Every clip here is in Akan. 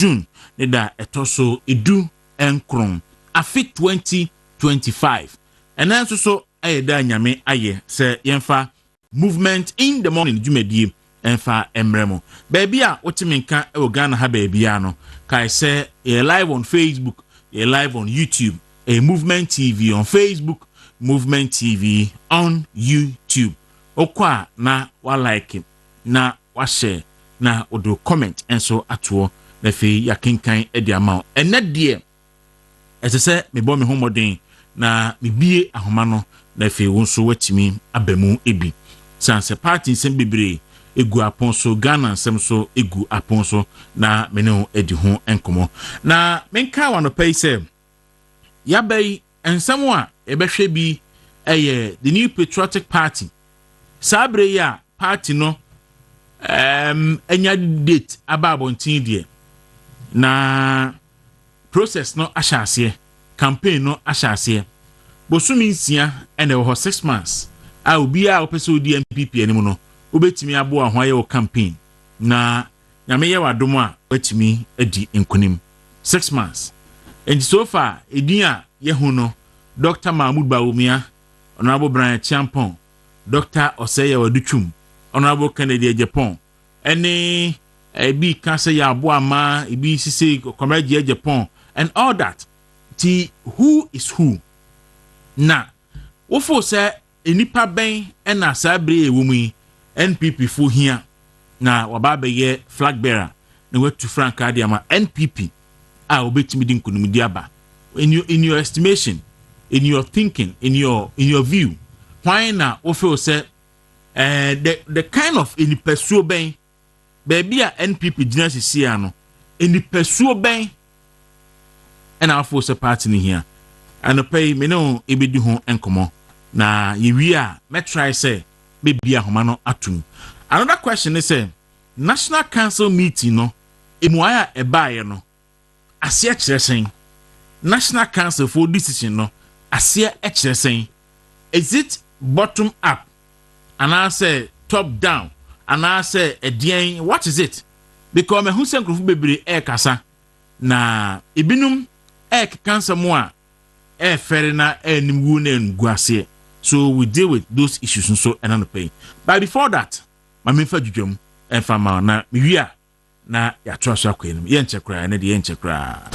June ne da etoso edu enkron afi 2025 and then so da nyame aye se yemfa movement in the morning jumedie emfa emremo baby a wotimenka e Ghana ha baby ano kai say live on Facebook, live on YouTube, a Movement TV on Facebook, Movement TV on YouTube. Okwa na wa like na wa share na odo comment enso atuo na fe yakenkan e di amount ene de ese me bo me homoden na me bie ahoma no na fe wonso watimi abamu ebi sanse party nsem bebre egu aponso Ghana nsem so egu aponso na mene edi ho enkomo na menka wano pay say yabai ensem a ebehwe bi eye the New Patriotic Party sabre ya party no enya date ababontin die na process no ahyase campaign no ahyase bosumi nsia ene ho 6 months a obi a opese odi MPP anim no obetimi abo a ho aye campaign na nyame ye wadom a watimi adi enkonim 6 months and so far edin a ye hu no Dr. Mahmoud Bawumia, Honorable Brian Champon, Dr. Oseye Waduchum, Honorable Kennedy Japan, any be cancer ya boama, be sisi comrade Japan, and all that. Who is who? Na, wofo say enipa ben na sabre ewumi NPP fo hia na wababe ye flag bearer na wetu Frank Adiama NPP a obetimi din kunumdi aba. In your estimation, in your thinking, in your view, why na wofo say the kind of enipesuo ben baby a NPP gina sisi ano enipesuo ben and our force party in here. And pay me no ebedi ho enkomo na yewi a me try say be bia homa no atum. Another question is say National Council meeting no emuaya ebaye no asia kiresen National Council for decision no asia kiresen is it bottom up and I say top down and I say edien what is it because me hu se nkrofo bebre kasa na ebinum cancer more fair na enimu na nguase so we deal with those issues so and on pay but before that my mefa dwudwam enfa ma na miwia na ya trust akwenum ye nchekra na de ye nchekra.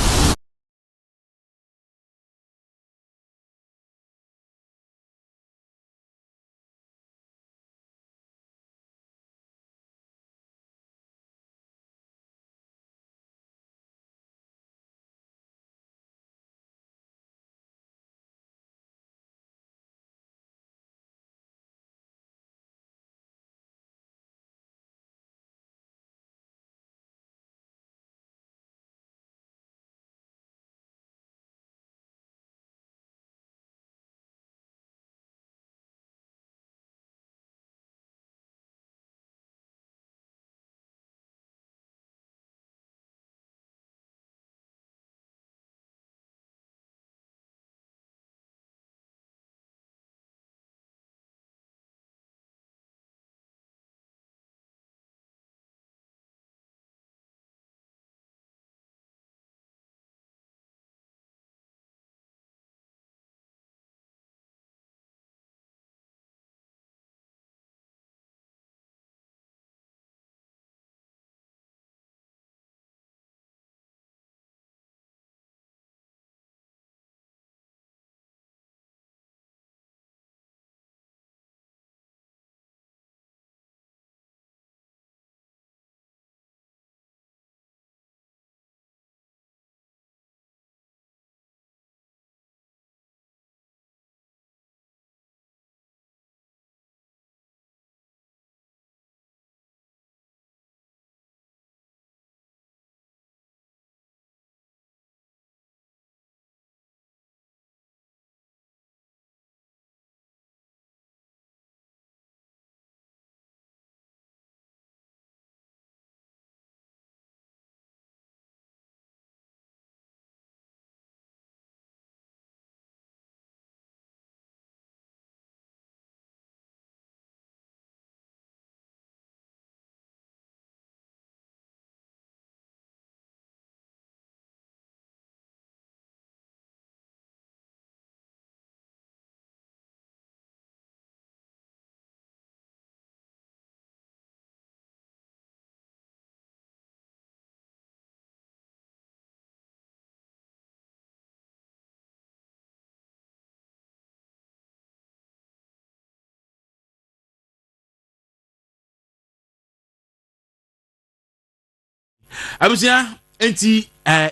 abusia enti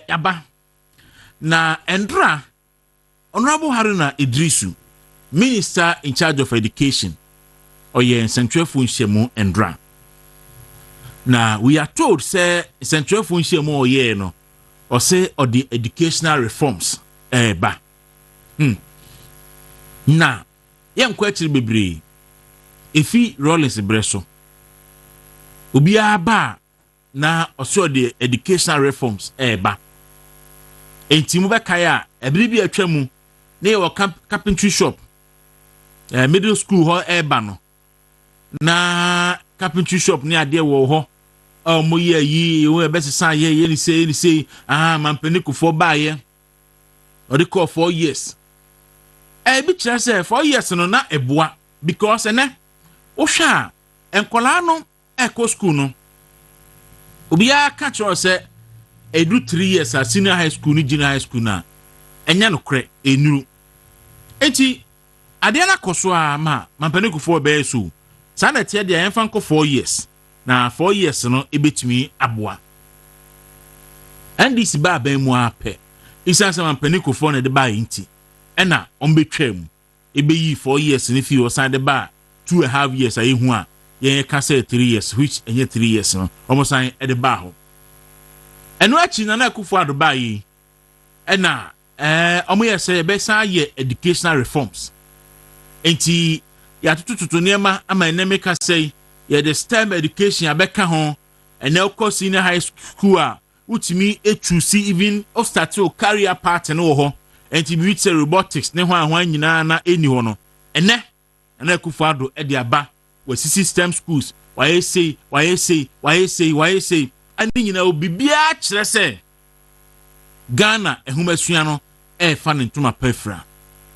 yaba na Endra Honorable Haruna Idrisu, Minister in charge of education, oye Central Funshemu Endra. Now we are told say Central Funshemu oye no, or say or the educational reforms ba. Na yam kwetiri bebre efi Rollins Breso. Obiya ba na also the educational reforms ba. Enti mu bekaya ebiri bi atwa mu na ye carpentry shop middle school ho ba no na carpentry shop ni ade wo ho mo ye yi wo be sesa ye ni say mampani kufo ba ye o de call 4 years bi kira say 4 years no na eboa because wo hwa enkola no ko school no obiya ka kira say edu 3 years at senior high school ni junior high school na enya no kre enuru enti ade na koso a mampani kufo be so sa na tie de enfa nko 4 years na 4 years no ebetumi aboa and this ba ban mu ape isa sa mampani kufo na de ba yinti ena ombetwam ebeyi 4 years ni fi o sa de ba 2.5 years ayi hu a ye ka say 3 years which enye 3 years no omo san e de ba ho eno achi na kufo ado ba yi ena omo ye say be san ye educational reforms enti ya tututu niema ama enemeka say ye the STEM education abeka ho ene okọ senior high school a utimi echusi even o start to career path no ho enti bi wit robotics ne ho ahwan nyina na eni ho no ene akufo ado e de aba we STEM schools why say ani nyina obibia kire say Ghana ehumasua no e fa ne ntoma pefra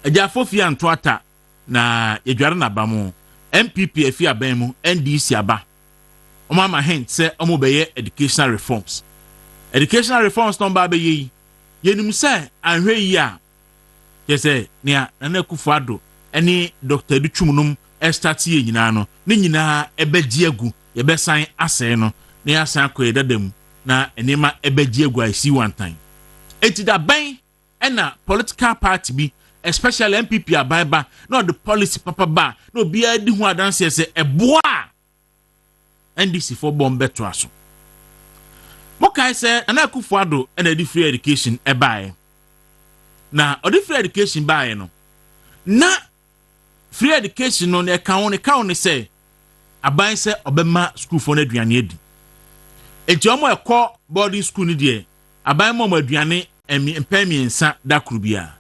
eja fofia ntoata na yedware na bamu MPP afi aban mu NDC aba omama hint say omo beye educational reforms no ba be yi yenim say anhwe yi a yese nia na akufo ado eni Dr. Duchumnum start ye nyina no ne nyina ebegi agu ye besan ase no ne asan ko edadam na enema ebegi agu isi one time eti da ban ena political party bi especially MPP abaiba no the policy papa ba no bia di hu adanse se eboa NDC for bombe to aso mo kai se na akufo ado ena di free education ebae na odi free education bae no na free education no ne ka ne se aban se obema school for na aduane edi enti omo ekọ boarding school ni de aban mo aduane empemiensa da kurubia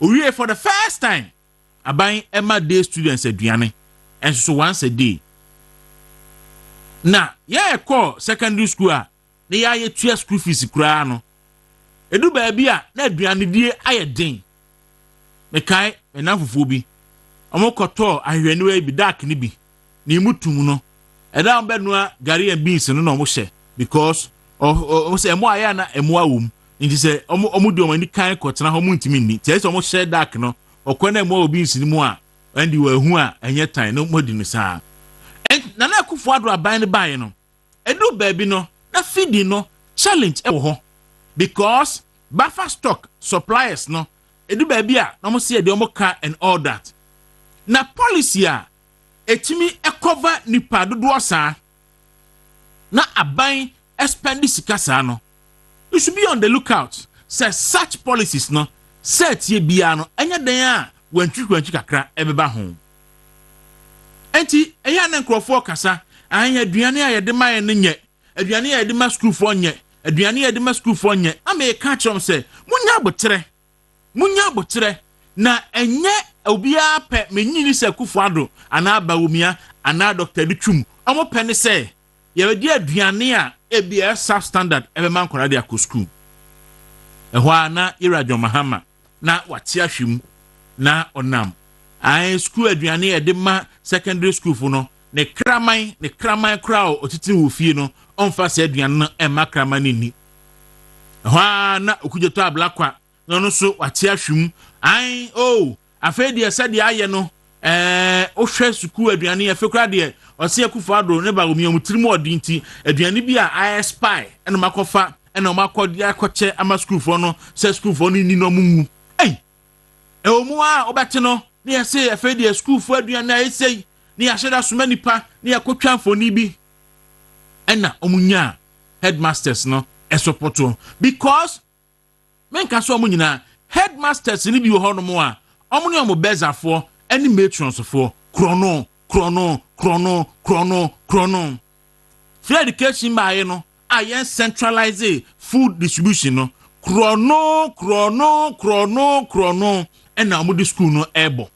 owie for the first time aban emma day students aduane and so once a day na ye call secondary school a ne ya ye tua school fees kura no edu ba bia na aduane die ayeden me kai enafofo bi omokoto ahweniwa bi dark ni bi ni mutum no eda mbenu gari and beans no no mo hye because o say emo aya na emo awum nti se omo di omani kan kotena ho muntimi ni tie se omo share dark no okwana emo obi nsini mu a andi wa hu a enye tan no modi ni sa na na akufo ado aban ne bae no edu baby no na feed no challenge e wo ho because buffer stock suppliers no edu baby a no mo se de omo ka and all that na policy a etimi e cover nipa dodo sa na aban spend sika sa no. You should be on the lookout. Say such policies no set ye bia no enya den a wantwi kakra ebeba ho. Enti eya na nkrofo kasa anya aduane a yede ma ye ne nye aduane a yede ma school for nye aduane a yede ma school for nye ama e ka chom say munya botre na enye obia pe menyini se kufo ado ana aba womia ana Dr. Duchum omo pe ne say ye wedi aduane a ebia substandard ebe man kwara de akọ school ehwa na irajo mahama na wate ahwem na onam ai school aduane e de ma secondary school fu no ne kraman crowd otiti wo fie no onfa se aduane no e ma kraman ni ehwa na okujeto ablakwa no so wate ahwem ai afedi ese de aye no ohwe suku aduane e fekura de ose akufo ado ne ba omi omutirimu odinti aduane bi a I spy ena makofa ena makodi akoche ama school for no se school for no ni no mumu omu a obete no ne yese efe de school for aduane a esei ne yaheda soma nipa ne yakotwa afoni bi ena omunya headmasters no esopoto because men ka so omunyina headmasters ni bi wo hono mo a omu ne omu bezafo any matrons for chrono. Free education by no I centralize food distribution no chrono and now the school no ebo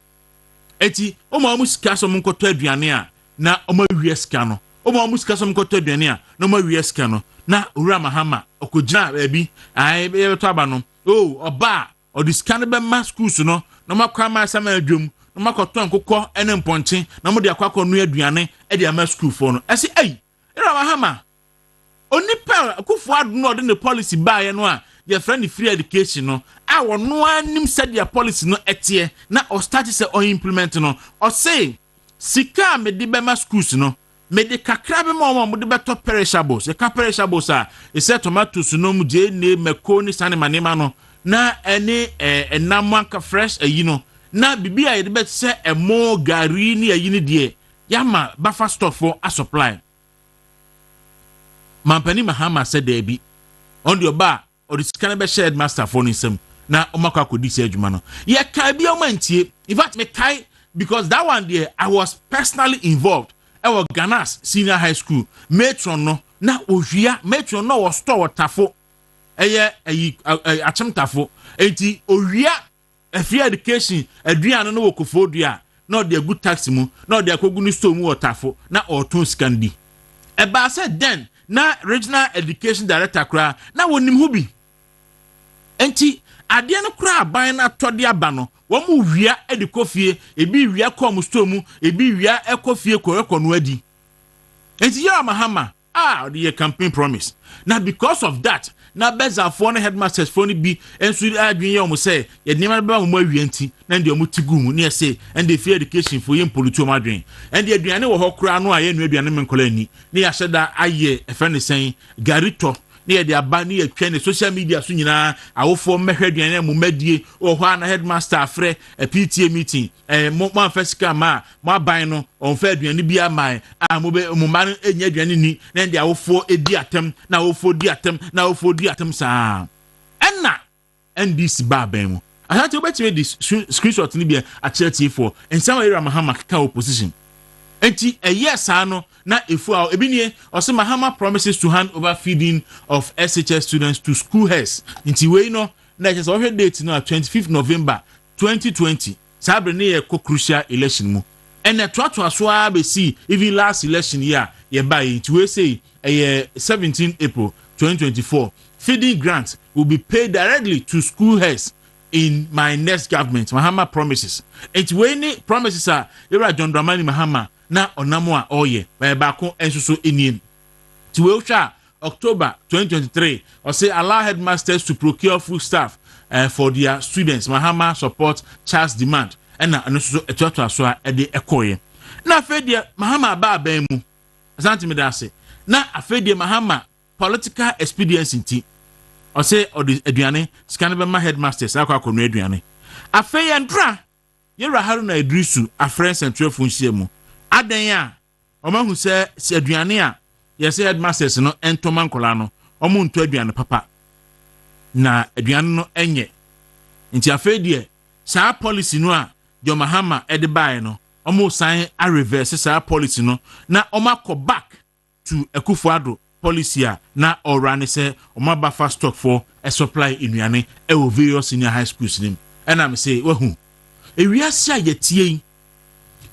eti omo musika so monkoto aduane a na omo wie sika no omo musika so monkoto aduane a na omo wie sika no na owura mahama okogina baabi ai be to aba no oba odisika no be ma schools no na makwa ma sama adwom na makoto nkokɔ ene mponche na mo de akwakɔ no aduane e de ama school for no ese owura mahama onipa akufo adu no de ne policy baaye no a your friend free education no a wono anim said their policy no etie na o start say o implement no o say sika me de be ma schools no me de kakra be mo de beto perishables e ka perishables a e say tomatoes no mu je ne meko ni sane manema no na ene enamaka fresh ayi no na bibi a de bet say e mo gari ni ayi ni de yama buffer stock for a supply Mampani Mahama said there be on the bar or the scanner shared master for him na omaka could this adwuma no ye kai bi omantie in fact me kai because that one there I was personally involved our Ghana's senior high school matron no na ohia matron no was store tafo achem tafo enti ohia free education aduane no wokofo dua na de good taxi mu na de akogu ni store mu wotafo na oton scandi eba said then na regional education director kra na wonim hu bi enti ade no kra ban na tode aba no wo mu wia edikofie ebi wia kom store mu ebi wia ekofie koreko no adi enti ya mahama the campaign promise na because of that na beza for the headmasters for ni bi ensu adwen ye omo say ye nima ba mo awia nti na ndi omo tigu mu na say and the free education for yem politu omo adwen and the aduane wo hokura no aye nu aduane menkola ni na ya sheda aye e fe ne sen garito na ye de aba na ye twa ne social media so nyina awofo mehwe aduane mo madie o ho na headmaster afre a PTA meeting mo fasika ma mo aban no on fa aduane bi amai mo be mo ma enya aduane ni na ndi awofo edi atem na awofo di atem na awofo di atem sa enna NDC ba ban mu Ashanti obetime this screenshot ni bi a chat for and some area Mahama ka opposition enti yes ano na efu a ebini ose Mahama promises to hand over feeding of SHS students to school heads enti we no na just over date no 25th November 2020 sabre ne ye crucial election mu and na twatwa so a be see even last election year ye buy enti we say 17 April 2024 feeding grants will be paid directly to school heads in my next government. Mahama promises. Enti we ni promises are Ira John Dramani Mahama na onamo a oye by bako ensuso eniem. Ti we usha October 2023 or say allow headmasters to procure food staff for their students. Mahama support child's demand. And na ensuso etuatu aso e de ekoye. Na afedie Mahama ba ban mu. Asante me da se. Na afedie Mahama political expedience nti or say or the aduane scan be my headmasters akwa kono aduane afey entra yera haruna idrisu a friend central funhie mu adan a omahu se aduane a yes headmasters no entoma nkola no omo nto aduane papa na aduane no enye nti afey de sa policy no a jo Mahama edibae no omo sign a reverse sa policy no na omako back to Akufo-Addo policy na orane se omaba fast stock for a supply inuane e wo various senior high schools nim and am say wahu ewiase ayetie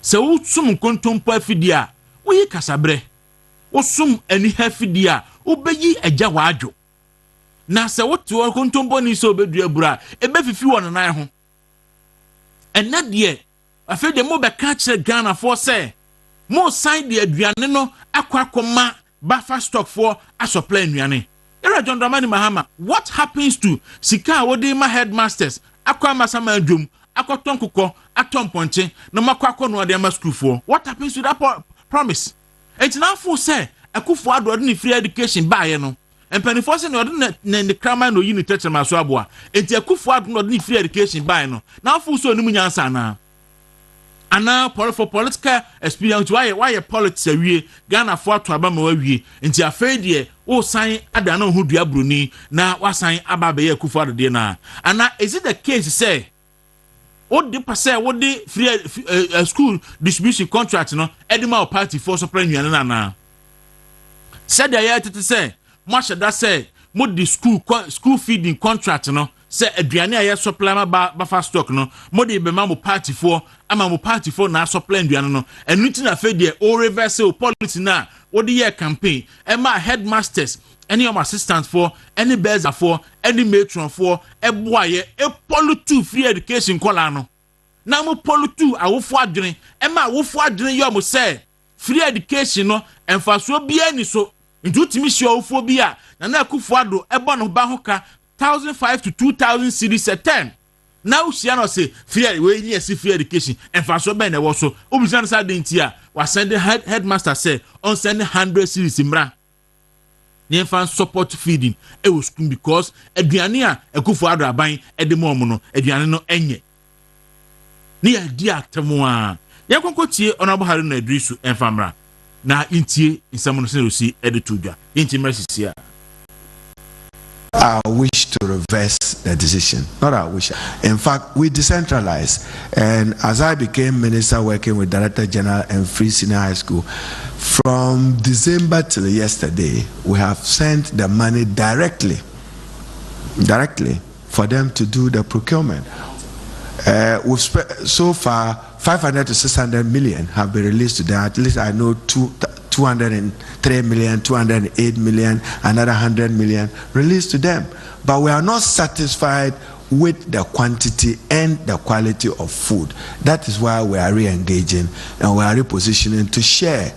se wo sum kontompo afidi a wo yi kasabre wo sum ani hafidi a wo beyi agya wadwo na se wo to kontompo ni so bedu abura e be fifi won nan ho ena de afede mo be ka kire Ghana for say mo sign the aduane no akwakoma buffer stock for a supply nuane. Era John Dramani Mahama, what happens to sika wodi ma headmasters akwa masama adwum akoton kokɔ atom ponche na makwa no de ma school for. What happens to that promise? And now for say Akufo-Addo odi free education buy no. And penifo say no odi na the crime no unit teacher ma so aboa. Enti Akufo-Addo no odi free education buy no. Now for so onimu nyansa na. Ana for political experience why politics awie Ghana for to aba ma wawie nti afei de o san ada na ho dua broni na wasan aba be Akufo-Addo de na ana is it the case say what the percent what the free school distribution contract no edema party for supply nnuane na said the year to say much that say mo the school feeding contract no say aduane aye supply ma ba stock no mo de be ma mo party for ama mo party for na supply aduane no enu ti na fe de o reverse o policy na what the year campaign e ma headmasters any of my assistants for any bears for any matron for e boaye e polu free education kola no na mo polu awofo adwene e ma awofo adwene yo mo say free education no emfaso bia ni so nti utimi hye awofo bia na Akufo-Addo e bo no ba ho ka 1,500 to 2,000 cedis a term. Now she no say free we need free education and for so ben e wo so obisan sa dentia wa send the headmaster say on send 100 cedis imra ne fan support feeding e wo school because aduane a Akufo-Addo aban e de mo no aduane no enye ne ya di atemo a ya konkotie onabo Haruna na Idrisu enfamra na intie insamo no se rosi e de tudwa intie mercy a I wish to reverse the decision. Not I wish. In fact, we decentralized. And as I became minister working with Director General and Free Senior High School, from December till yesterday, we have sent the money directly for them to do the procurement. We've so far 500 to 600 million have been released to them. At least I know 203 million, 208 million, another 100 million released to them. But we are not satisfied with the quantity and the quality of food. That is why we are re-engaging and we are repositioning to share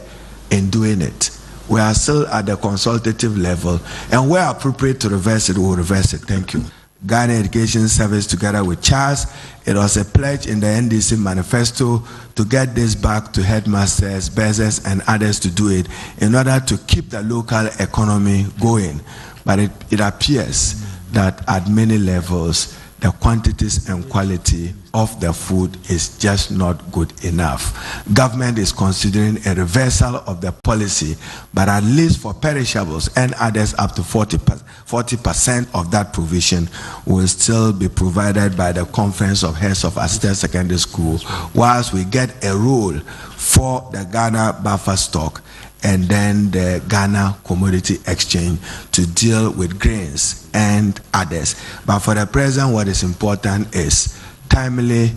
in doing it. We are still at the consultative level, and where appropriate to reverse it, we will reverse it. Thank you. Ghana Education Service, together with Charles, it was a pledge in the NDC manifesto to get this back to headmasters, bursars, and others to do it in order to keep the local economy going. But it appears that at many levels, the quantities and quality of the food is just not good enough. Government is considering a reversal of the policy, but at least for perishables and others up to 40% of that provision will still be provided by the Conference of Heads of Assistant Secondary School, whilst we get a rule for the Ghana buffer stock and then the Ghana Commodity Exchange to deal with grains and others. But for the present, what is important is timely,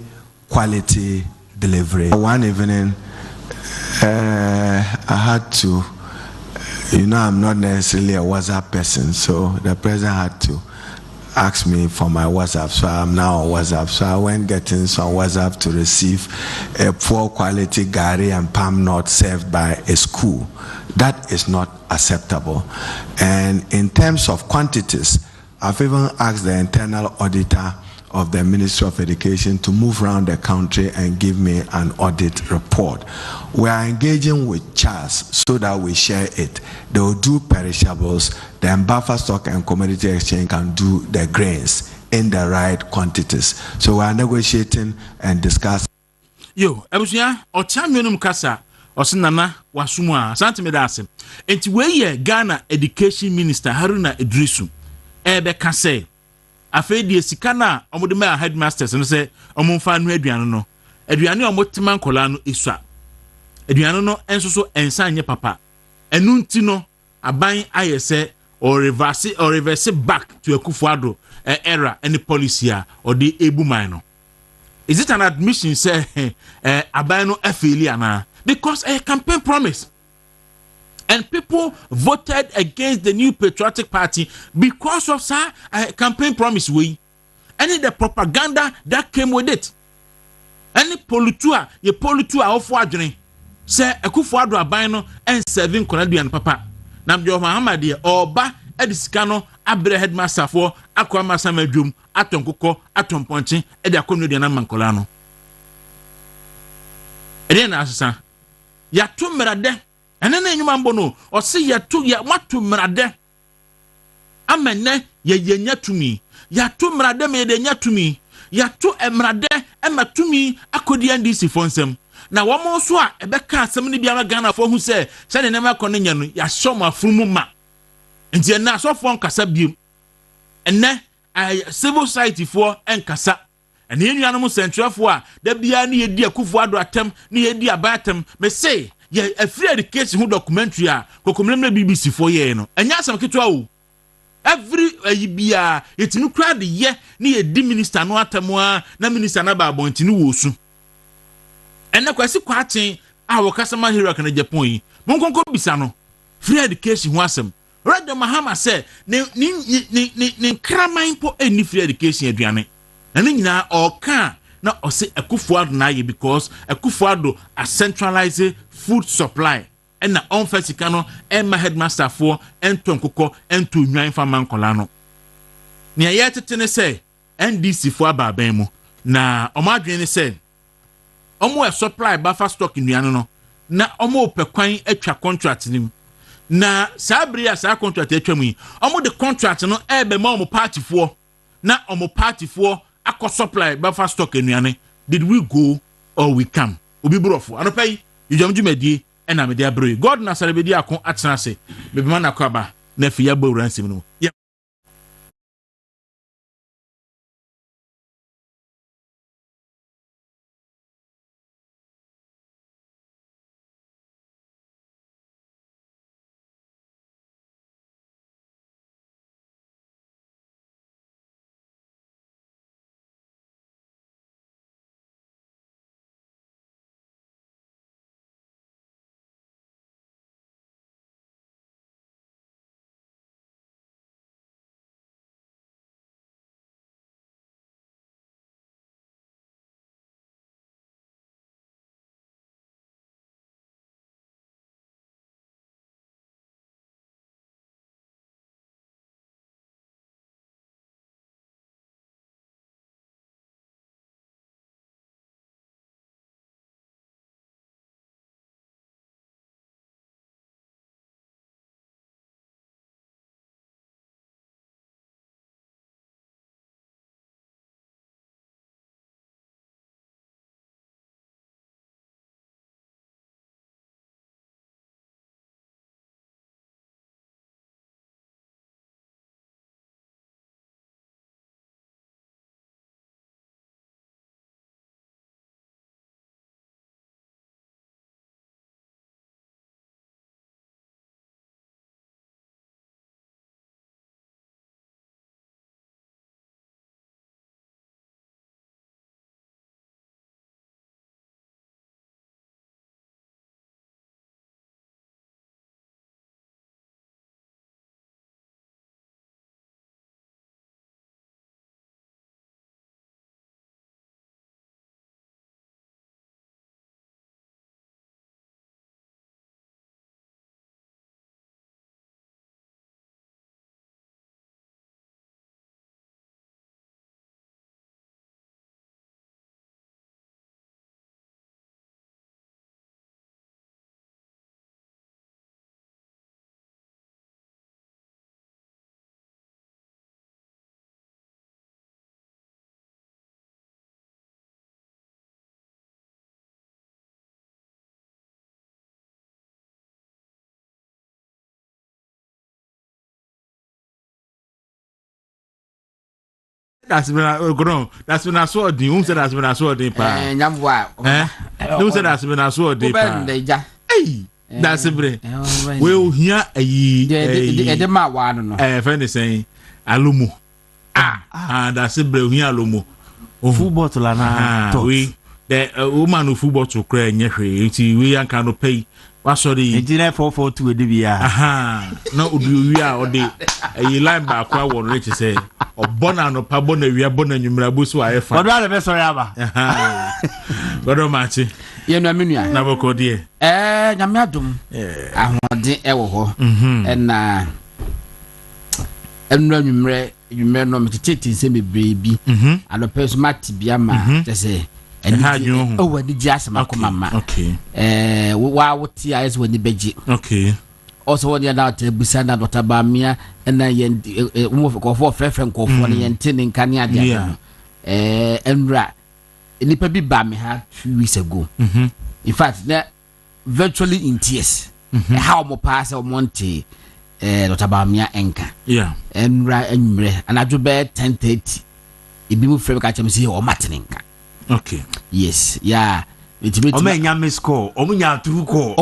quality delivery. One evening, I had to, I'm not necessarily a WhatsApp person, so the president had to ask me for my WhatsApp, so I'm now on WhatsApp. So I went getting some WhatsApp to receive a poor quality gari and palm nut served by a school. That is not acceptable. And in terms of quantities, I've even asked the internal auditor of the Ministry of Education to move around the country and give me an audit report. We are engaging with Charles so that we share it. They will do perishables, then buffer stock and commodity exchange can do the grains in the right quantities. So we are negotiating and discussing. Yo, ebusia, ochamionum kasa, osinana wasumwa, Ashanti medase. Enti weye Ghana Education Minister Haruna Idrisu, ebe kase, afedi sika na omode ma headmasters no se omumfa no aduane no aduane omotima nkola no esua aduane no enso so ensa nye papa enu nti no aban ayese or reverse back to Akufo-Addo era any policy or the ebuman no. Is it an admission say aban no failure na because a campaign promise. And people voted against the new patriotic party because of a campaign promise we. Any the propaganda that came with it. Any politua of wadring. Say Akufo-Addo abino and serving Canadian papa. Namjo Muhammad Oba Ediskano Abre headmaster for Aqua Masamedum Aton Kuko Aton Ponchi Edia Canadian Mancolano. ene na asesa ya to mrade ene na enyuma mbo no o se ya to ya mato mrade amene ya yenya tumi ya to mrade me de nya tumi ya to emrade ematumi akodi ndc fonsem na womo so a ebeka asem ne bia Ghana fo hu se ne nema kɔ ne nya no ya shoma frumu ma nti na so fo nkasa biem ene civil society fo enkasa ene enuanom central fo a da bia ne yedi akufo ado atem ne yedi abatem me say ya free education hu documentary a kokomlem na BBC fo ye no enya asem ketwa o every bia etinu kra de ye ne yedi minister no atemwa na minister na ba abonti ne wo su ene kwasi kwachen a wo kasama hero kan Japan yi monkonko bisa no free education hu asem Rado Mahama say ne kraman po any free education aduane ene nyina oka na ose Akufo-Addo na ye because Akufo-Addo a centralized food supply and na onfesika no emma headmaster for ento nkokɔ ento nwan fa mankola no ne ye tete ne say NDC fo ababan mu na omadwen ne say omo supply buffer stock nnuane no na omo pekwan atwa contract nim na sabri ya sa contract atwa mu omo the contract no ebe ma omo party fo na omo party fo akọ supply buffer stock nnuane did we go or we come obi brofo anopai yomdwumadi ena me dia bro God na sarebedi akon atena se bebema na kwaba na fiya bawura nsem no that's been a sword who said that's been a sword pa nyamwa who said that's been a sword pa hey that's bre we ohia ayi de ma wa no friend saying alumo that's bre ohia alumo football to la na we the woman of football to cry nyehwe nti we yan kan no pay wa sorry engineer 442 e de bia na obi wi a ode ayi line ba kwa won rich say obona no pa bona wi abona nwumra bosu a efa odo ale be sorry aba godo machi ye no menua na boko die nyame adom ahode ewo ho na enura nwumre no metete se bebre bi alopeso mati bia ma te se oh when the jazz mama okay wa what is when the beji okay also when you're out busana Dr. Bamia and then move for friend for yen in Kenya and nipa bi ba me ha 2 weeks ago in fact that virtually in tears how mo pass o monte Dr. Bamia enka and and I do be 10:30 ibi mu frame ka chem say o mateninka okay yes yeah it be omenya miss call omunya through call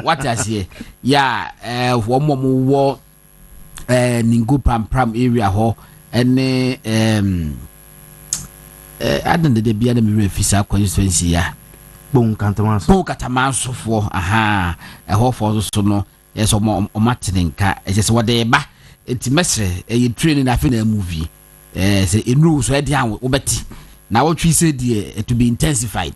what I say yeah wo ningo pram area ho ene adan de bia na me refisa constituency ya bon katamanso fo aha ho fo so no yes o mateninka e say what dey ba enti mesre e training na fi na movie say enu so e dey an wo beti na what we say there to be intensified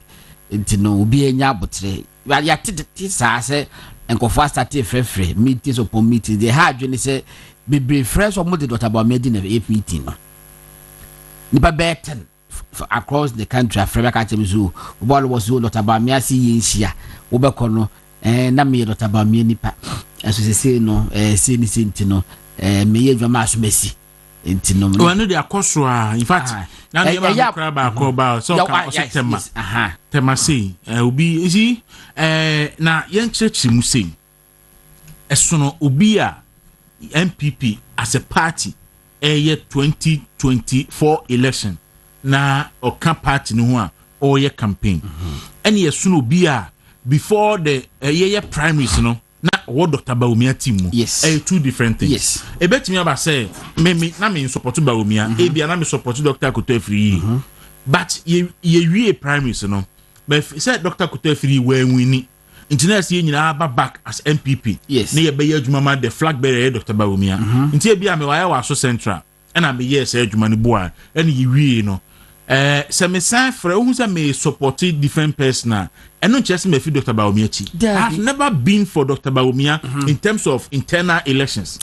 enti no obi enya abotre ya tete sa say enko start frefre meetings upon meetings they had when say be fresh or mode Dr. Bamia na meeting no nipa betten across the country Africa Kachemizu ball was Dr. Bamia si yinhia wo bekọ no na me Dr. Bamia nipa as we say no say ni senti no me ye dwama asomasi enti no o anu de akoso a in fact na dey ba kra ba ko ba so ka o tema tema sei obi isi na yen church mu sei esono obi a MPP as a party 2024 election na oka party no ho a o ye campaign and yesuno obi a before the year primaries no na what Dr. Bawumia team mu two different things yes e betimi aba say me support Bawumia e bia na me support Dr. Kutefri but ye wie primaries no but say Dr. Kutefri we wini internet ye nyina aba back as MPP na ye be ye adwuma ma the flag bearer Dr. Bawumia nti e bia me wa ya so central and am ye say adwuma ne boa and ye wie no se me san fra who say me support different person and no just me fi Dr. Bawumia chi I've never been for Dr. Bawumia in terms of internal elections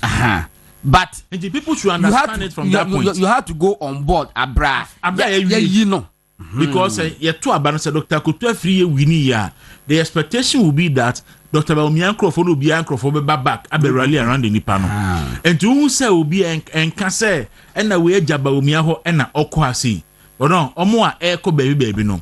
but and the people should understand it from that point you have to go on board abra you know because you to abana say Dr. Kutefri wini ya the expectation will be that Dr. Bawumia Nkrofo no be Nkrofo be back abe rally around the nipa no and who say obi enka say na we agya Bawumia ho na okwase no omo a eko baby no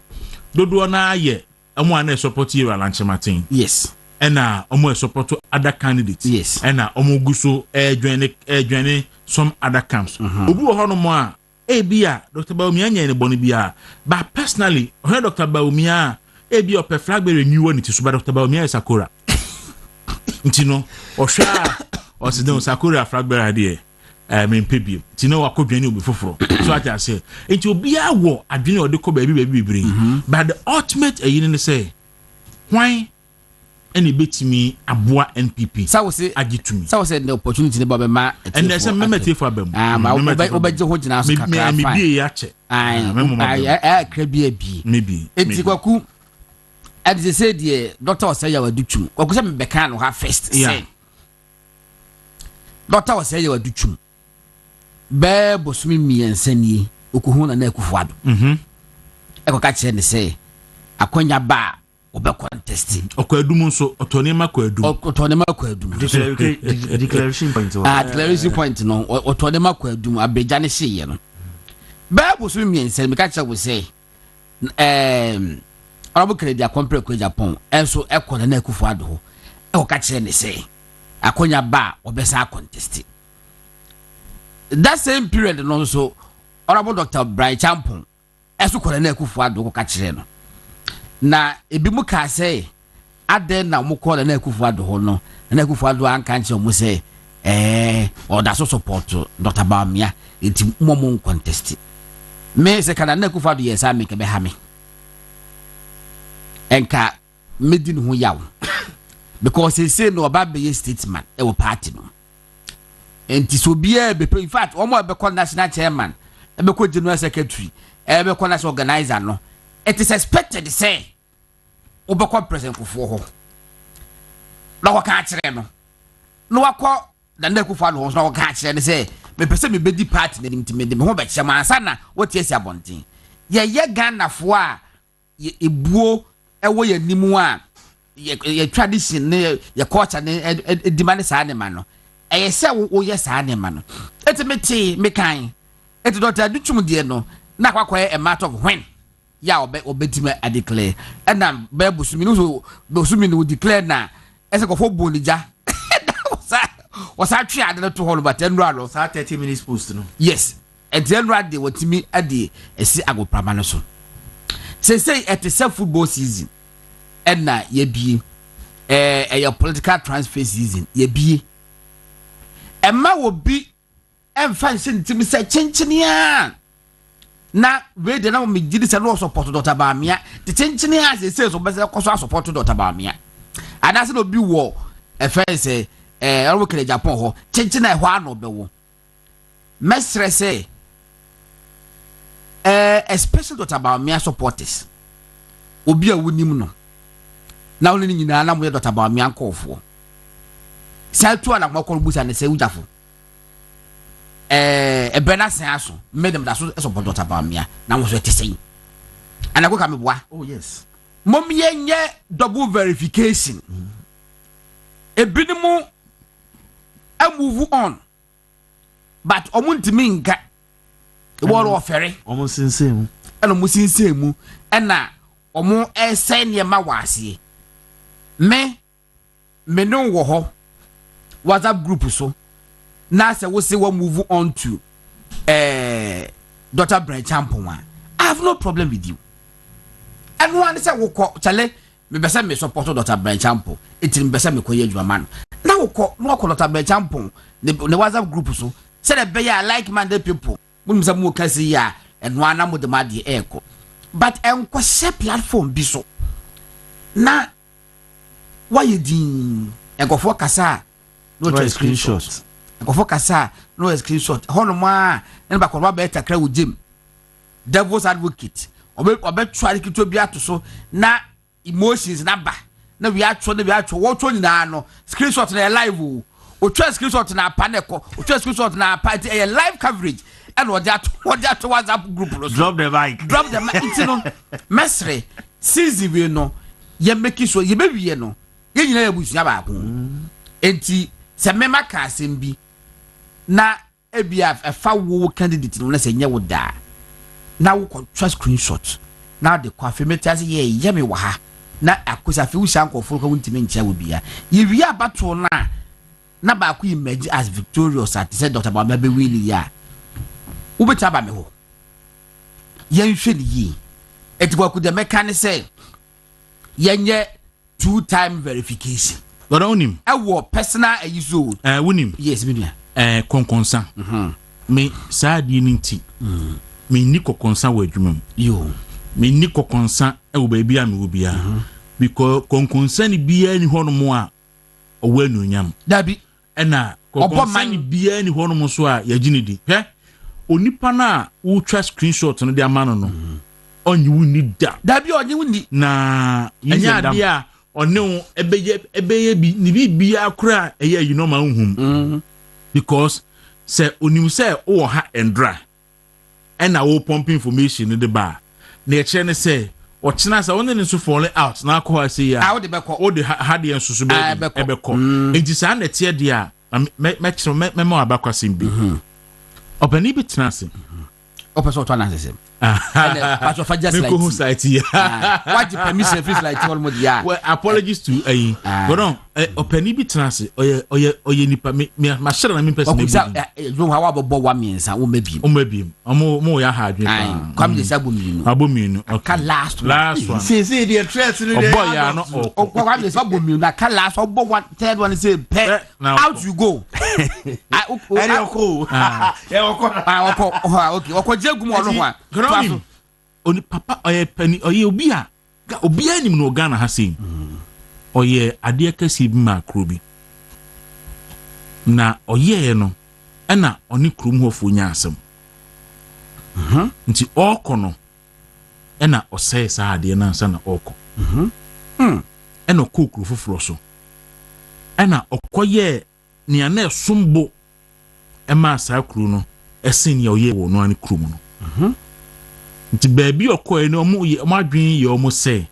dodo na ye omo a na support you Alanche Martin yes na omo support other candidates yes na omo guso join some other camps obi wo ho no mo a bia Dr. Bawumia nya ne boni bia but personally when Dr. Bawumia bi op flag be renew ni ti so ba Dr. Bawumia Sakura ntino ohwa o se don Sakura flag bearer there me mpebiem ti no akodwane obi foforo so aja say enti obi awo adwene ode ko baby bibiri but the ultimate ayin ne say why any betimi aboa NPP so say agitumi so say the opportunity ne baba ma and there's a memete for abam ma obaje ho gina so kakra me bi ya che Accra bi maybe enti Kwaku and they say the doctor say ya waduchum Kwaku say me beka no ha first say doctor say ya waduchum be bosumi miensa ni okuhu na ekufuado ekoka kire ne say akonya ba obe contest okwadum nso otonema kwadum declaration point declaration point no otonema kwadum abeja ne hye no ba bosumi miensa me ka kire wo say arabu kire dia compare ko Japan enso ekona na ekufuado ho ekoka kire ne say akonya ba obesa contest that same period no so honorable Dr. Brian Champon esu kwere na Akufo-Addo ko ka kire no na ebi mu ka say aden na mu ko na Akufo-Addo ho no na Akufo-Addo anka nche mu say or da so support Dr. Bawumia enti mo contest me se kana na Akufo-Addo yes am ke be ha me enka medin ho yawo because he say no oba be statement e wo party no enti so bia be in fact omo be national chairman e be general secretary e be national organizer no it is expected say wo be president Akufo ho na wo ka kire no no wakọ na Akufo-Addo ho na wo ka kire ne say me pese me be di party na nim ti me ho be kire man sana wo tie si abonten ye Ghana fo a ebuo ewo ye nimu a ye tradition ne ye culture ne demand sa ne ma no eye se wo ye sa ne ma no etimeti mekan eti Dr. Aduchum de no na kwakwa a matter of when ya obetime a declare and be busumi no declare na ese ko fo bonija was actually added to hall but enrado 30 minutes post no yes and enrado watimi ade esi agopramano so say at the football season and na ye bi your political transfer season ye bi emma wo bi emfa ntimi say chenchenia na we de na me gidi say no support Dr. Bamia the chenchenia say so be say ko so support Dr. Bamia and as no bi wo say alwo kele Japan ho chenchenia ho ano be wo mesre say especially Dr. Bamia supporters obi a wonim no na woni nyina na mo Dr. Bamia nkofo sai to na mo ko busa ne say ujafo ebena sen aso made them that so support Dr. Bamia na wo so etesei ana ko ka me boa oh yes mom yenye double verification ebinimu a move on but omuntimi nka eworo ofere omo sinsemu ana mo sinsemu ana omo esen ye ma wase me no wo ho WhatsApp group so na say we say we move on to Dr. Branchampon. I have no problem with you. And one say we call chale me be say me support Dr. Branchampon. It me be say me koye adwuma man. Na we call Dr. Branchampon the WhatsApp group so say the be ya like minded people. Mun say mo kasi ya and one na mo de ma de eko. But enko share platform bi so. Na why you din enko for kasa no screenshot. Go kasa no screenshot hono ma na ba ko ba beta kra wujim devil's advocate obe try kito bi ato so na emotions na ba na we atwo wo to nyina no screenshot na live o twa screenshot na paneko o twa screenshot na party a live coverage and what that WhatsApp group drop the mic it's no mesre season we no ye make so ye be wie no ye nyina ya busu ya ba ko enti se mema ka asembi na ebia fa wo candidate no na se nye wo da na wo control screenshot na de kwa femetias ye me wa ha na akosa fe wo shanko foro ka wuntime ntia wo bia ye wi abato na ba ko image as victorious at said Dr. Bamia be wili ya wo beta ba me ho ye nhwe ni yi etibwa ku de meka say ye nye 2-time verification What onim? Ewo personal ayizo. Wonim. Yes, me konkonsa. Me saa di ninti. Me ni kokonsa wa adwuma mu. Yo. Me ni kokonsa e wo ba bia me wo bia. Because konkonsa ni bia ni hono mo a owa nuonyam. Dabi. Na konkonsa ni bia ni hono mo so a yagini di. Hwe? Onipa na wo twa screenshot no de amano no. Onyi wuni da. Dabi onyi wuni. Na enya dia ono ebeye bi ni bibia akura eye you know ma nhum because say onim say o ha endra and na wo pump information in the bar na e kire ne say o kina say won ne so fall out na akọ say ya wo de beko o de ha de ensusu be ebeko enti sa na tie de a me kire me ma abakwasem bi obani bi tenase opeso to anase but of just like what the permission feels like almost yeah well apologies to but on opani bi transe oye nipa me ma share na me person be you how about 1 minute wo mabiem mo ya ha adwen come dey abominu okay last one say the threat no dey boy ya no come dey abominu na ka last obo one third one say pay out you go okay oko jegum ono ho oni papa oye pani oye obi anim no Ghana ha sei oye ade kase bi ma krobi na oye no na oni krom hofo nya asem nti okono na osai sa ade na nsa na oko na kokro foforo so na okoye ni ana esombo ma sa kru no esen ye oye wo no ani krom no nti baabi okoe no omo adwen ye omo se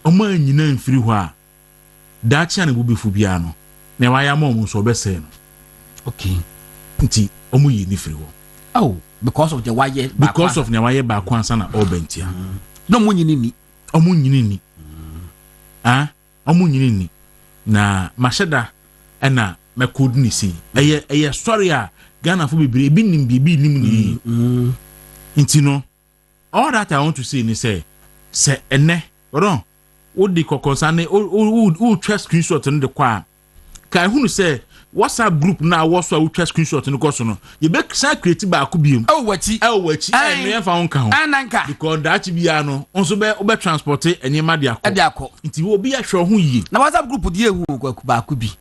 omo anyina mfiri ho a daachi na bubefu bia no na waya ma omo so obese no okay nti omo yi ni firi ho oh because of the waye ba kwansa na obentia no mo nyini ni omo nyini ni na masheda na mekud ni si eye story a Ghana for be bi nim ni nti no all that I want to say ni say ene oro wo di kokonsa ne wo twa screenshot no de kwa kai hunu say WhatsApp group na wo so wo twa screenshot no koso no ye be sa create ba ko biem wachi no ye fa wonka ho ananka because that bia no onso be transport enema de akọ nti wo bi ahwe ho yi na WhatsApp group de ehu Kwaku ba ko bi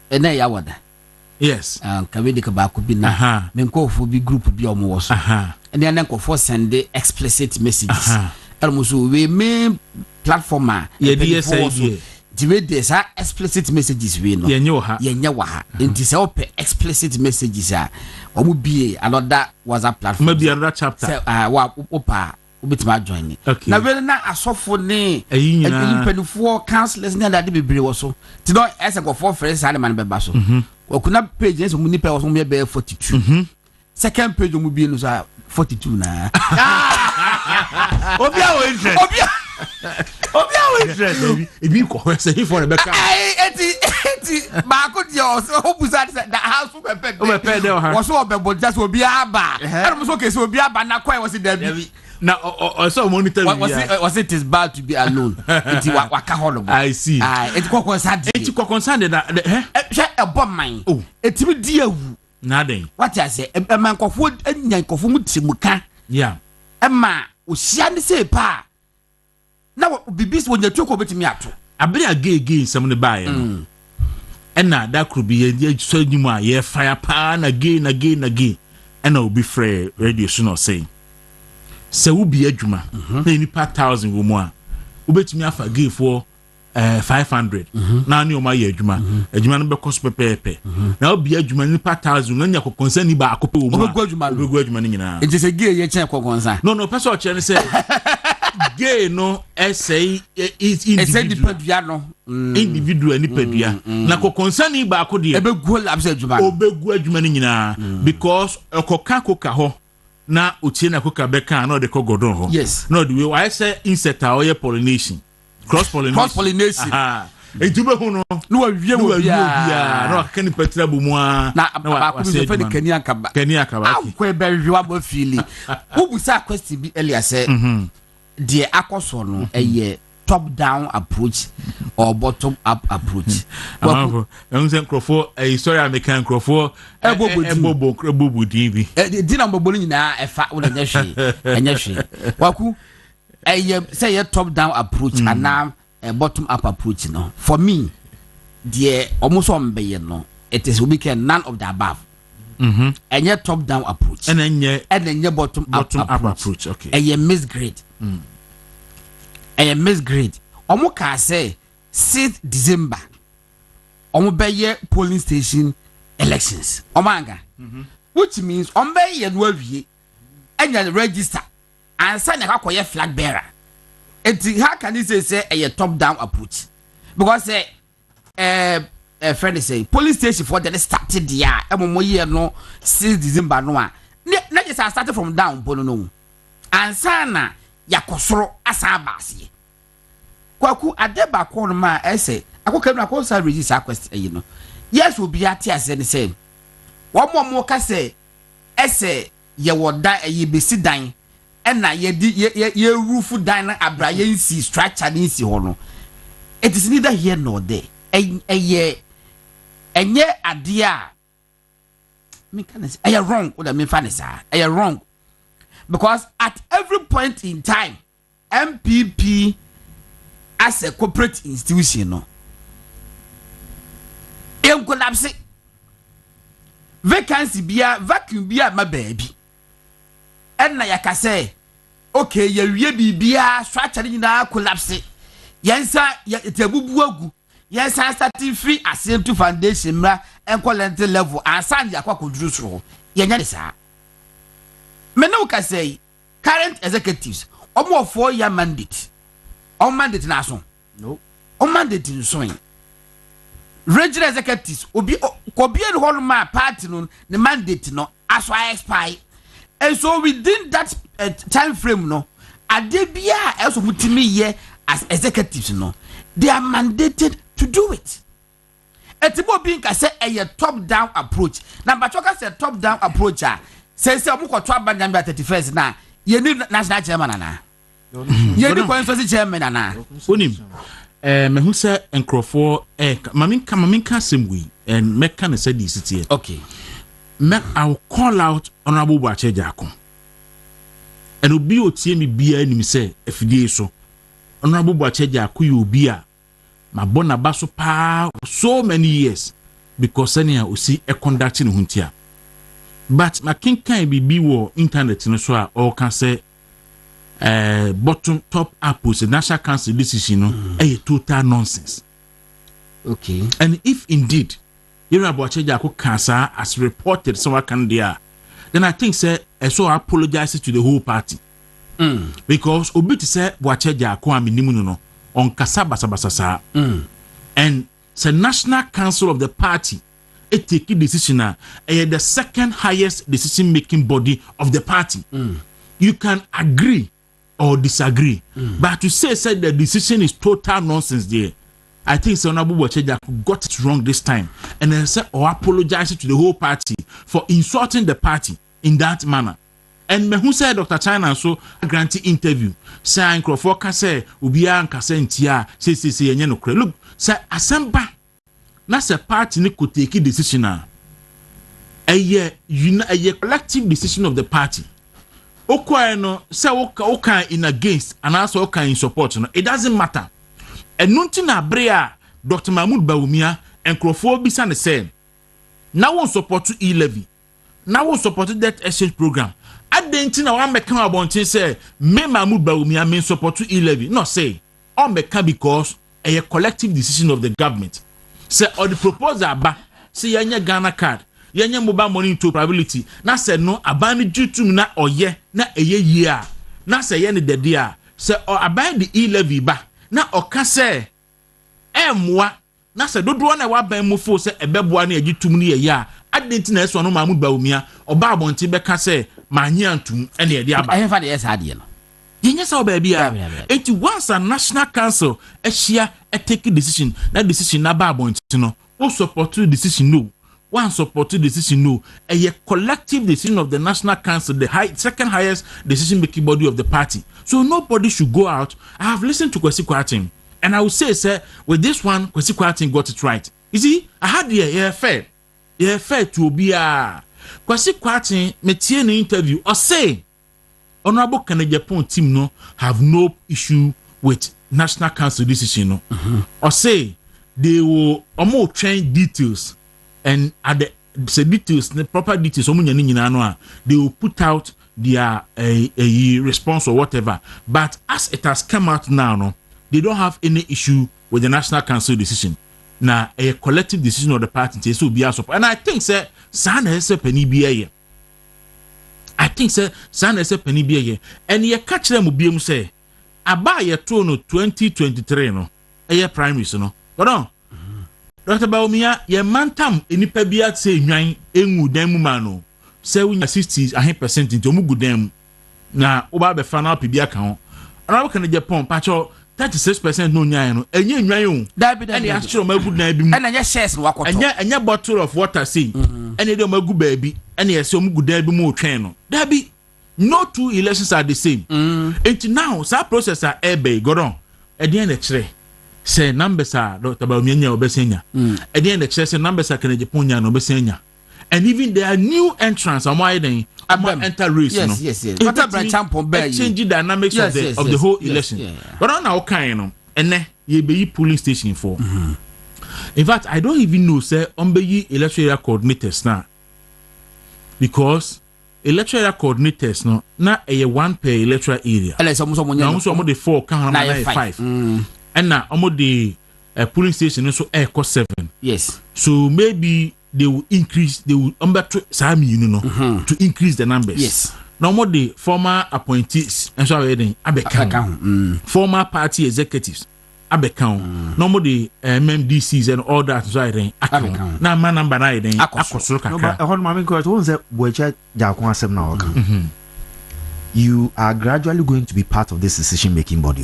ene ya wada yes kawede ka ba ko bi na me nkofo bi group bi omo wo so ene na nkofo send explicit messages almost we main platform ye dey say the sa explicit messages we no yenye wa ha enti se open explicit messages omo bi another WhatsApp platform maybe another chapter say wa opa obitima join na we na asofo ne penifo counselors ne that be bebre wo so ti no ese go for friends ale man be ba so okuna page ese mu nipa wo so me be 42 second page mu bi no so 42 na obia wo interest ebi ko say he for the back eti ba ko di o so obusa the house be pay there wo so obebo just obi aba e so ke so obi aba na kwai wo se dabi na so monitor was it is bad to be alone eti waka holo I see eti kokon sad na hwe ebo man eti mi di awu na den what I say man kofo anya kofo mu timuka yeah ema ohia ne se pa na bibis wo nyatwa ko betimi ato abere agege nsam ne baaye no ena da krubi ye so nyimu a ye fire pa na ge ena obi frɛ radio so no say se wo bi adwuma na nipa 1000 wo mu a wo betimi afa ge for 500 na ni o ma ye adwuma no be cost pepepe na wo bi adwuma nipa 1000 na nya kokonsa ni ba akope wo mu obegu adwuma ni nyina enti se ge ye chen kokonsa no person o chen say gay no essay is individual ni pedua na kokonsa ni ba akode ebegu labse adwuma obegu adwuma ni nyina because okoka koka ho na otie na koka beka na de kogodon ho yes no the way I say insect or pollination cross pollination ejube ho no no wawie wo bia no akani petra bu mu a na ba ko bi fe ni kani akaba akwa be hwa bo fili wo busa question bi earlier say the akoso no eye top down approach or bottom up approach I'm saying crofo story American crofo ebobo dibi di na mbobolo nyina efa wo nya hwe Kwaku say top down approach and now bottom up approach no for me the almost ombeye no it is we can none of the above enye top down approach and enye bottom up approach okay enye misgrade misgrade omo ka say 6th December omo beye polling station elections omanga which means ombeye no awie enya register and sign a kwakoye flag bearer. How can you say a top down approach? Because a friend say police station for the started the year year no 6 December no not just I started from down no and sana yakosoro asabasi Kwaku adeba kon ma say I say register question yes will be at as any say one more ka say say ye woda ye besi dan na ye roof dan na abra ye nsi structure ni nsi ho no it is neither here nor there enye ade a me can say wrong what I mean fan is wrong because at every point in time MPP as a corporate institution no em collapse vacancy bia vacuum bia ma baby enna yaka say okay ye wie bibia structure nyina collapse yensa etabubu agu yensa starting free asem to foundation mra enkolent level ansan yakwa koduru so yenya de saa no can say current executives almost 4-year mandate. On mandate naso. No. On mandate in swing. Regional executives will be the whole my party no the mandate no as I expire. And so within that time frame no, Adebia also put me here as executives no, they are mandated to do it. Etibo being can say a top down approach. Now Bachoka say top down approach says say omuko to abandon by 31st na you need national chairman na. You need constituency chairman na. Onim me hu say enkrofo maminka semwe and meka na say this here. Okay. I will call out Honorable Boache Jako. And obi otie me bia nim say efidie so. Honorable Boache Jako you bia ma bona baso pa so many years because ania o si e conducting huntia. But ma kinkan bibi wo internet no so a all can say bottom top apples the national council decision no a total nonsense. Okay. And if indeed Boache Jako cancer as reported somewhere can there, then I think say so apologizes to the whole party. Because obi to say Boache Jako aminimu no on kasabasa and the National Council of the party it take decision the second highest decision making body of the party. You can agree or disagree, but to say the decision is total nonsense there. I think Honorable Boache Jako got it wrong this time and then said or apologized to the whole party for insulting the party in that manner. And me who said Dr. China so granted interview say Crawford can say ubia and kasentia say enye no kre. Look, say asemba na say party ni could take decision a collective decision of the party. Okwa no say oka in against and also oka in support no, it doesn't matter. And nunti na brea Dr. Mahmoud Bawumia and Crawford bisa ne say now won support to e-levy. Now won support that exchange program. Adentina wa meka abontin say me Mahmoud Bawumia mean support to e-levy. No say all meka because a collective decision of the government. Say or the proposal ba say yanya Ghana card, yanya mobile money interoperability. Na say no abani jutum na oye na eye year. Na say yene de dia. Say or aban the e-levy ba. Na oka say emwa na say dodo na wa ban mu fo say ebeboa na egitum ni ye ya adentina eso no Mahmoud Bawumia oba abonti beka say manyi antum ene ye dia ba I have yes ade no yenya say oba bia enti once a national council ehia take decision that decision na ba abonti no o support the decision no one support the decision no a collective decision of the national council the second highest decision making body of the party. So nobody should go out. I have listened to Kwesi Kwarteng and I would say sir with this one Kwesi Kwarteng got it right. You see I had the fair to be Kwesi Kwarteng metie in interview or say Honorable Japan team no have no issue with national council decision no or say they will almost train details and at the details the proper details they will put out their a response or whatever, but as it has come out now no they don't have any issue with the national council decision. Now a collective decision of the party so be support. And I think sir sana ese penny be I think sir sana ese penny be and ye catch them be say aba ye to no 2023 no a primaries no no Dr. Bawumia ye mantam enipa bia say nwan engu dan mu ma no say unya 60% into mugu dan na oba be final pibia ka ho ana ka na Japan pacho 36% no nyan no enye nwan o and ya chiro magu dan bi mu and anya shares no wakoto anya bottle of water say and dey magu baabi and ya say mugu dan bi mu otwen no da bi no two elections are the same and now that process are ebe godon e dey na kire say numbers are Dr. Bawumia nya obesenya e dey na kire say numbers are can Japan nya no obesenya. And even there are new entrants on why they enter race. Yes. What a changing dynamics of the whole election. But on our kind, and ye be polling station for. In fact, I don't even know say be electoral coordinators now, because electoral coordinators no na a one per electoral area. And some the 4 can 5. And now the polling station so cost 7. Yes. So maybe they will increase, they will to increase the numbers. Yes. Normally former appointees and so abeka former party executives abeka normally MMDCs and all that so akon na man number na den akosoro kakra no but mama ko won say boecha jakon asem na oka you are gradually going to be part of this decision making body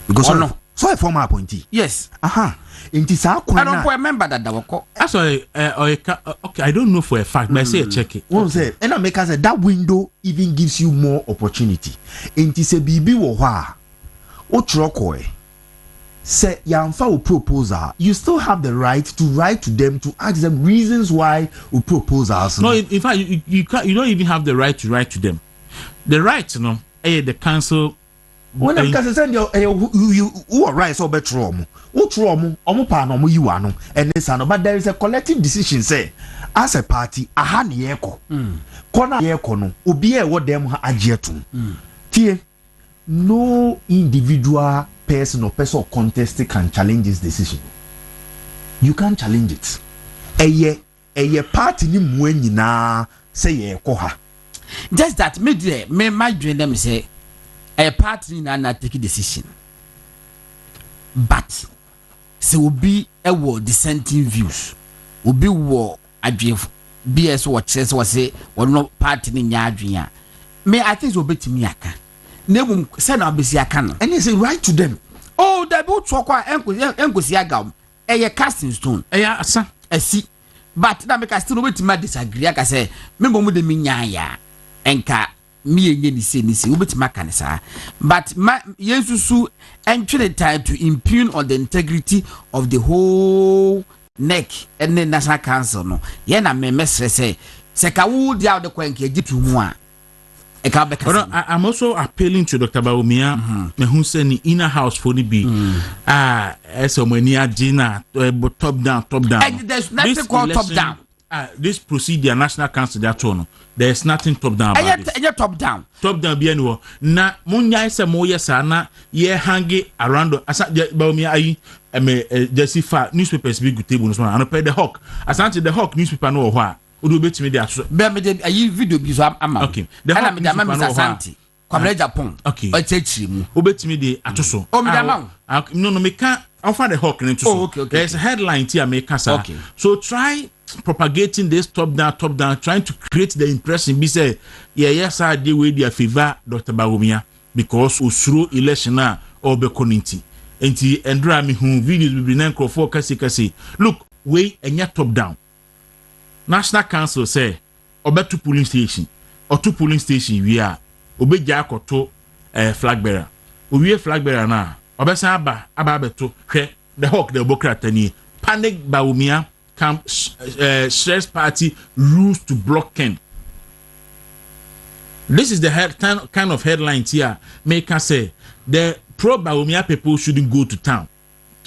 because so a former appointee yes inti sa akon I don't remember that wako that's why okay I don't know for a fact but I say check it won say and I make us say that window even gives you more opportunity inti se bibi wo ho a o troko say yamfa o proposal you still have the right to write to them to ask them reasons why o proposals no in fact you don't even have the right to write to them the right the council when I can send you who are right so better who trom omo pa no mo yiwa no and this but there is a collective decision say as a party aha ne yeko kona yeko no obi e wo dem ha agietum tie no individual person or contest can challenge this decision. You can't challenge it. Eye party ni mu nyina say ye koha. Just that me my dream them say a party na take a decision. But se obi e wo dissenting views. Obi wo adwen BS what says was say no party ni nya adwen a. Me I think so betimi aka. Nebum say na obesi aka no. And you say write to them. Oh, that boat chokwa enkosi agam. Eye casting stone. Asa. Esi. But na make still wait to disagree. Aka say me bomu de minya ya. Enka me enye ni se wobeti maka ne sa. But yensusu entry the time to impugn on the integrity of the whole neck and the National Council no. Ye na me mesre say ka wo dia de kwanke gitu mu a. I'm also appealing to Dr. Bawumia, who said in inner house for the B. So when you are Gina, top down. There's nothing called top down. This procedure, National Council, that one, there's nothing top down. Top down. Top down, be anywhere. Na munya is a moya sana, ye hangi around Bawumia. Just fa newspapers be good table, and I pay the hawk. Ashanti the hawk newspaper no why. Udo betimi dey aso be me dey ayi video bi so ama okay the whole me Ashanti kwamre Japan okay o chechiri mu obetimi dey atoso o me dey no me can offer the hawk into so okay. There's a headline here make sir so try propagating this top down trying to create the impression be say yes I dey we dey favor Dr. Bawumia because usuro election na obekoninti enti endra me hu videos bi na nkrofo kasi look we enya top down. National Council say obetu polling station or two polling station we are obeja akoto flag bearer owie flag bearer na obesa aba beto hwe the hawk the obokratani panic Bawumia camp stress party rules to block Ken. This is the kind of headlines here make us say the pro Bawumia people shouldn't go to town,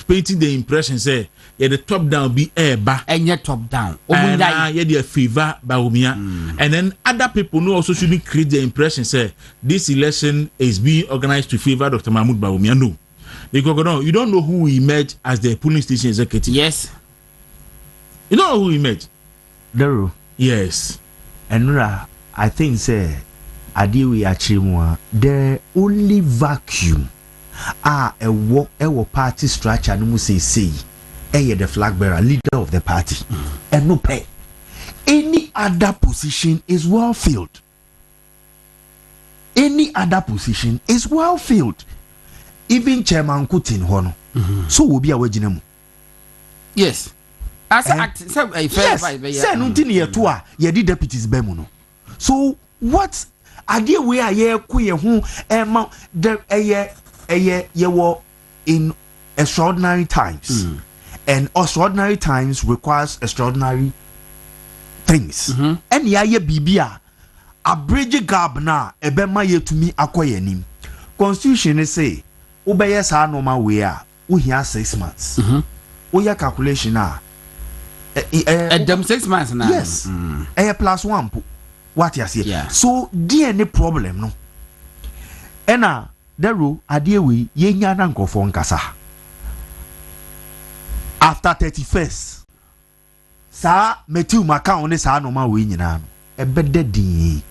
painting the impression say the top down be ba and yet top down and the favor Bawumia and then other people know also shouldn't create the impression say this election is being organized to favor Dr. Mahmoud Bawumia. No, because you don't know who emerged as the polling station executive. Yes, you don't know who emerged. Dawuro. Yes, and I think say Adiwi Achimwa the only vacuum a party structure no say the flag bearer, leader of the party, and no pay. Any other position is well filled. Any other position is well filled. Even Chairman Kutin Hono. So will be a wajinamu. Yes. As act yes. Say nothing here to ye the deputies bemuno. So what idea we are ye queer who ye were in extraordinary times. And extraordinary times requires extraordinary things. And ya bibia a bridge gap na ebema ye to me akoye nim. Constitution say obeye sa normal way a we here 6 months. Oya calculation na them 6 months na. Yes. Plus 1 what you say. Yeah. So there any problem no. Ena Dawuro adiewe ye nya na nkofo nkasa. After 31st sa metu maka on sa no ma we nyina no ebede din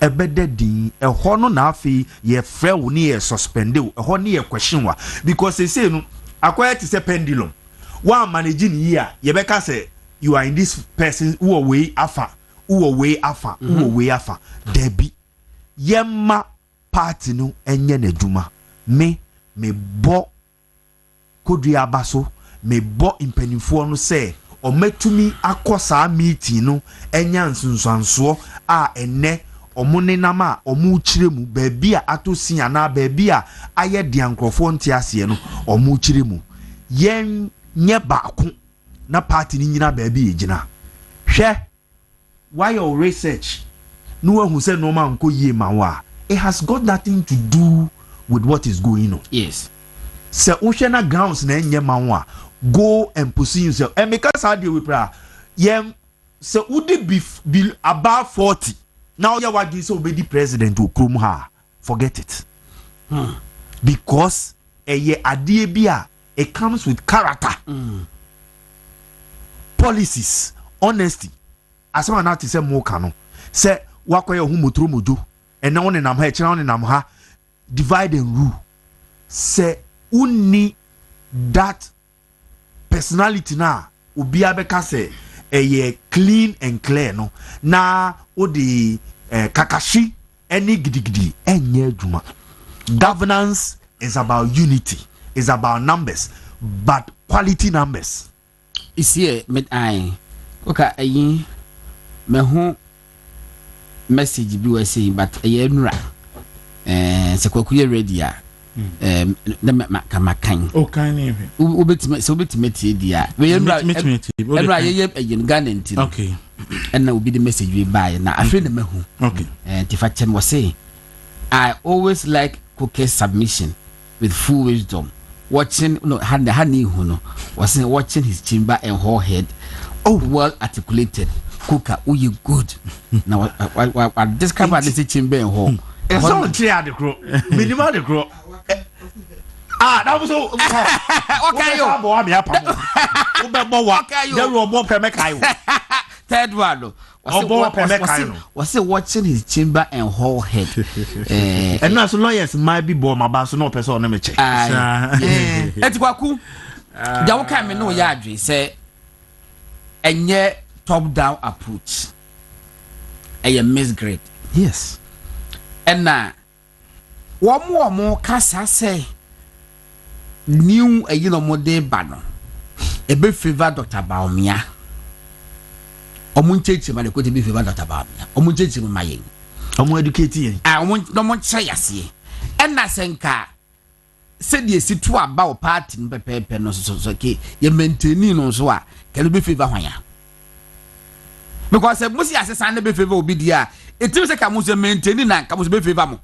ebede din ɛhɔ no na afi ye frɛ wo ne ye suspend wo ɛhɔ ne ye question wa because they say no akwaya to say pendulum one managing here ye beka say you are in this person who away afa debi yemma party no enye na dwuma me bo kodua abaso me bo impanimfoɔ no sɛ ɔmatumi akɔ saa meeting no enya nsonsansoɔ a enne ɔmo nenam a ɔmo kyerɛ mu baabi a atosia na baabi a ayɛ de ankrɔfoɔ nte aseɛ no ɔmo kyerɛ mu yɛn nye baako na party ni nyina baabi yɛgyina hwɛ why your research no one who said no man ko yie ma wa it has got nothing to do with what is going on. Yes. So ocean grounds na enye ma wa go and position yourself and make us how deal with prayer yem so would be about 40 now you are going to be the president to krom ha forget it because ye adie bia it comes with character policies honesty as one now to say more kano say wakoye hu motro mojo and now on nam ha chira on nam ha divide and rule say uni that personality na obi abeka say clean and clear no na odi kakashi any gidigidi enye adwuma. Governance is about unity, is about numbers, but quality numbers. Isi met ai oka ayi me ho message bi we say but ayi nura se Kwaku ye ready a na makan o kan ni obetime tie dia we nura ye ayi Ghana nti okay and na obi the message we buy na afre na mahu okay tifa chen was say I always like Kwaku's submission with full wisdom. Watching honey who was watching his chamber and whole head. Oh, well articulated. Kuka, oh, you good. Now, what describe this chamber and home. It's all clear the crow. Minimal the crow. That was all. Okay, third one. Was watching his chamber and whole head. And as lawyers might be born about so no person on me check. It's Kwaku. Jawo kan me no yadwe say enye top down approach. A misgrade. Yes. And na wo mo kasa say new modern bano. E be favor Dr. Baumia. Omunchechi ma de ko te be favor Dr. Baumia. Omunchechi ma yen. Omu educate yen. No mo kye yase. And na senka said ye si to aba o party pepe no so ke ye maintain no so a ke be favor hwan. Because musi asesa na be favor obi dia it means ka musi maintain na ka musi be favor mo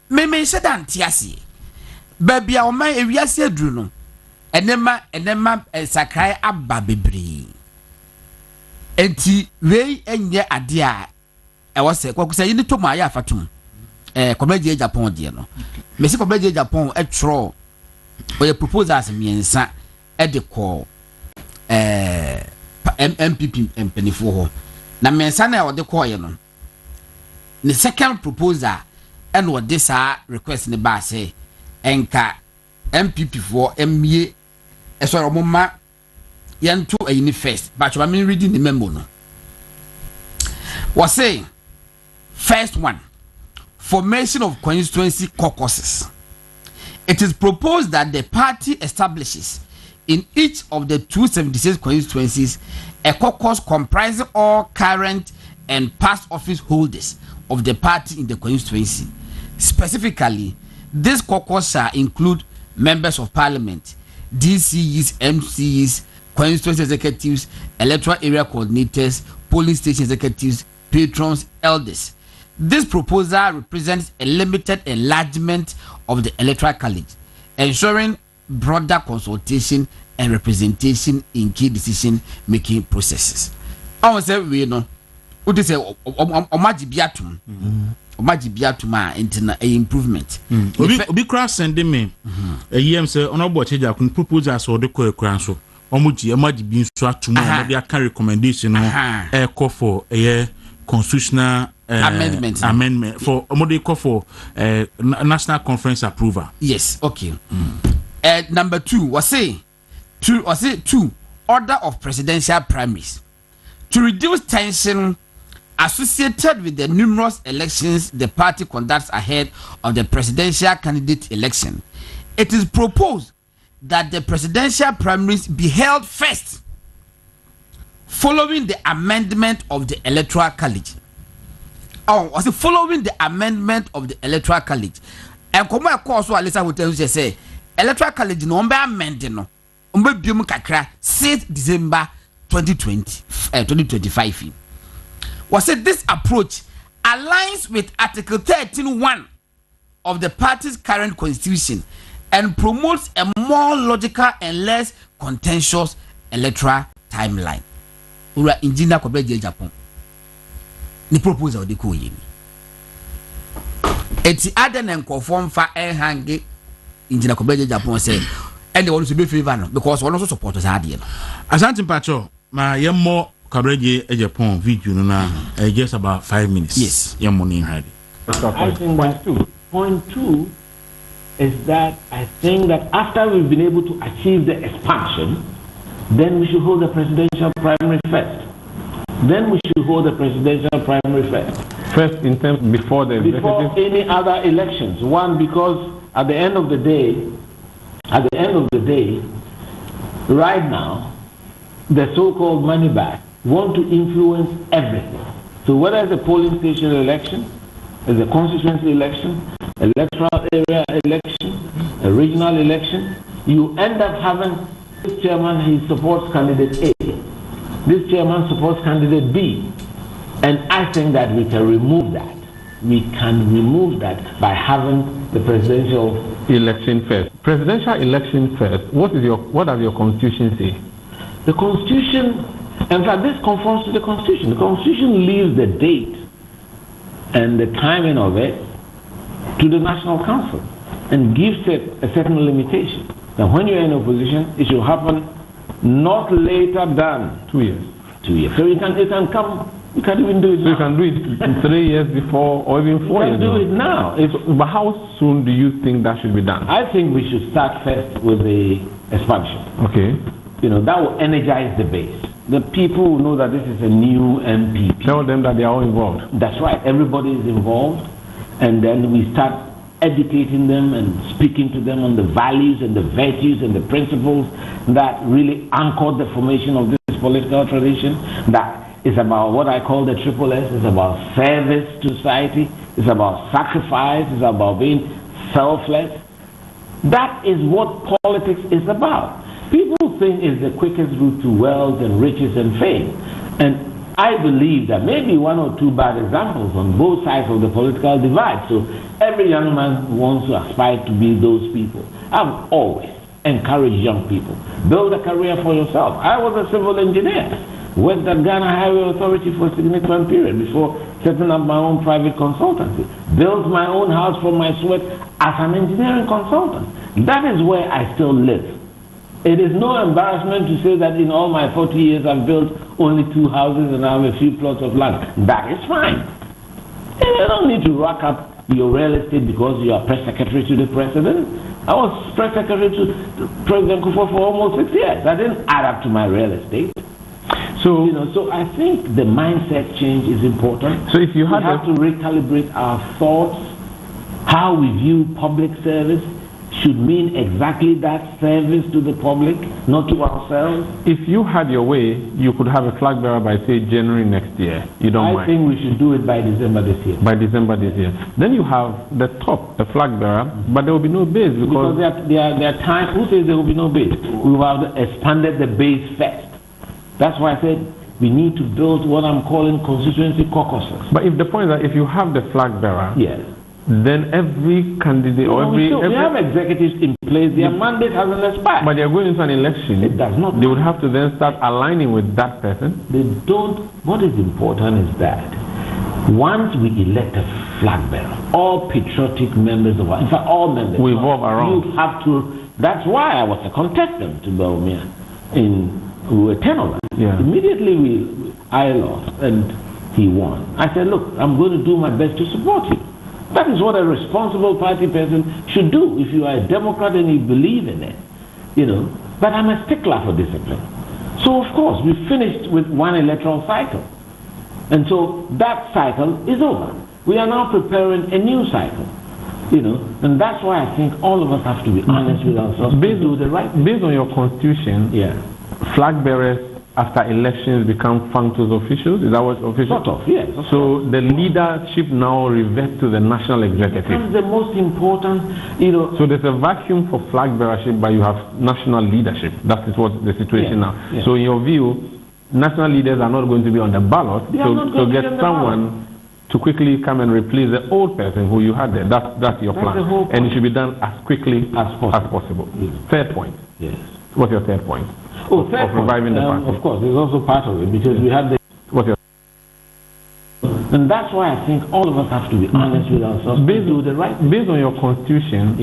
me se dan tiase ba bia o man ewiase aduru no enema sakrai abba bebre enti we enye ade a e wo se Kwaku say ni to ma ya afatum Comedy Japan dear no. Me see Comedy Japan a tro or your proposals miensa at the call MPP and penny for her. Na mensana or the call no. The second proposal and what this request in the bar say enka MPP for MA sorry mama yanto a first but I mean reading the memo no. Was saying first one formation of constituency caucuses. It is proposed that the party establishes in each of the 276 constituencies a caucus comprising all current and past office holders of the party in the constituency. Specifically, this caucus shall include members of parliament, DCEs, MCEs, constituency executives, electoral area coordinators, polling station executives, patrons, elders. This proposal represents a limited enlargement of the electoral college, ensuring broader consultation and representation in key decision-making processes. I want to say, we know, what is a omajibiatum into a improvement. Obi cross sending me a year say on a watch can proposals or the core council. Omuji, a maji being struck to my carry recommendation a call for a constitutional amendment for national conference approval. Yes, okay. Number 2 was two order of presidential primaries to reduce tension associated with the numerous elections the party conducts ahead of the presidential candidate election. It is proposed that the presidential primaries be held first, following the amendment of the Electoral College. Following the amendment of the Electoral College. And come across what Alisa would tell you, say, Electoral College no be amended no. Bium kakra 6 December 2025. Was said this approach aligns with Article 13(1) of the party's current constitution and promotes a more logical and less contentious electoral timeline. Ura engineer Kobeje Japan. Ni proposal de ko yemi. Eti aden en conform fa hange engineer Kobeje Japan say and they want to be favor no because one also support us ade no. Ashanti Pacho, ma yemo Kobeje Japan video no na just about 5 minutes. Yes. Yemo ni hadi. I think point two is that I think that after we've been able to achieve the expansion, then we should hold the presidential primary first. First, in terms before any other elections. One, because at the end of the day, right now, the so-called money bag want to influence everything. So whether it's a polling station election, it's a constituency election, electoral area election, a regional election, you end up having this chairman, he supports candidate A, this chairman supports candidate B, and I think that we can remove that. We can remove that by having the presidential election first. Presidential election first. What does your constitution say? The constitution, in fact, this conforms to the constitution. The constitution leaves the date and the timing of it to the National Council and gives it a certain limitation. Now, when you're in opposition, it should happen not later than 2 years. 2 years. So it can come. You can even do it now. You can do it in 3 years before or even 4 years. You can do it now. But how soon do you think that should be done? I think we should start first with the expansion. Okay. That will energize the base. The people will know that this is a new MPP. Tell them that they are all involved. That's right. Everybody is involved. And then we start educating them and speaking to them on the values and the virtues and the principles that really anchored the formation of this political tradition. That is about what I call the triple S. It's about service to society. It's about sacrifice. It's about being selfless. That is what politics is about. People think it's the quickest route to wealth and riches and fame. And I believe that maybe 1 or 2 bad examples on both sides of the political divide. So every young man wants to aspire to be those people. I've always encouraged young people, build a career for yourself. I was a civil engineer, worked at Ghana Highway Authority for a significant period before setting up my own private consultancy. Built my own house from my sweat as an engineering consultant. That is where I still live. It is no embarrassment to say that in all my 40 years I've built only 2 houses and I have a few plots of land. That is fine. You don't need to rack up your real estate because you are press secretary to the president. I was press secretary to President Kufuor for almost 6 years. That didn't add up to my real estate. So, so I think the mindset change is important. So if you have to recalibrate our thoughts, how we view public service should mean exactly that, service to the public, not to ourselves. If you had your way, you could have a flag bearer by, say, January next year. You don't mind? I think we should do it by December this year. By December this year. Then you have the top, the flag bearer, but there will be no base because there are times. Who says there will be no base? We have expanded the base first. That's why I said we need to build what I'm calling constituency caucuses. But if the point is that if you have the flag bearer, yes, then every candidate or we have executives in place, their mandate hasn't expired. But they are going into an election. It does not. They would have to then start aligning with that person. They don't. What is important is that once we elect a flag bearer, all patriotic members of in fact all members we evolve around. You have to. That's why I was a contestant to Belmia we were 10 of us. Yeah. Immediately I lost, and he won. I said, look, I'm going to do my best to support him. That is what a responsible party person should do if you are a Democrat and you believe in it, you know. But I'm a stickler for discipline. So, of course, we finished with one electoral cycle. And so that cycle is over. We are now preparing a new cycle, you know. And that's why I think all of us have to be honest with ourselves. Based on your constitution, flag bearers after elections become functus officials. Is that what official? Sort of, yes. So the leadership now reverts to the national executive. That's the most important, you know. So there's a vacuum for flag bearership, but you have national leadership. That is what the situation now. Yeah. So in your view, national leaders are not going to be on the ballot. So get someone to quickly come and replace the old person who you had there. That's your plan. And it should be done as quickly as possible. Yes. Third point. Yes. What's your third point? Third point. Reviving the party. Of course, there's also part of it because we have the. What's your? And that's why I think all of us have to be honest with ourselves. Based on your constitution,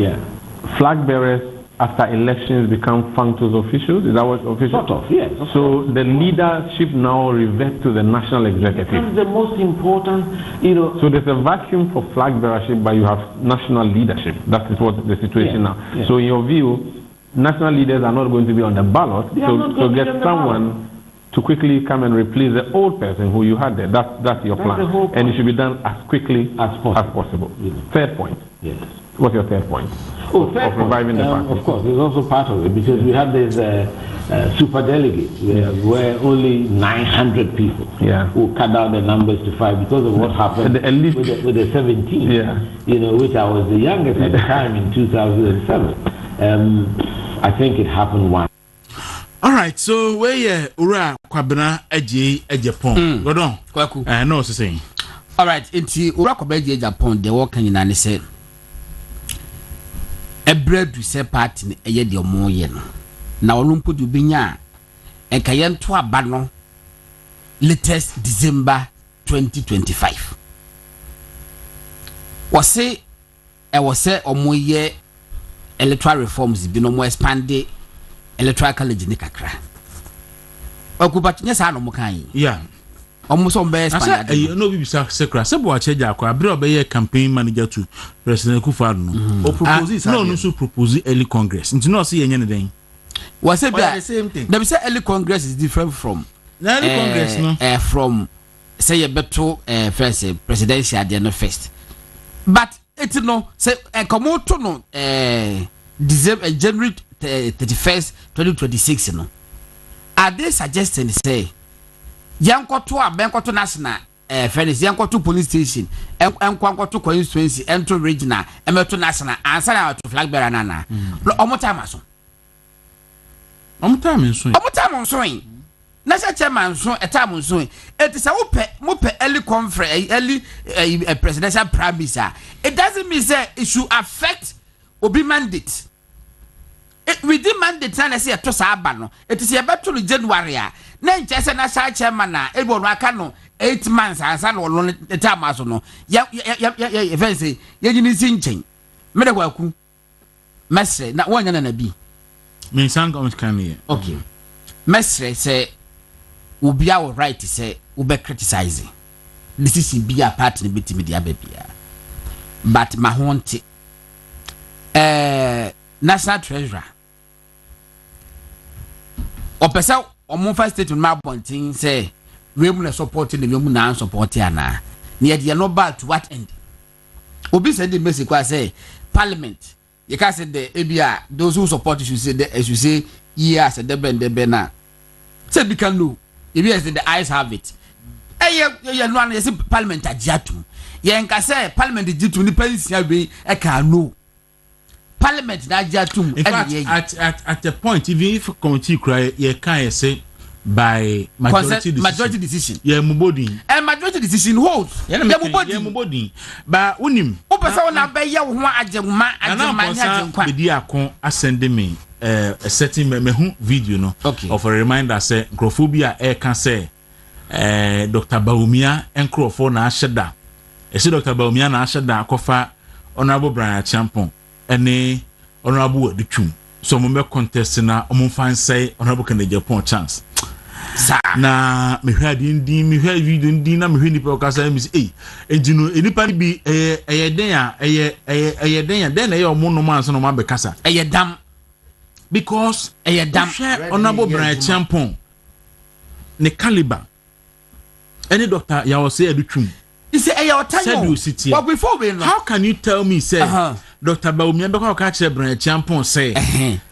flag bearers after elections become functus officials. Is that what official? Sort of, yes. So the leadership now reverts to the national executive. That's the most important, you know. So there's a vacuum for flag bearership, but you have national leadership. That is what the situation now. Yeah. So in your view, national leaders are not going to be on the ballot. So get someone to quickly come and replace the old person who you had there. That's your plan. And it should be done as quickly as possible. Yes. Third point. Yes. What's your third point? Third point. Reviving the party. Of course, there's also part of it because we have this super delegates where only 900 people who cut down the numbers to 5 because of what happened with the 17, you know, which I was the youngest at the time in 2007. I think it happened once. All right, so where Ura Kwabena Japan. Go on. Kwaku. No, so saying. All right, into Ura Kwabena Japan, the working in and said, a bread to say party a year more yen. Now, Lumpu do Binya, and Kayan to a banner, latest December 2025. Was say, I was say, or more year electoral reforms be no more expanded electoral college in Accra. Okubat yes, I know Mokai. Yeah. Almost on best. You know, we say Secra, Sabo Chejako, I brought a campaign manager to President Kufano. Or propose no, so propose early Congress. And to not see anything. Was it the same thing? Let me say early Congress is different from early Congress, no? From say a better first presidential at the end of first. But it's no say a comoto no December January 31st 2026 no. Are they suggesting say Yanko to a Banko to National Fairness Yanko to police station and Kwanko to constituency and to regional and to national answer out to flag bearer nana. Omotamaso. Omotamaso. National chairman so a time so it is a mope early conference early presidential promise. It doesn't mean say it should affect obi mandate. Within mandate and I say to Sabano. It is about to January. Then just a national chairman, it will work 8 months and son will learn the time as no. Fancy, you need sinching. Medawaku. Mestre, not one and a bee. Means some comments can hear. Okay. Mestre say, will be our right to say, will be criticizing. This is be a partner between media baby. But my haunted national treasurer. Or person or more first state in my bonting say, we will supporting the woman and supporting Anna. Near the no bad to what end? Obi said the message was say, Parliament. You can't say the ABR, those who support you say, as you say, yes, and the Bena. Said we can do. If yes, the eyes have it. You know, you see Parliament at Jatu. Yanka say, Parliament is due to the Pennsylvania, I can know. Parliament na Jatu. In fact, at the point, even if committee cry, you can't say by majority decision. Yeah, Mubodi. And majority decision holds. Yeah, Mubodi. But unim. Opasa na be ya ho ajema ajema bidi akon asende me a certain me video no of a reminder say Grophobia can say Dr. Baumia Encrofo na asheda. E say Dr. Baumia na asheda akofa Honorable Brian Champon ene Honorable Dutwum. So mo me contest na omo fan say Honorable Kennedy Japan chance. na me hwɛ din me hwɛ video din na me hwɛ nipa okasa mi say ejino enipa ni bi den na ɛyɛ ɔmo no man so no ma be kasa ɛyɛ dam because ɛyɛ dam honorable Brian Champon ne caliber any doctor ya was say edutwum you say ɛyɛ otanyo but before we know how can you tell me say Dr. Baumia be ka kire Brian Champon say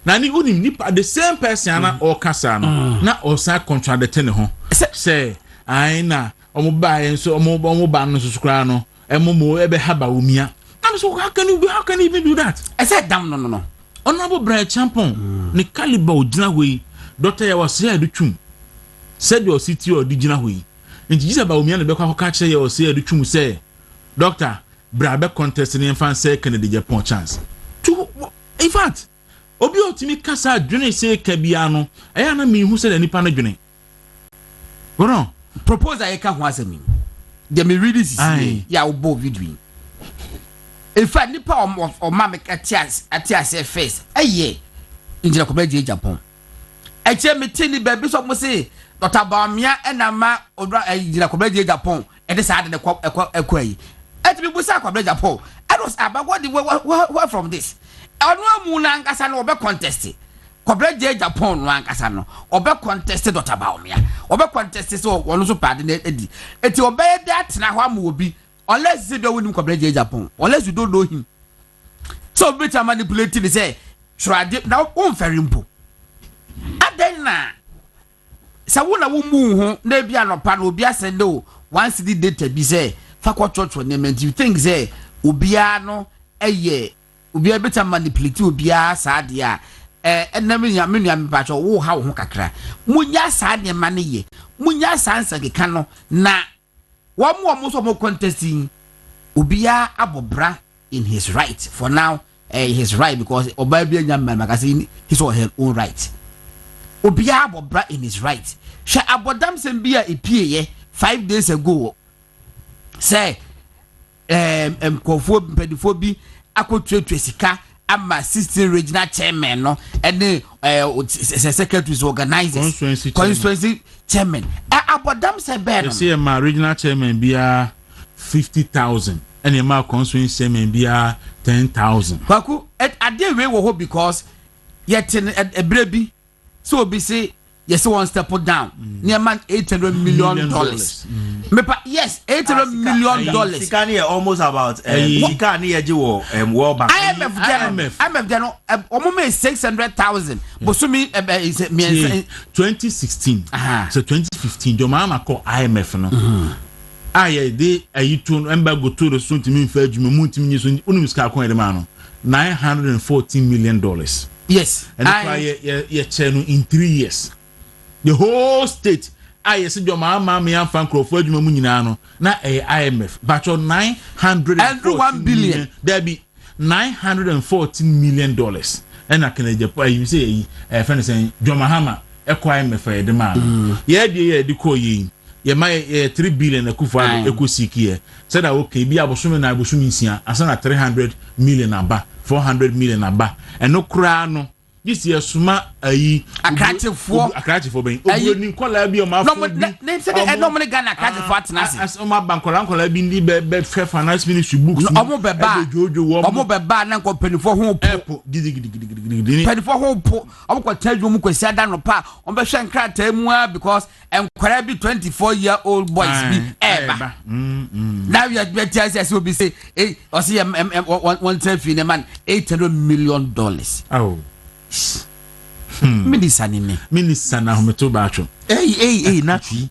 na ni unim nipa the same person na or kasa no na o sa contradict ne ho say ai na omo ba yen so omo ba no so kra no mo ebe ha Baumia I'm so how can you even do that I said damn no honorable Brian Champon ne caliber odina we Dr. ya was say edutwum said your city or digina we nti Jesus Baumia ne be ka kire ya was say edutwum say doctor Brabe contest in fan say Kennedy Japan chance. In fact, obi otimi kasa dwene say kabia no, eya na me hu say nipa na dwene. Wono, proposal e ka ho asemi. Dem me read this ya obo video. In fact, nipa o ma me atias face. Eye, injira ko beje Japan. Eche me tini baby so mo say Dr. Baumia na ma odra injira ko beje Japan. E de sa de ekwa yi. Et me busa kwa Japan. I was about what from this. Ono mu na nkasa no obe contest. Kwa Japan no nkasa no. Obe contest Dr. Baumia. Obe contest so wono so pade na edi. Eti obe that na hwa mu obi. Unless you don't win kwa Japan. Unless you don't know him. So better manipulate the say. Shrade now on ferimpo. Aden na. Sa wona wo mu ho na bia no pa no obi asende o. Once the data be say fakwa church for name you think say obia no eye obia better manipulate obia saade a enam nya menua mepacho wo ha wo ho kakra munya saade ma ne ye munya sansa keka no na wo mo so mo contesting obia abobra in his right for now his right because oba bia nya man makase his or her own right obia abobra in his right sha abodam sem bia epie ye 5 days ago say kofo pedifo bi akotwetwe sika ama 16 regional chairman no and secretaries organizers constituency chairman abodam say bear say my regional chairman bia 50,000 and my constituency chairman bia 10,000 Kwaku ade we wo ho because yet ebrebi so be say yes one step down near man $800 million yes $800 million Sikani almost about Sikani ejiwo World Bank IMF no omo 600,000 bosumi 2016 so 2015 do mama call IMF no aye de ayitun embargo to the so ntimi mfa adwuma mu ntimi nyi so unum ska akon de ma no $914 million yes and ye chenu in 3 years the whole state I said your mama me am fan crop for adwuma mu nyina no na IMF but your 901 billion there be $914 million and I can you say friend say Jomahama IMF e de ma ye de ko yi ye ma 3 billion akufa ekosiki said okay bi abosome na abosome nsia asa na 300 million aba 400 million aba eno kura no this year suma ayi akratifo ben obuni nkola bi o ma fo bi no say e no money Ghana akratifo atnase as o ma bankola bi ndi be finance ministry books omo beba na nko penifo ho po gidi penifo ho po omo ko tadwo mu kwasi ada no pa on be hwe nkrata mu a because enkwara bi 24-year-old boys bi eba now you are just so be say o see one selfie ne man $800 million oh Minister na hometo bacho. Naturally.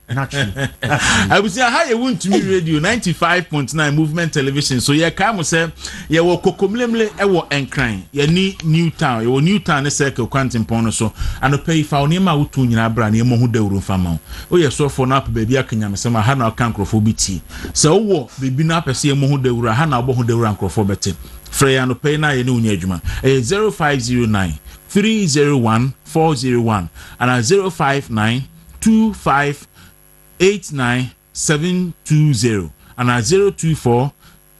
I was say how you want to me radio 95.9 movement television. So yeah, come say yeah wo kokomlemle e wo enkran. Yeah ni Newtown. You Newtown circle kwantim pon so. And pay fa oni ma wutu nyina bra na emo hu Dawuro fama. O ye so for na baby akanya me say ha na kan krofobiti. So wo baby na pese emo hu Dawuro ha na obo hu Dawuro krofobeti. Freya no pay na ye ni unya adwuma. 0509 301-401 and 059-2589-720 and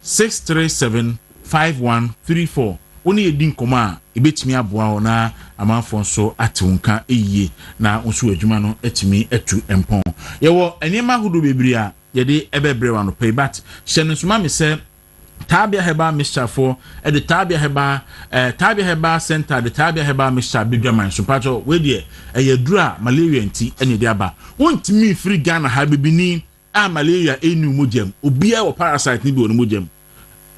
024-637-5134 Only a din koma, a bit me a boa na a man for so at unka a ye na unsu a jumano et me et to empon. Yawo, and yama who do be bria, yede ebe brewan pay bat. Shannon mammy said, Tabia Heba Mr. For at the Tabia Heba Center, the Tabia Heba Mr. Biggerman, Supato, Wedie, a yadra, malaria and tea, and yadaba. Want me free Ghana habibini, malaria, a new mujem, ubia or parasite nibu on mujem.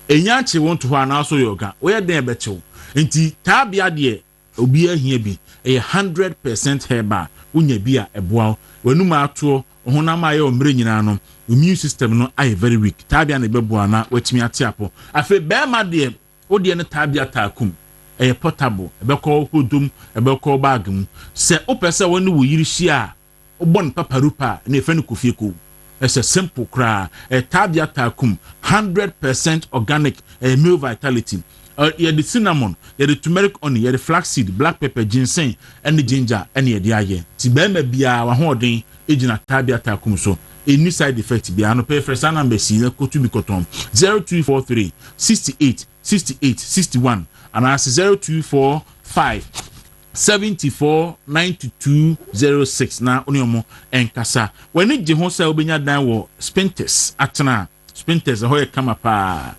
A yanchi want to one also yoga, where they better. And tea Tabia dear, ubia here be a 100% heba, unye bia a bow, when no matter. Honamayo mbrenyinano immune system no ay very weak tabia na bebuana wetimi atiapo afi be ma de odi ne tabia takum e portable e be call hodum e be call bag mu se opese woni wo yiri hia obon paparupa na efe no kofieko it's a simple cry a tabia takum 100% organic male vitality the cinnamon, the turmeric honey, the flaxseed, black pepper, ginseng, and the ginger, and the aye. Tibeme bia wa holding ejina tabia takum so. A new side effect bia no pay for sana mbesi na kotu bikotom 0243 68 68 61 and as 0245 74 92 06 na oniomo enkasa. When it je ho say obenya dan wo spintes atena spintes ho e kama pa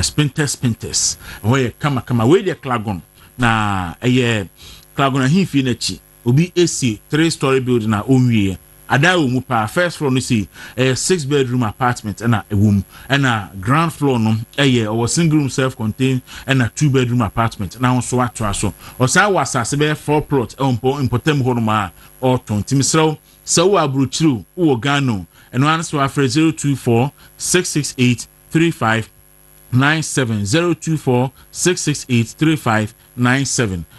spintes where kama we the clagon na clagon a himfi na chi obi AC 3-story building na onwie ada wo mu pa first floor no see a 6-bedroom apartment and a room and a ground floor no or single room self-contained and a 2-bedroom apartment na so atwa so o sa wasase be 4 plot importem ho no ma or 20 misro so wa bruchiru wo gano and one so after 024 668 35 97 024 668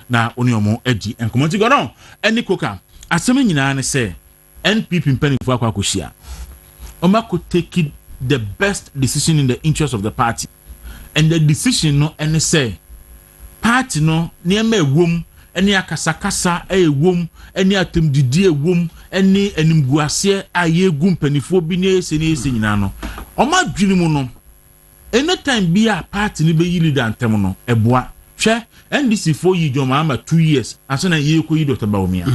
na oniomo edi enkomoti gono eni koka aseme nyina ne se NPP mpanifo akwakohia omako take the best decision in the interest of the party and the decision no ene say party no niema ewom eni akasakasa ewom eni atemdidi ewom eni enimguase ayegum mpanifo bi ne ese nyina no omadwini mu no anytime be a party ni be yili dan tem no eboa hwe NDC 4 yi joma ama 2 years aso na ye ko yi Dr. Bawumia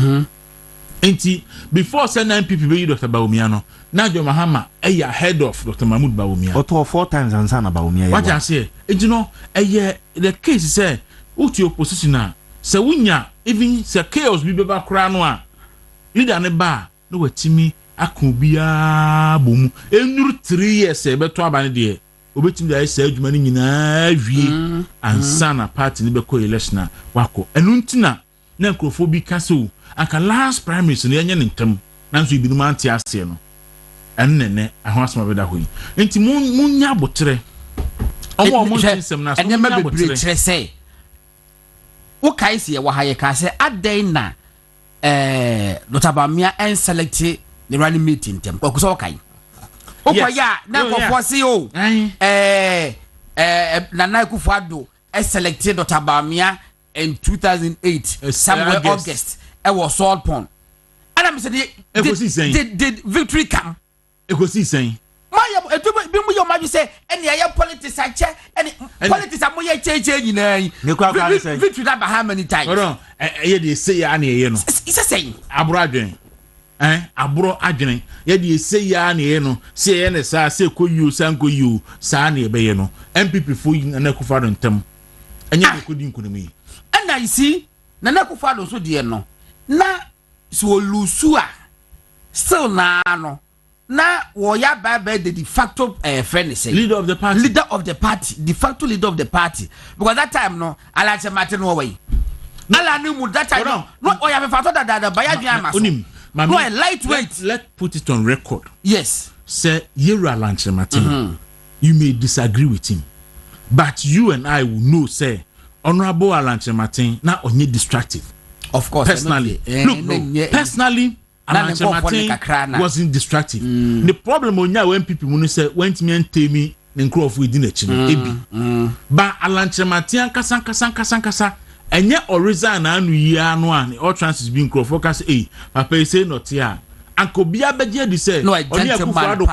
enti before say 9 people be yi Dr. Bawumia no na joma hama eya head of Dr. Mahmoud Bawumia oto 4 times ansa na Bawumia what I say enti no the case say uti opposition na se wunya even se chaos bi be ba kra no a leader ne ba no watimi akobia bomu enuru 3 years e beto abane de obetim da esa adwuma ni nyina wie ansa na party ni be ko election wako enuntina na nkrofo bi kaso aka last primaries no yenye ntem nanso ibinu manti ase no ennene ahwasoma be da hoyi enti munya botre omo mo nsem na so munya botre kire sei wo kai se wo haye ka se adan na Dr. Bawumia en select the running meeting tem Kwaku so kai okoya na kofosi o Nana Akufo-Addo selected Dr. Bawumia in 2008 somewhere August was Salt Pond and I'm saying did victory come ekosi sen my be mu your man say any politics I check any politics am ye cheche nyina victory that how many times no dey say ya na ye no it's a saying abro adwen abro adwen ye dey say ya na ye no say ye ne sa say koyu sanko yu sa na ye be ye no MPP fo Nana Akufo-Addo ntem enya ko din kunumi and I see Nana Akufo-Addo so de no na so lusu a still na no na wo ya ba the de facto friend say leader of the party de facto leader of the party because that time no Alache Martin no way ala ni mu that time no o ya be facto that ba ya dwan amaso no a lightweight let's put it on record yes say Yero Alache Martin you may disagree with him but you and I will know say Honorable Alache Martin na onye destructive of course personally personally Alache Martin wasn't destructive. The problem when people say went me and tell me the crowd within a chin but Alache Martin kasa enye original anu year no an all chances being crowd focus papa say not here Uncle Bia Bedia de say no Akufo-Addo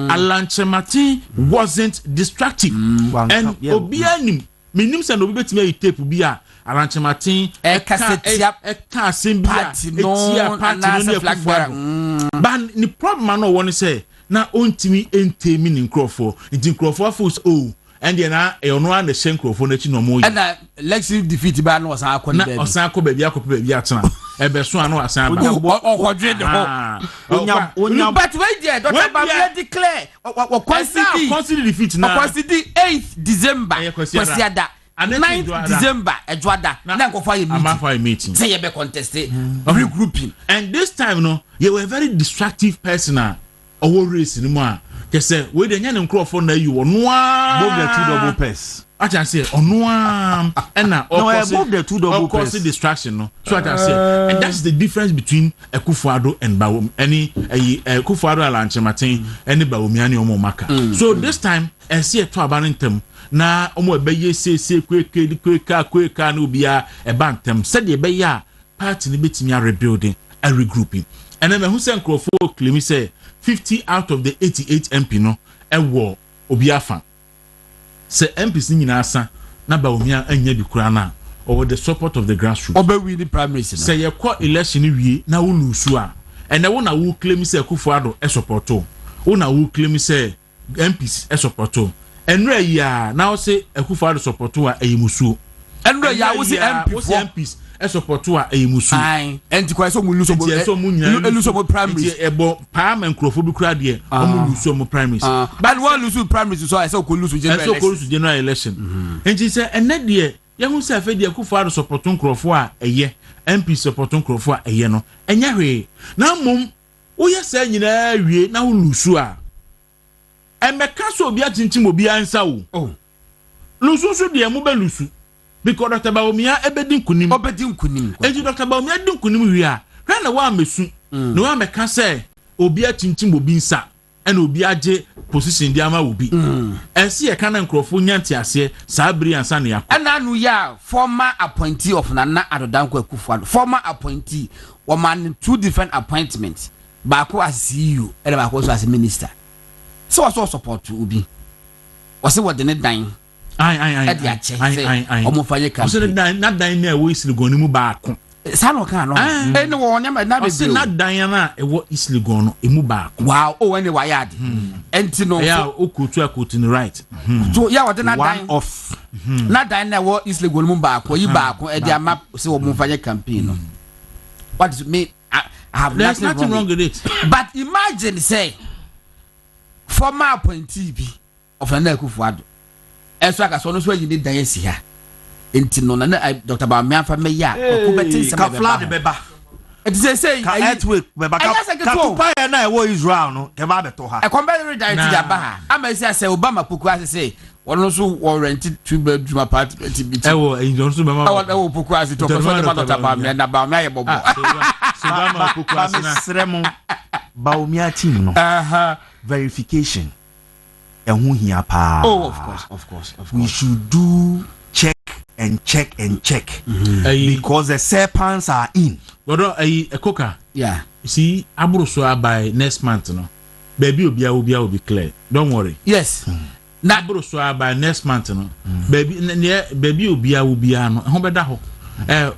Alache Martin wasn't destructive and obianim menim say no be betime yi tape bi a aranchematin eka asembia etia party no ne Akufo but ni problem no won say na ontimi entemi ni nkrofo nti nkrofo afos and na e ono an the shen nkrofo na chi no mo yi and election defeat ba no osan akọ na osan akọ ba bi atena ebe so anu asan ba okodwe de ho but wait there Dr. Bamia declare o constitute defeat na constitute 8th December kwesiada 9th December ejwada na nkofo aye meeting say you be contest regrouping and this time no you were a very destructive person or race ni mo a kese we de nya ne nkrofo na you ono a move the two double pass I can say ono a na move the two double pass distraction no so I can say and that's the difference between Akufo-Addo and Bawumia any Akufo-Addo alanchematin any Bawumia ni omo maka so this time and see to abantem na omo ebeye se kweka na obia ebantem said de ebeye a party ni betimi a rebuilding and regrouping and then who say nkrofo claim say 50 out of the 88 MP no ewo obiafa say MPs ni nyina asa na Bawumia anya bi kura na over the support of the grassroots oba win primaries say ye call election wie na wo lusu a and then wona wo claim say Akufo-Addo e support o wona wo claim say MPs e support o enra ya na wo say Akufo-Addo support o a eyimusu enra ya wo say MPs e support o a eyimusu enti kwa so mu luso mo primaries ebo parliament nkrofo bi kura de o mu luso mo primaries but one luso primaries so I say ko luso general election enti say enne de yahu say afa de Akufo-Addo support nkrofo a eye MP support nkrofo a eye no enya hwe na mom wo ye say nyina wie na wo luso a emeka so obi atintim obi ansa wo luso so de mu be luso because Dr. Bawumia ebedi nkunim enti Dr. Bawumia di nkunim wi a hwe na wa mesu na wa meka say obi atintim obi nsa ena obi age position di ama obi ensi e kana nkrofo nyanti ase sabri ansa na yakọ ena anu ya former appointee of Nana Addo Akufo-Addo former appointee o man two different appointments baako as CEO ena baako so as minister so also support obi o se wode ne dan omo fanye kan o se na dan na we isiligon mu baako sa no kan no ene wo nya na be na dan na e wo isiligon no emu baako wow o ene wa yard enti no ya okutu akutu ni right so ya wode na dan off na dan na wo isiligon mu baako yi baako e dia ma se wo mo fanye campaign no what does it mean I have nothing wrong with it but imagine say former appointee bi of Nana Akufo-Addo eso aka so no so yini dan si ha enti no na Dr. Bawumia fa me ya ko betin se ka flood beba it say ka earthquake beba ka tupa ya na e wo Israel no ke ba beto ha e compare die ti ya ba ha ama say Obama poku ase say wono so wo rent 2 bedroom apartment bi e wo e so be ma wo poku ase to so de Dr. Bawumia na Bawumia ye bobo Obama poku ase na sremo Bawumia team no verification and here pa. Oh, of course. We should do check because the serpents are in. But a coca. Yeah. You see, Abroso by next month, no. Baby will be clear. Don't worry. Yes. Na Abroso by next month, no. Baby will be no. How about that?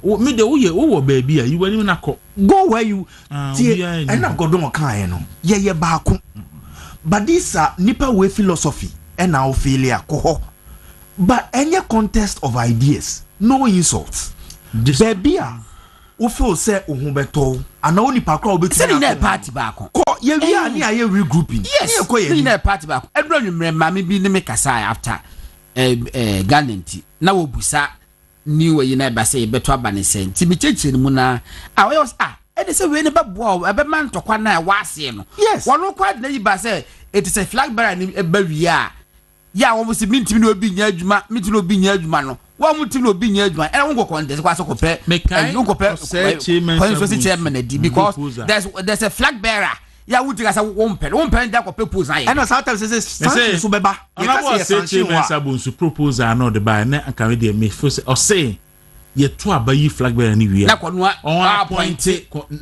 Me the oh baby, you won't even go where you see. And I've got no kind, no. Yeah, back. But this nipa way philosophy and our failure koho. But any contest of ideas, no insults. Baby, we feel say uhumbeto. And now nipa kwa obetu. Say na party back. Ko ye we are ni aye regrouping. Yes. Say na party back. Everyone remember me bi me kasa after Ganenti. Na wo busa new we na ba say beto abane say. Ti me cheche mu na. We was and say we never bow a man to kwana wase no yes one quite na yiba say it is a flag bearer ni eba ya wo se minti no obi nya adwuma minti no obi nya adwuma no wo muti no obi nya adwuma and wo go contest kwa so ko pe no ko pe so chairman because there's a flag bearer ya wuti ka say wo mpe da ko propose aye and sometimes say so beba you can say chairman sabun so propose no the buy na kan we dey me say ye to abayi flag bearer ni wi na kwonwa appoint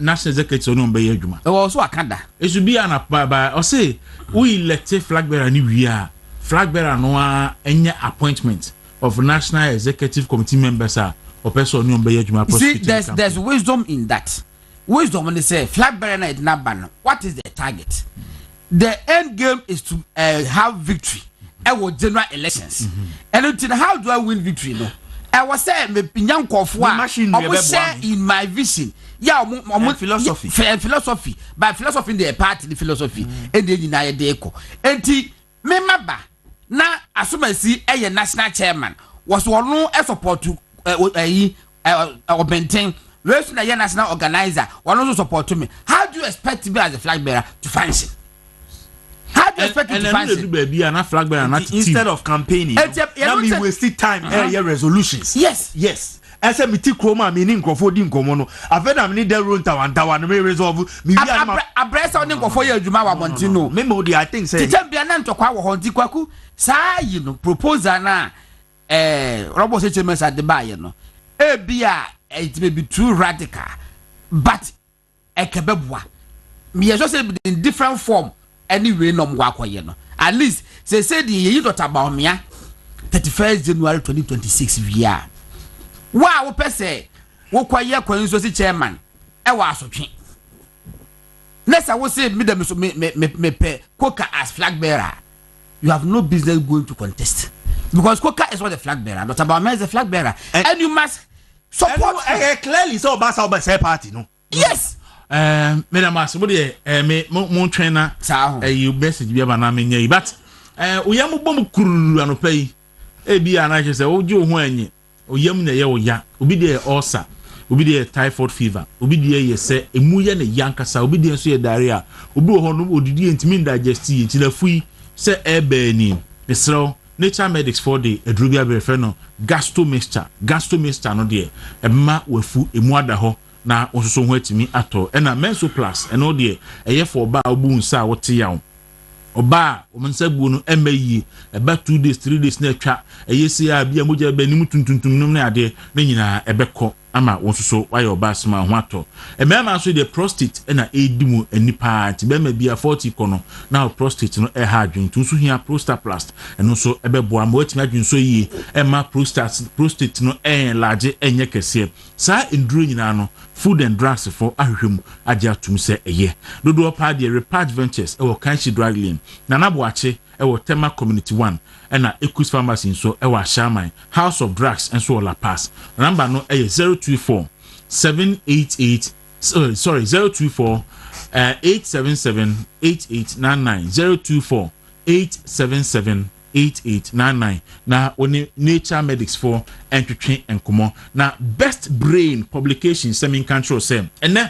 national executive no be adwuma e wo so akada e should be an by o say we elect flag bearer ni wi a flag bearer no enye appointment of National Executive Committee members are or person no be adwuma prosecuting. See, there's wisdom in that. Wisdom when they say flag bearer na it na ban. What is the target? The end game is to have victory. Our general elections. And until how do I win victory? No, I was saying me pinyan kofo a share in my vision. Yeah, philosophy. Philosophy, but philosophy in the party, the philosophy, and the United Deco. And remember, now as soon as see a national chairman was one no support to maintain. Rest the national organizer, one also support to me. How do you expect to be as a flag bearer to function? How do you expect to function? Baby, and a flag bearer instead of campaigning. Now me waste time resolutions. Yes. I said, me ti chroma me ni nkofo di nkomo no. After that, me need the run tawa me resolve. Me we are abresa on nkofo ye adwuma wa montino. Me mo I think say. Titem bia na ntokwa wo honti kwaku. Saa yi no proposal na Robo say chairman at the buy no. Bia it may be too radical, but ekebebwa. Me just say in different form anyway no mwakoye no. At least say the you dot about me 31st January 2026 via. Wow, wo pese wo kwaye kwanso si chairman e wa asotwe. Nessa wo say me dem so me pe Koka as flag bearer. You have no business going to contest because Koka is what the flag bearer. Not about me as a flag bearer, and you must support. Clearly, so about say party no. Yes. Madam Asmodi, me mon trainer. You message be na me nyai, but oyam bom kuru anopai. Ebi anaje say ojo ho anyi. Oyam na ye oya. Obi de ulcer, obi de typhoid fever, obi de ye say emu ye na yankasa, obi de so ye diarrhea. Obi ho no odidi ntimi digest yi nti na fui say ebe ni. Mesro Nature Medics for the Edrubia Berfeno, Gasto Mixture no de Emma wefu emu ada ho na ososo ho atimi ato na Menso Plus eno de eye for ba obu nsa wote yawo oba omensa bu no emayi eba 2 days 3 days na atwa eye se a bia moja ba nim tuntuntum num na ade na nyina ebekọ ama wososo waye oba asema ho ato emema so de prostate na edimu anipa ti be ma bia 40 kono na prostate no e ha adwen tunso hia prostaplast eno so ebebo ama watimi adwen so yi ema prostate no large enye kese sa enduro nyina no food and drugs for ahwem agya tum se eye dodo pa de Repatch Ventures e wo Kanshi Drug Lane na naboache e wo Tema Community 1 na Equus Pharmacy so e wo Ashaman House of Drugs and so La Pass number no e 024 788 024 877 8899 024 877 8899 na oni Nature Medics for entwetwe enkomo na Best Brain Publication semi control sem ene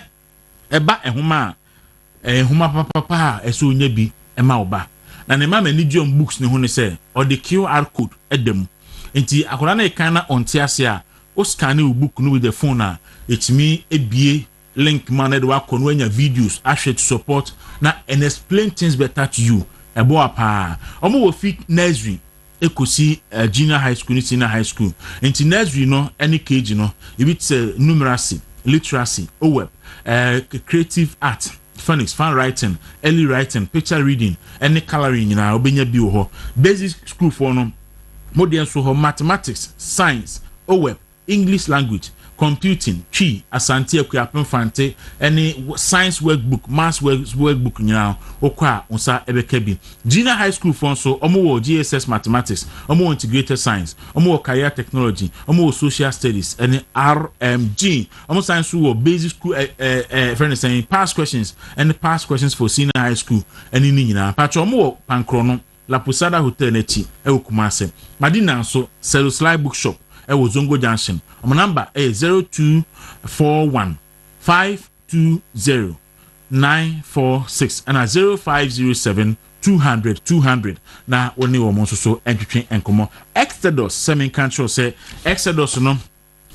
eba ehoma papa eso nya bi ema oba na ne mama ni John books ne ho ne se or the QR code edem enti akora na kan na onte ase a o scan e book no with the phone a etimi ebie link man e de wa kono anya videos ahwe to support na and explain things better to you ebo apa omo wo fit nursery ekosi junior high school ni senior high school enti nursery no any kg no ibit numeracy literacy web creative art phonics fan writing early writing picture reading any coloring na obenya bi wo ho basic school for no modern so ho mathematics science web English language computing chi Ashanti akuapem fante any science workbook maths workbook nyina okwa onsa ebeka bi junior high school for so omo GSS mathematics omo integrated science omo career technology omo social studies any RMG omo science wo basic school friend saying past questions and past questions for senior high school any nyina patcho omo pankro La Posada Hotel nechi e Kumase Madina so Cellular Bookshop e Zongo Junction. My number is 0241 520 946 and 0507 200 na woni wo mo so entwetwe enkomo Exodus semi control say Exodus no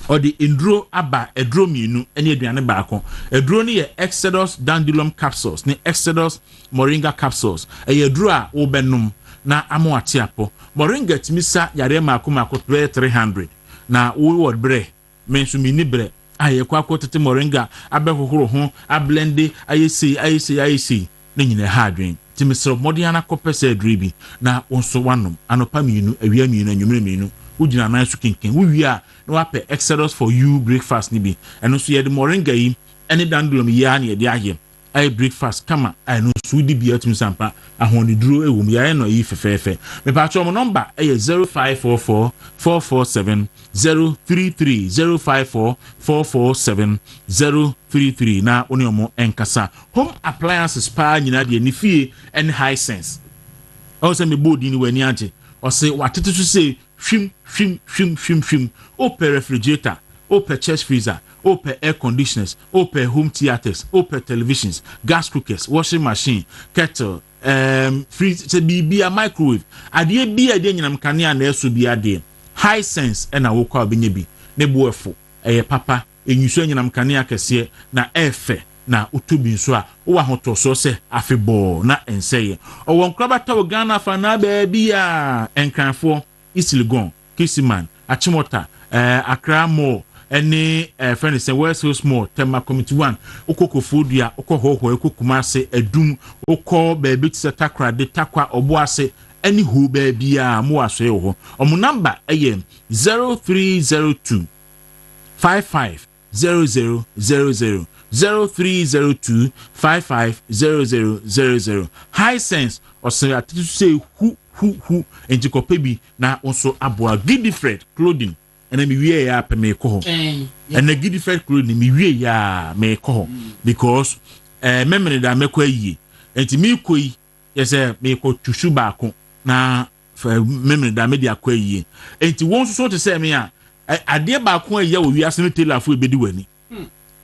or the enduro aba edro mienu ene aduane baako edro ni ye Exodus dandelion capsules ni Exodus moringa capsules e edro a wo benum na amo atiapo moringa timisa yare maako 300 na wo bre mensu mi ni bre aye kwako tete moringa abehohoro ho ablende ayesi ne nyina ha adwen timisro modiana kopese adribi na wonso wanom anopa mienu awia mienu anwumre mienu ujina na so kenken wi a na wape Exodus for you breakfast ni bi eno so ye de moringa yi ene dandulom ya na ye de aye ay breakfast kama ay no so di bi atum sampa ahoni duro ewum ya no yi fefefe me pa cho mo number ay 0544 447 033 054 447 033 na oni omo enkasa home appliances pa nyina de ni fie and high sense o se me bodi ni wani age o se watete so se hwim open refrigerator open chest freezer open air conditioners open home theaters open televisions gas cookers washing machine kettle freeze se bibia microwave ade bia de nyinam kane na eso bia de high sense na wo kwa obenye bi ne boefo papa enyuso nyinam kane akese na efe na utubi nso a wo ahoto so se afebo na enseye owon kraba tawo Ghana fa na ba bia enkranfo Isiligon Kisiman Achimota Accra Mall any friend say West Hills Mall Tema Committee 1 okoko fodia okohoho ekokumase edum okọ baby tse takra de takwa oboase any who baby a mo aso ho omo number eye 0302 550000 0302 550000 high sense or say who entikope bi na onso aboa Gidifred clothing ena mi wie ya pa me ko ho ena Gidifred clothing mi wie ya me ko ho because memory da me ko ayi enti mi ko yi yese me ko tusu ba ko na memory da me dia ko ayi enti won so to say me a ade ba ko ayi wo wiase no tailor fo ebedi wani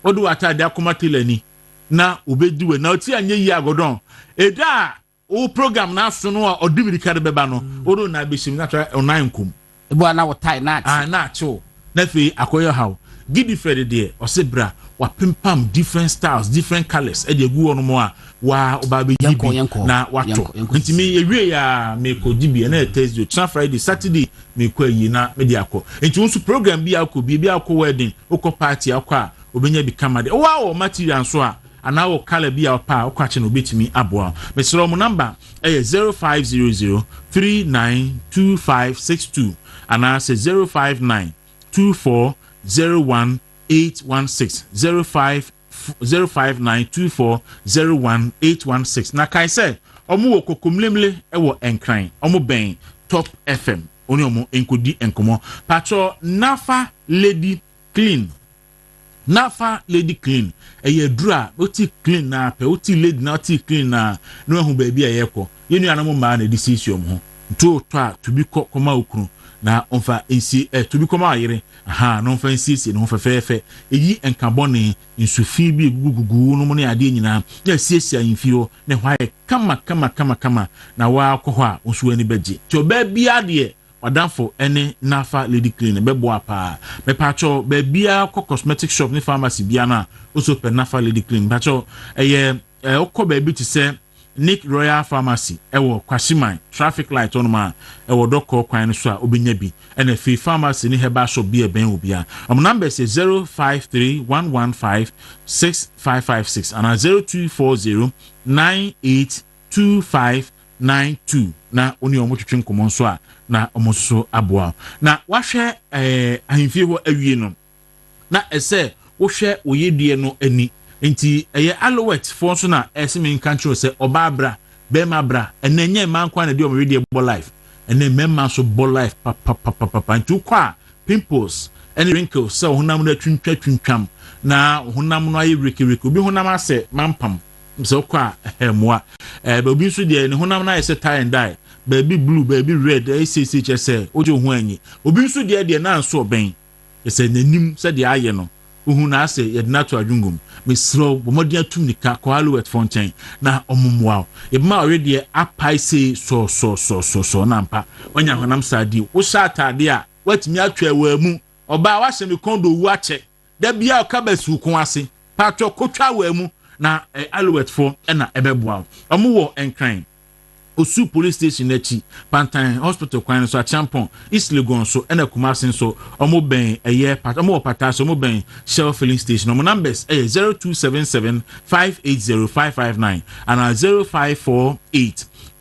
odu atade akoma tailor ni na obedi wani na oti anye yi agodon eda o program na so no odibiri kare beba no odo na beshim na try online kum ebo na wo tie na na cho na fe akoyo how Gidifred there o se bra wa pimpam different styles different colors e de gu ono mo a wa oba be yibi na wato nti me ewie ya me ko dibi na Thursday Friday Saturday me ko yi na me de akọ nti won so program bi akọ bi akọ wedding okọ party akọ a obenya bi kama de wow material so a ana wo kala bi a pa okwache no betimi aboa mesro mo number 0500 392562 ana say 05924018160 05924018116 na kai say omo wo kokomlemle e wo enkran omo ben Top FM oni omo enkodi enkomo patro Nafa Lady Clean eye dura oti clean na pe oti lady na oti clean na no ehu ba bia yekọ yenu anamo ma na decision ho to to bi koma okunu na onfa ensi to bi koma ayere no onfa ensi no fefefe eyi enkabone insufi bi gugugu no mo ne ade nyina ya siesia infio ne hwae kama na wa akọ a osu ani beje ti oba bia de Wadanfo ene Nafa Lady Clean bebo apa me pacho be bia cosmetic shop ni pharmacy bia na also pe Nafa Lady Clean pacho okọ be bi ti se Nick Royal Pharmacy ewo Kwashiman traffic light on ma ewo dokọ kwan no so a obenya bi ene fi pharmacy ni heba shop bia ben obia number say 0531156556 and 0240982592 na oni omo twetwe nkomo so a na omoso aboa na wahwe ahemfie ho awie no na ese wo hwe oyedie no ani enti eye Alouette fo so na esime nkancho se obabra bema bra enenye mankwa na de omo wedie bo life ene memma so bo life papa ntu kwa pimples any wrinkles so honam na twintwam na honam no aye reke obi honam ase mampam so kwa moa obi so de ne honam na ese tie and dye baby blue baby red say ojo hu anyi obi nso de na nso oben ese nanim se de aye no ohu na ase ye na to adwungum mesro bomodi atum nika ko Alouette fontaine na omumwa ebma already apai say so na mpa onya honam sadi wo sha atade a watimi atwa wa mu oba wa hye me kondo wu ache da bia ka basu kun ase patro kotwa wa mu na Alouette fo na ebeboa omo wo enkran Osu police station echi Pantan hospital kwan so Achampon East Legon so ena Kumasi so omo ben eye pat omo pata so omo ben Shell filling station omo numbers 0277580559 and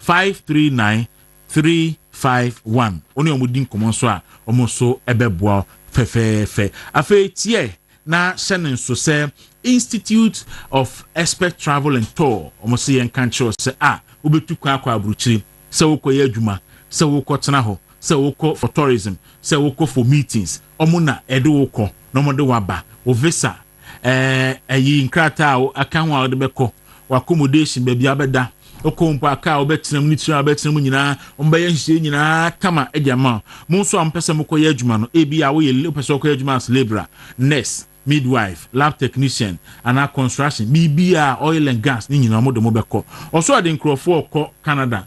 0548539339 091 oni omudi nkomo so a omo so ebeboa fefefe afa tie na senen so say Institute of Expert Travel and Tour omo se yen kan kire se obetu kwa akwa abruchiri se wokoye adwuma se wokotena ho se woko for tourism se woko for meetings omo na ede woko no mo de waba o visa ayi nkrata aka ho a de beko accommodation baby abeda okompo aka obetenam ni tira obetenam nyina ombaye nhye nyina kama ediama mo so ampese mokoye adwuma no ebi a wo ye opese okoye adwuma as laborer nurse midwife lab technician and construction bibia oil and gas ni nyina mo de mo beko oso ade nkrofo okọ Canada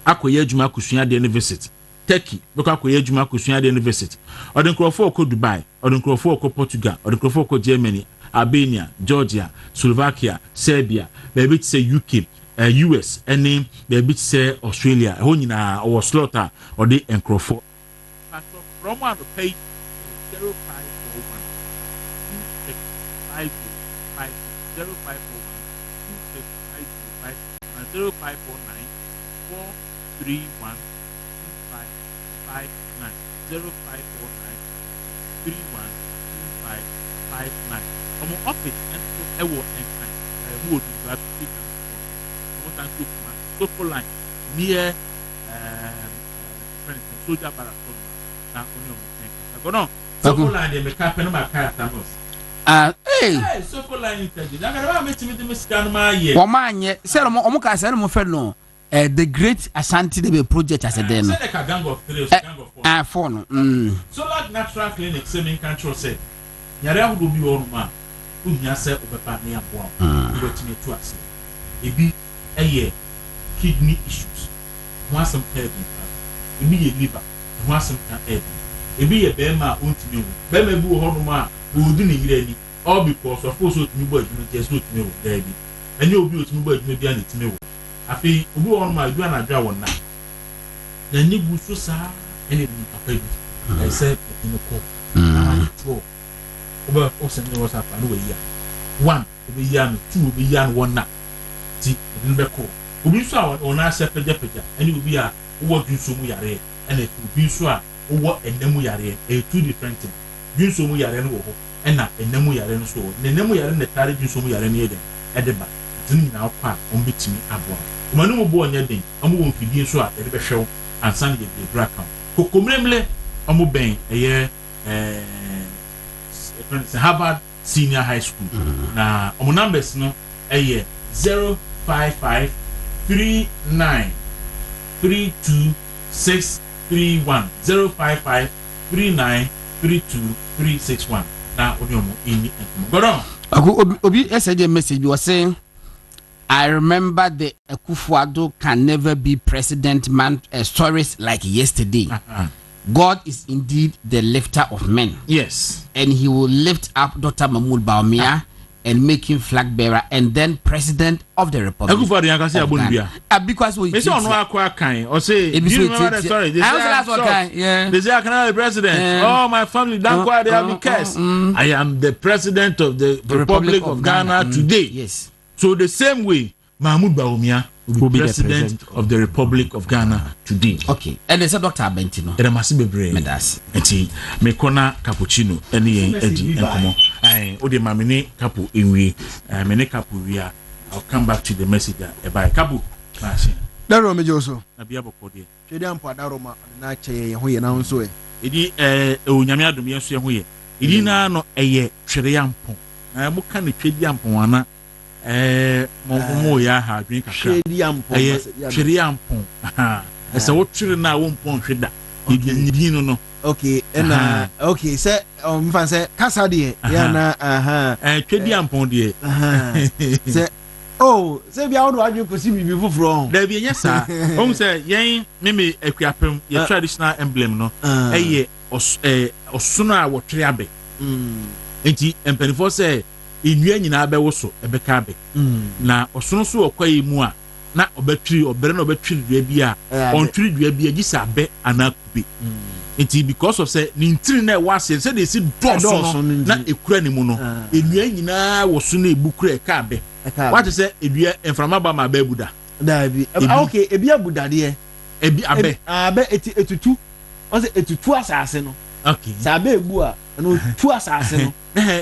akoye adwuma kusua de visit Turkey beko akoye adwuma kusua de visit ode nkrofo okọ Dubai ode nkrofo okọ Portugal ode nkrofo okọ Germany Albania Georgia Slovakia Serbia baby to say UK US any baby to say Australia ho nyina or slaughter or the nkrofo from one to pay 0549 Omo office and ewo enkan mo do that so for line near soldier baraton na only omo enkan so for line dey make happen my car tamos so for line interview na ga ba me scan ma ye wo ma anye se omo ka se no fe no the great Ashanti the project as a den no gang of 3 gang of 4 4 no so like natural clinic same control say yare ahudo bi wonu ma unya se obepa ne aboa ubetime to ase ebi eye kidney issues wasam head ebi ye liver wasam kan head ebi ye be ma ontime wo be ma bi wo hono ma odu ne yire ni all because of so otimi boy you just otime wo there bi eni obi otimi boy you bi an etime wo afi obi hono ma adu na adwa wona na ni gu so sa eni ni papa bi I said in ko to oba osen ne wasa pa no we ya 1 obi ya no 2 obi ya no 1 na ti edin be ko obi so a ona se peja ani obi a wo dwunso mu yare ena obi so a wo enemu yare two different things dwunso mu yare no wo ho ena enemu yare no so enemu yare na tare dwunso mu yare no ye den edeba tin nyina akwa ombetimi aboa omanu mo bo onye den amu wo mfidie so a ede be hwew ansan de braka kokomremle amu ben eye Harvard Senior High School. Na our numbers no 055 39 32 631 055 39 32 361. Na odiomo ini enkomo. Obi SJ message was saying I remember the Akufo-Addo can never be president man stories like yesterday. God is indeed the lifter of men. Yes. And he will lift up Dr. Mahmoud Bawumia and make him flag bearer and then president of the Republic. Because we say on akwa kan or say do you remember the story? They say I cannot be president. Oh, my family don't go, they have been cursed. I am the president of the Republic of Ghana today. Yes. So the same way Mahmoud Bawumia will be president of the Republic of Ghana today. Okay. And there's a Dr. Bentino. There must be brave. Medas. Eti me kona cappuccino eni edi enkomo. Ode mamini kapu inwi mene kapu wia. I'll come back to the message by kapu. Daro mejoso. Na bia bokode. Twede ampo daro ma na che ho ye na nso e. Edi onyame adom ye so ye ho ye. Edi na no eye twere yampo. Na mo ka ne twedi ampo ana mo ya ha adwin kakra twere ampo ese wo twere na wo mpon hweda edi no okay na okay say mfan say kasa de ya na twedi ampo de say oh say bia wo adwin kosi bibi foforo da bi enya sa o say yen me akuapem ye traditional emblem no osono a wo twere abe enti empenifo say enua nyina abewo so ebeka abe na osono so okwaye mu a na obetwiri obere na obetwiri dua bi a ontwiri dua bi agisa abe anakube enti because of say ni ntiri na wase say dey see doso na ekura ni mu no enua nyina wo so na ebukura eka abe what say edua enframa ba ma ba buda da bi okay ebi abuda de ebi abe etutu ɔsɛ etutu asase no okay sɛ abe ebu a ɛno tu asase no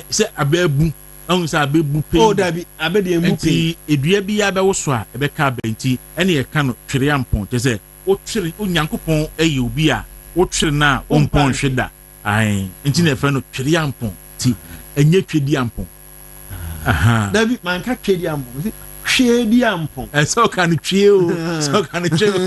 sɛ abe ebu ɔhun sɛ abe bu pe o dabi abe de emu pe nti edua bi ya bɛwo so a ɛbɛka aba nti ɛne yɛka no twere ampɔn te sɛ wotwere onyankopɔn ɛyɛ obi a wotwere na ompɔn hwe da ayi nti na ɛfɛ no twere ampɔn ti ɛnyɛ twedi ampɔn dabi manka twedi ampɔn hwedi ampɔn ɛsɛ ɔka no twie o sɛ ɔka no twie o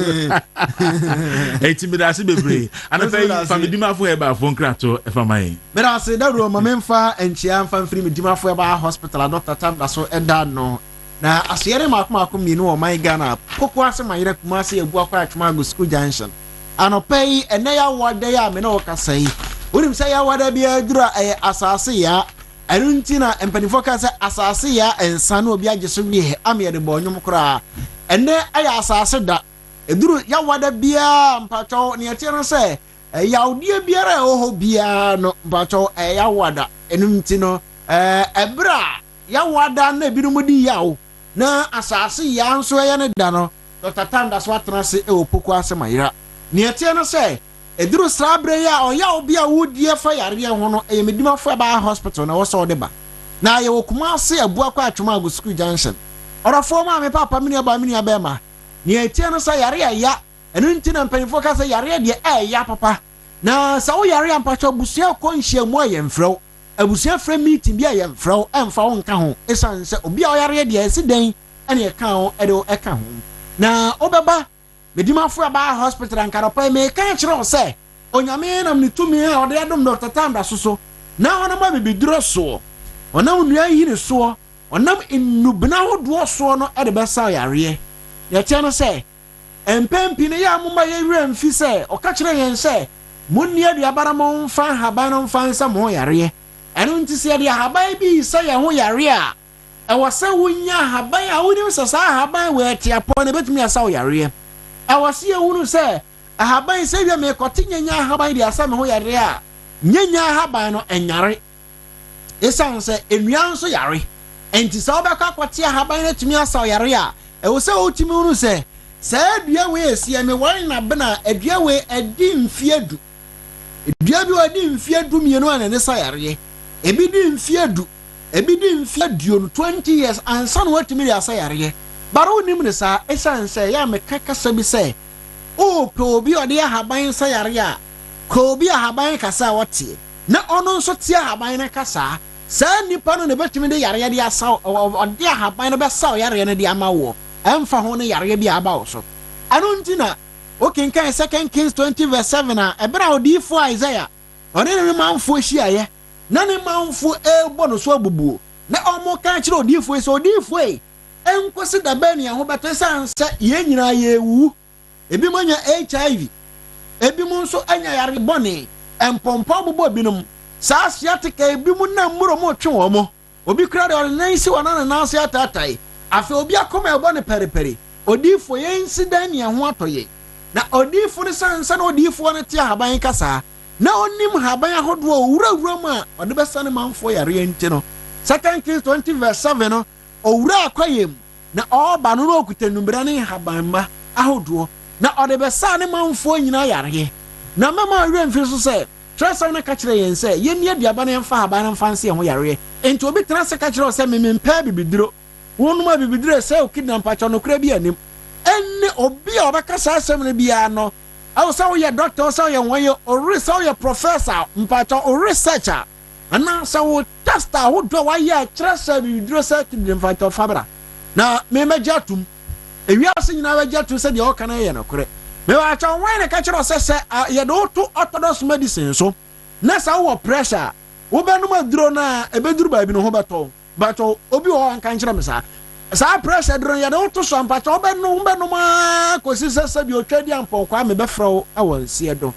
ɛti mi da ase bebree anafɛ yi famidimafo ɛbaafo nkrato ɛfa ma yɛn mɛ da ase dawuro ma memfa nkyia mfa mfiri midimafo ɛba hospital a Dr. Tamda so ɛda no na aseyɛre maako mmienu wɔ man Ghana koko ase mayerɛ kuma ase ebu akɔ atwuma go school junction anɔpɛ yi ɛnɛ ya wada yi a me na wɔkasa yi wonim sɛ ya wada bi adura ɛyɛ asase ya ɛno nti na mpanimfoɔ ka sɛ asase ya ɛnsa na obi agye so wie ame yɛde bɔ ɔnwom koraa ɛnɛ ɛyɛ asase da ɛduru ya wada biara mpatwɔ ne yɛteɛ no sɛ yawdeɛ biara ɛwɔ hɔ biara no mpatwɔ ɛyɛ wada ɛno nti no ɛberɛ a ya wada na ebinom di yaw na asase ya nso ɛyɛ ne da no Dr. Tamda so atena se ɛwɔ poko ase mayera ne yɛteɛ no sɛ eduru sabre ya ɔya obi a wodie fa yare ho no medimafo aba hospital na wɔsɔ de ba na ye wokuma ase abua kwa atwuma go school junction ɔrafo ma me papa me aba me aba ma ne etie no sɛ yare ya ɛno nti na mpanifo ka sɛ yare de ya papa na sɛ wo yare ampacho busua kɔ nhia mu ayɛ mfrɛw abusua frɛ meeting bi ayɛ mfrɛw ɛmfa wo nka ho esan sɛ obi a yare de esi den ɛne ɛka ho ɛde ɛka ho na obeba medimafo aba hospital ankarapa me kan kyerɛ sɛ onyame nam ne tumi a ɔde adom Dr. Tamda so na ɔnam abibiduro so ɔnam nua yi ne so ɔnam nnubna hodoɔ so no ɛde bɛsa yareɛ yɛkyɛ no sɛ empempi ne ya mumba ye wura mfi sɛ ɔka kyerɛ yɛn sɛ munni aduabara mo mfa haban no mfa nsa mo yareɛ ɛno nti sɛ de haban bi sɛ yɛ ho yareɛ a ɛwɔ sɛ wonya haban a wonim sɛ saa haban wɔ atiapɔ ne betumi asa wo yareɛ awasi ehunu sɛ ahaban sɛ bia me kɔte nyanya ahaban de asa me ho yare a nyanya ahaban no enyare esan sɛ enua nso yare enti sɛ obɛka kɔte ahaban no tumi asa yare a ɛwɔ sɛ wotumi hunu sɛ adua we esia me wɔn na bena adua we adi mfiedu adua bi odi mfiedu mienu ana ne sa yare ebi di mfiedu ebi di mfiedu 20 years ansa no watumi de asa yare baro nim ne sa esan sɛ ya me kasa bi sɛ o pe obi ɔde ahaban sa yare a ko obi ahaban kasa wɔte na ɔno nso te ahaban ne kasa saa nipa no ne betumi de yare de asa ɔde ahaban no bɛsa yare ne de ama wo ɛmfa ho ne yare bi aba wo so ano ntina okenkan 2 Kings 20:7 a ɛbra odifo Isaiah ɔne ne manfo hyiaye na ne manfo ɛbɔ no so abubuo na ɔmo kan kyerɛ odifo sɛ odifo enkosi da bani ho beto san sɛ ye nyina ye wu ebi mo nya HIV ebi mo nso anya yare bɔne empompa bobo binom saa asiatika ebi mo na mmuro mo twe wo mo obi kura de ɔnan si wana na nansi atatai afi obi akoma ɛbɔ ne periperi odifo ye incident ne ho atoye na odifo ne san sɛ na odifo ne te haban kasa na onim haban ahodo owura mu a ɔde bɛsa ne manfo yare enti no 2 Kings 20:7 no owura akwayem na ɔba no okuta numbra ne habanma ahodo na ɔde bɛsa ne manfo nyina yare na mama awura mfi so sɛ trasa na ka kyerɛ yɛn sɛ yɛni aduaba ne mfa haban ne mfa nse ho yare enti obi tena sɛ ka kyerɛ sɛ memempa bibiduro wonum abibiduro sɛ o kidnap pacho no kura bi anim enne obi a ɔbɛka saa asɛm ne bia no awo sɛ woyɛ doctor sɛ woyɛ wɔyɛ ori sɛ woyɛ professor mpacho o researcher ana sɛ wo tester ahodo wayɛ kyerɛ sɛ bibiduro sɛ kidnap pacho fabra na me magyatum ewiase nyina wagyatum sɛ deɛ ɔka na yɛ no kore me wa cha wɔn ne ka kyerɛ sɛ yɛ do to orthodox medicine so na sɛ wo pressure wo bɛnum aduro na ebeduru ba bi no ho bɛtɔ but obi wo an kan kyerɛ me saa pressure duro yɛ do to so ampacha wo bɛnum kosi sɛ bi otwa di ampɔ kwa me bɛfrɛ wo awɔ nsie do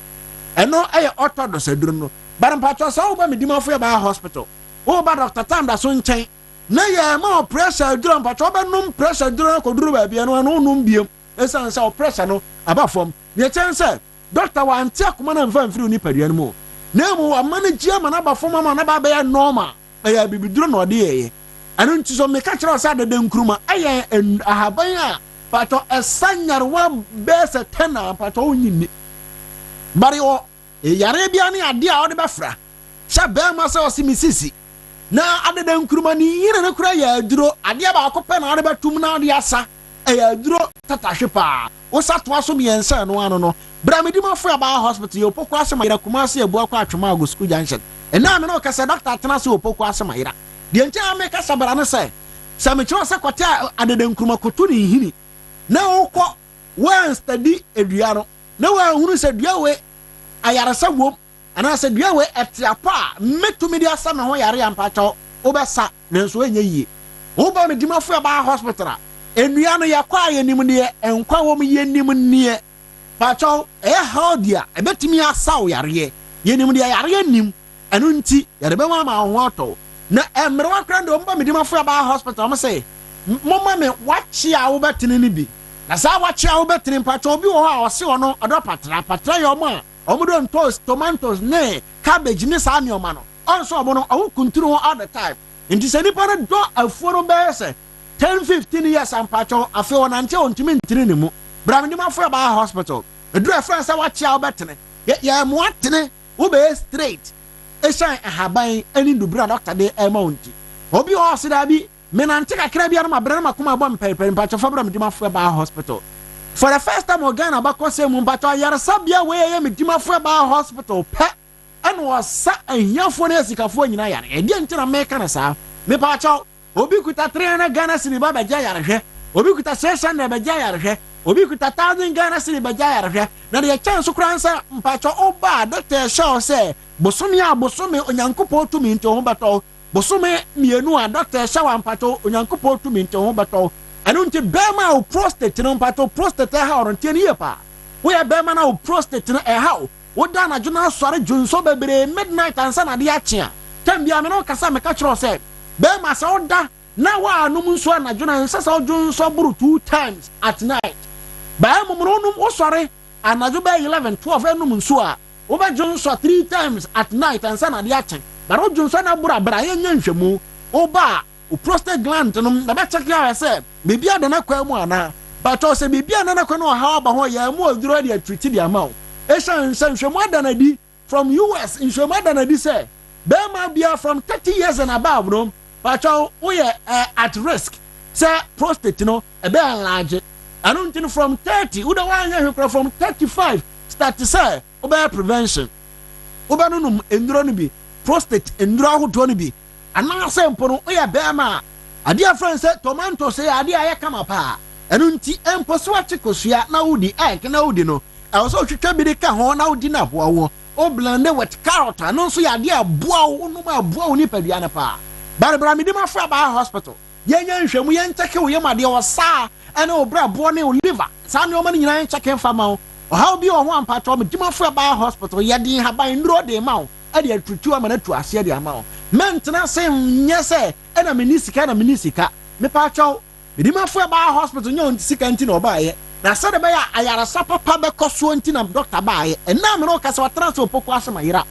ɛno ɛyɛ orthodox aduro no but ampacha sɛ wo ba me dimafo yɛ ba hospital wo ba Dr. Tamda so nkyɛn na yɛ ma pressure duro ampacha wo bɛnum pressure duro ko duro ba bi no num biem esan sɛ pressure no aba fam ne kyɛn sɛ doctor wa ante akoma na mfa mfiri ni padua no mu na mu amane gia ma na aba fam ma na ba bɛyɛ normal ɛyɛ bibiduro na ɔde yɛ ɛno nti so me ka kyerɛ sɛ dede nkruma ɛyɛ ahaban a pato esanyarwa bese 10 pato onyini bari o yare bia ne ade a ode befra sha be ma se osimisisi na adede nkuruma ni yire ne kura ya aduro ade ba akopɛ na ade betum na ade asa ya aduro tatahwe pa wo satwa so miensa no ano no bramedi mafo ya ba hospital yo pokwa asema ira kuma se ebu akwa atwema ago school junction ena me no kasa doctor tena se opokwa asema ira de ntia ame kasa bra ne se me kiro se kwate adede nkuruma koto ni hini na wokɔ wan study edua no na wa hunu se dua we ayaresa wom ana se dua we etiapa metumi dia sa me ho yare ampacho obesa nenso enye yie wo ba me dimafo ya ba hospital enua no yakwa yenim ne enkwa wom yenim ne pacho haudia ebetimi asaw yare yenim ne yare nim anu nti yare be ma ho oto na emre wa kra ndo mba me dimafo ya ba hospital mo se mama me wachi a wo betene ni bi na sa wachi a wo betene pacho obi wo ha o se ono odo patra yo mo omudo toast tomatoes ne cabbage ne sa mi oma no onso obo no o kunturu all the time nti se ni para do afuo no be se 10-15 years ampacho afi wona nche ontimi ntiri ne mu bra me mafo ya ba hospital edu afran sa wachi a wo betene ya mo atene wo be straight eshan ahaban ani dubra doctor de amount obi o se da bi me na nche kakra bia no ma bra na makoma bom pepe mpacho fa bra me mafo ya ba hospital. For the first time Ogana bakose mumbato yara sabia we me dimafo ba hospital pe and was sa ahiyafo na sikafo nyina yare e dia ntina meka na sa me pa chaw obi kuta 300 Ghana cedi ba beja yare hwe obi kuta 600 beja yare hwe obi kuta 1000 Ghana cedi beja yare hwe na de chance kransa mpacho oba doctor show say bosome onyankopo tumi nto ho bato bosome mienu a doctor show mpacho onyankopo tumi nto ho bato anu nti bema o prostate no mpato prostate ha orontie ne yepa wo ya bema na o prostate no ha wo da na juna sore junso bebre midnight ansa na de achia tambia me no kasa me ka kiro se bema sa wo da na wa anum nso na juna ansa sa junso buru 2 times at night ba mu no wo sore anaju ba 11-12 enum nso a wo ba junso 3 times at night ansa na de achia ba ro junso na buru abra ye nya nhwemu wo ba o prostate gland no na be check ya say bibia de na kwa mu ana but o say bibia na kwa no ha ba ho ya mu oduro de treat the amount eshan nhwemu adanadi from US nhwemu adanadi say be ma bia from 30 years and above no but we at risk say prostate no e be enlarge anu ntin from 30 uda wanya hwekra from 35 start to say o be prevention o be no enduro no bi prostate enduro ahodo no bi ana sempo no oya bema ade afran se tomato se ade aye kama pa enu nti empo so achikosua na wudi na wudi no e so twetwa bi de ka ho na wudi na boa wo o blend with carrot no so ya ade aboa wo no ma aboa wo ni padua na pa barbara mi de ma fra ba hospital yenya nhwemu yen cheke wo yema de wo sa ene obra boa ne o liver sa ne o ma nyina yen cheke mfa ma o ha obi o ho ampa to mi de ma fra ba hospital ye de haban ndro de ma o e de atutu ama na tu ase de ama o mentena sem nyese ena minisika na minisika me pa chaw me ma fu ba hospital nyo sika nti na oba ye na sade be ya ayara sapa pa be koso nti na doctor ba ye ena me no kasa wa transfer poku asema yira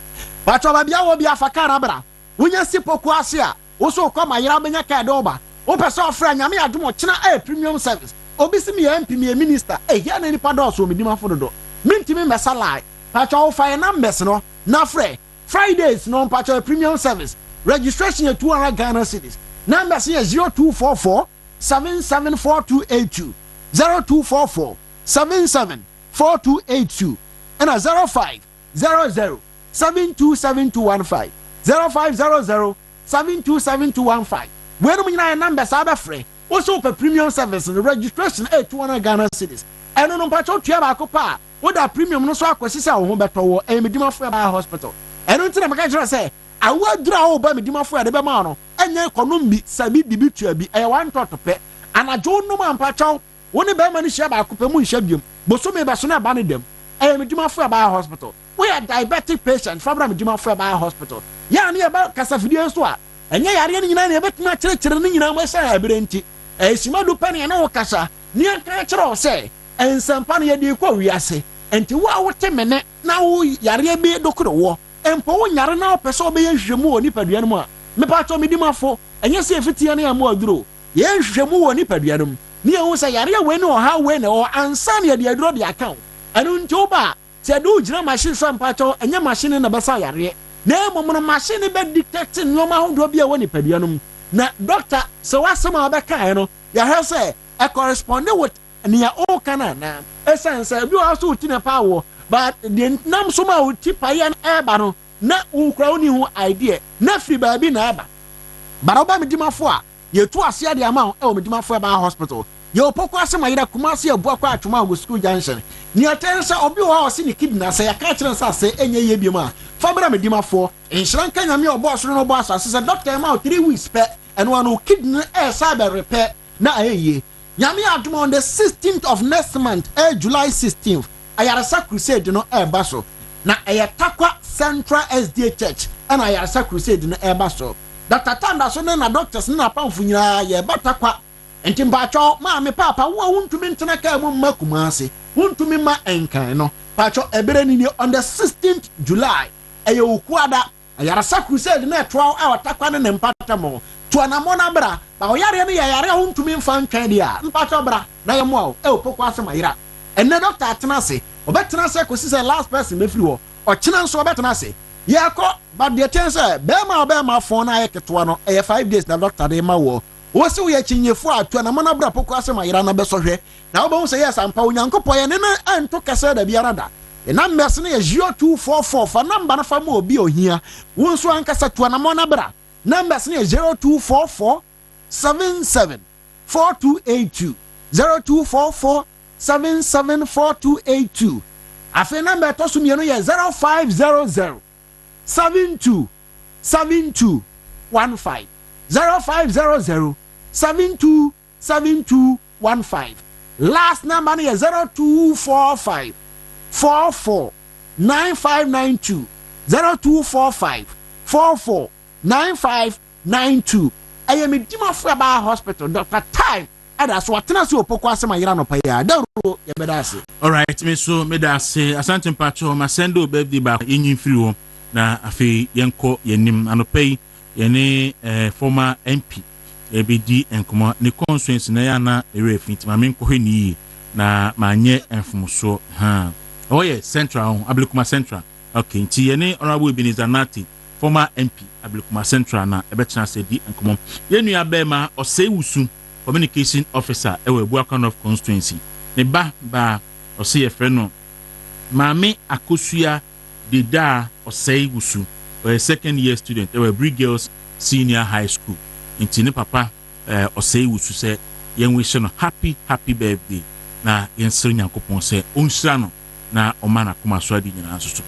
pa chaw ba bia wo bia fakara bra wonya si poku ase a wo so ko ma yira benya ka de oba wo pese ofra nyame adom kina premium service obi si me MP me minister ya na nipa do so me dima fo do mentimi mesala pa chaw fa na mbes no na frɛ Fridays no pacho premium service registration at 200 Ghana cedis number is 0244 774282 0244 774282 and 0500 727215 0500 727215 where do you numbers are free also for premium service and registration at 200 Ghana cedis and no pacho tiaba kopa what that premium no so akwesisa wo beto e medima for hospital enu ntina maka jira say awadura wo ba medimafo ade be ma no enye konombi sabi bibi tua bi e wan totope anajo no ma mpachaw woni be ma ni hia ba akopɛ mu nhia biom boso me be so na ba ne dem e medimafo ba hospital we are diabetic patient fabra medimafo ba hospital ya ne ba kasafidie so a enye yare ne nyina ne betuma kyerɛkyerɛ ne nyina ma sha abere nti e sima do pane ne wo kasa ne aka kyerɛ wo sɛ ensampa ne ye de kwa wiase enti wo a wote mene na wo yare bi dokoro wo empo wo nyare na opeso be yenhwemu woni padua no mu a me pa to me dimafo enye se fitia na ya mu aduro yenhwemu woni padua no mu ni ehun say yare we no ha we na o ansa na de aduro de account anu ntoba se do gina machine so mpacho enya machine na besa yare na emono machine be detect nyoma hodo bia woni padua no na doctor so wasema obeka no ya he say e correspond with near all kana na essence bi also utina power but the nam so ma uti payan eba no na unkra oni hu idea na free baabi na aba bara oba medimafo a ye tu ase ade ama e o medimafo eba hospital ye opoko ase ma yira kumase abu akwa atwoma go school junction ni atensa obi ho ose ni kidney say ya ka kire nsa say enye ye biema fa bra medimafo insurance kanya me obo so no bo asase say doctor ma 3 weeks pe and one kidney e sabe repair na ayeye Yami Adum on the 16th of next month, July 16th. Ayarasa Crusade no baso. Na Ayatakwa Central SDA Church. And Ayarasa Crusade no baso. Dr. Tanda so na doctors na pamfunya ye batakwa. Entimbacho ma me papa wo wuntumi ntena ka mu makumase. Wuntumi ma enkan no. Pacho ebere ni on the 16th July. Aye ukuada Ayarasa Crusade na 12 hour takwa ne mpata mo. Tuana mona bra ba oyare ne yare huntumi mfa ntwan dia mpacho bra na yemo a e opoko asema yira enne doctor atena se obetena se ko sise last person mefiri wo ochena nso obetena se yako ba de tense be ma phone na yeketo no e 5 days na doctor de ma wo wo se wo ye chinyefo a tuana mona bra poko asema yira na besohwe na wo bo se yes ampa onyankopo ye ne na ento kese da biara da na mmese ne ye 0244 fa number na fa ma obi ohia wo nso ankasa tuana mona bra numbers near 0244 77 4282 0244 77 4282. Afe number to sum yenu ye 0500 72 72 15 0500 72 72 15. Last number near 0245 44 9592 0245 44 9592. I am a Dimafo Aba Hospital, Dr. Time. And that's what Tenasi Opoko Asema Yira no paya. Dawuro ye bedase. All right, me so medase Asante Mpacho ma sendo birthday ba yin free wo na afi yenko yenim anopei yene former MP ebedi enkomo ne constituency na ya na ere finti ma menko heni na manye enfuso ha. Oh yeah, Central Ablekuma Central. Okay, nti yene honorable Ebenezer Nati former MP Ablekuma Central na ebetena se di enkomo yenu abema osewusu communication officer ewe Buakan of constituency ne ba ose ye frɛ no maame akosua deda osewusu a second year student ewe Brig Girls Senior High School nti ne papa osewusu se yen wish no happy birthday na yensere Nyankopɔn se onhyira no na omana kuma so adi nyina so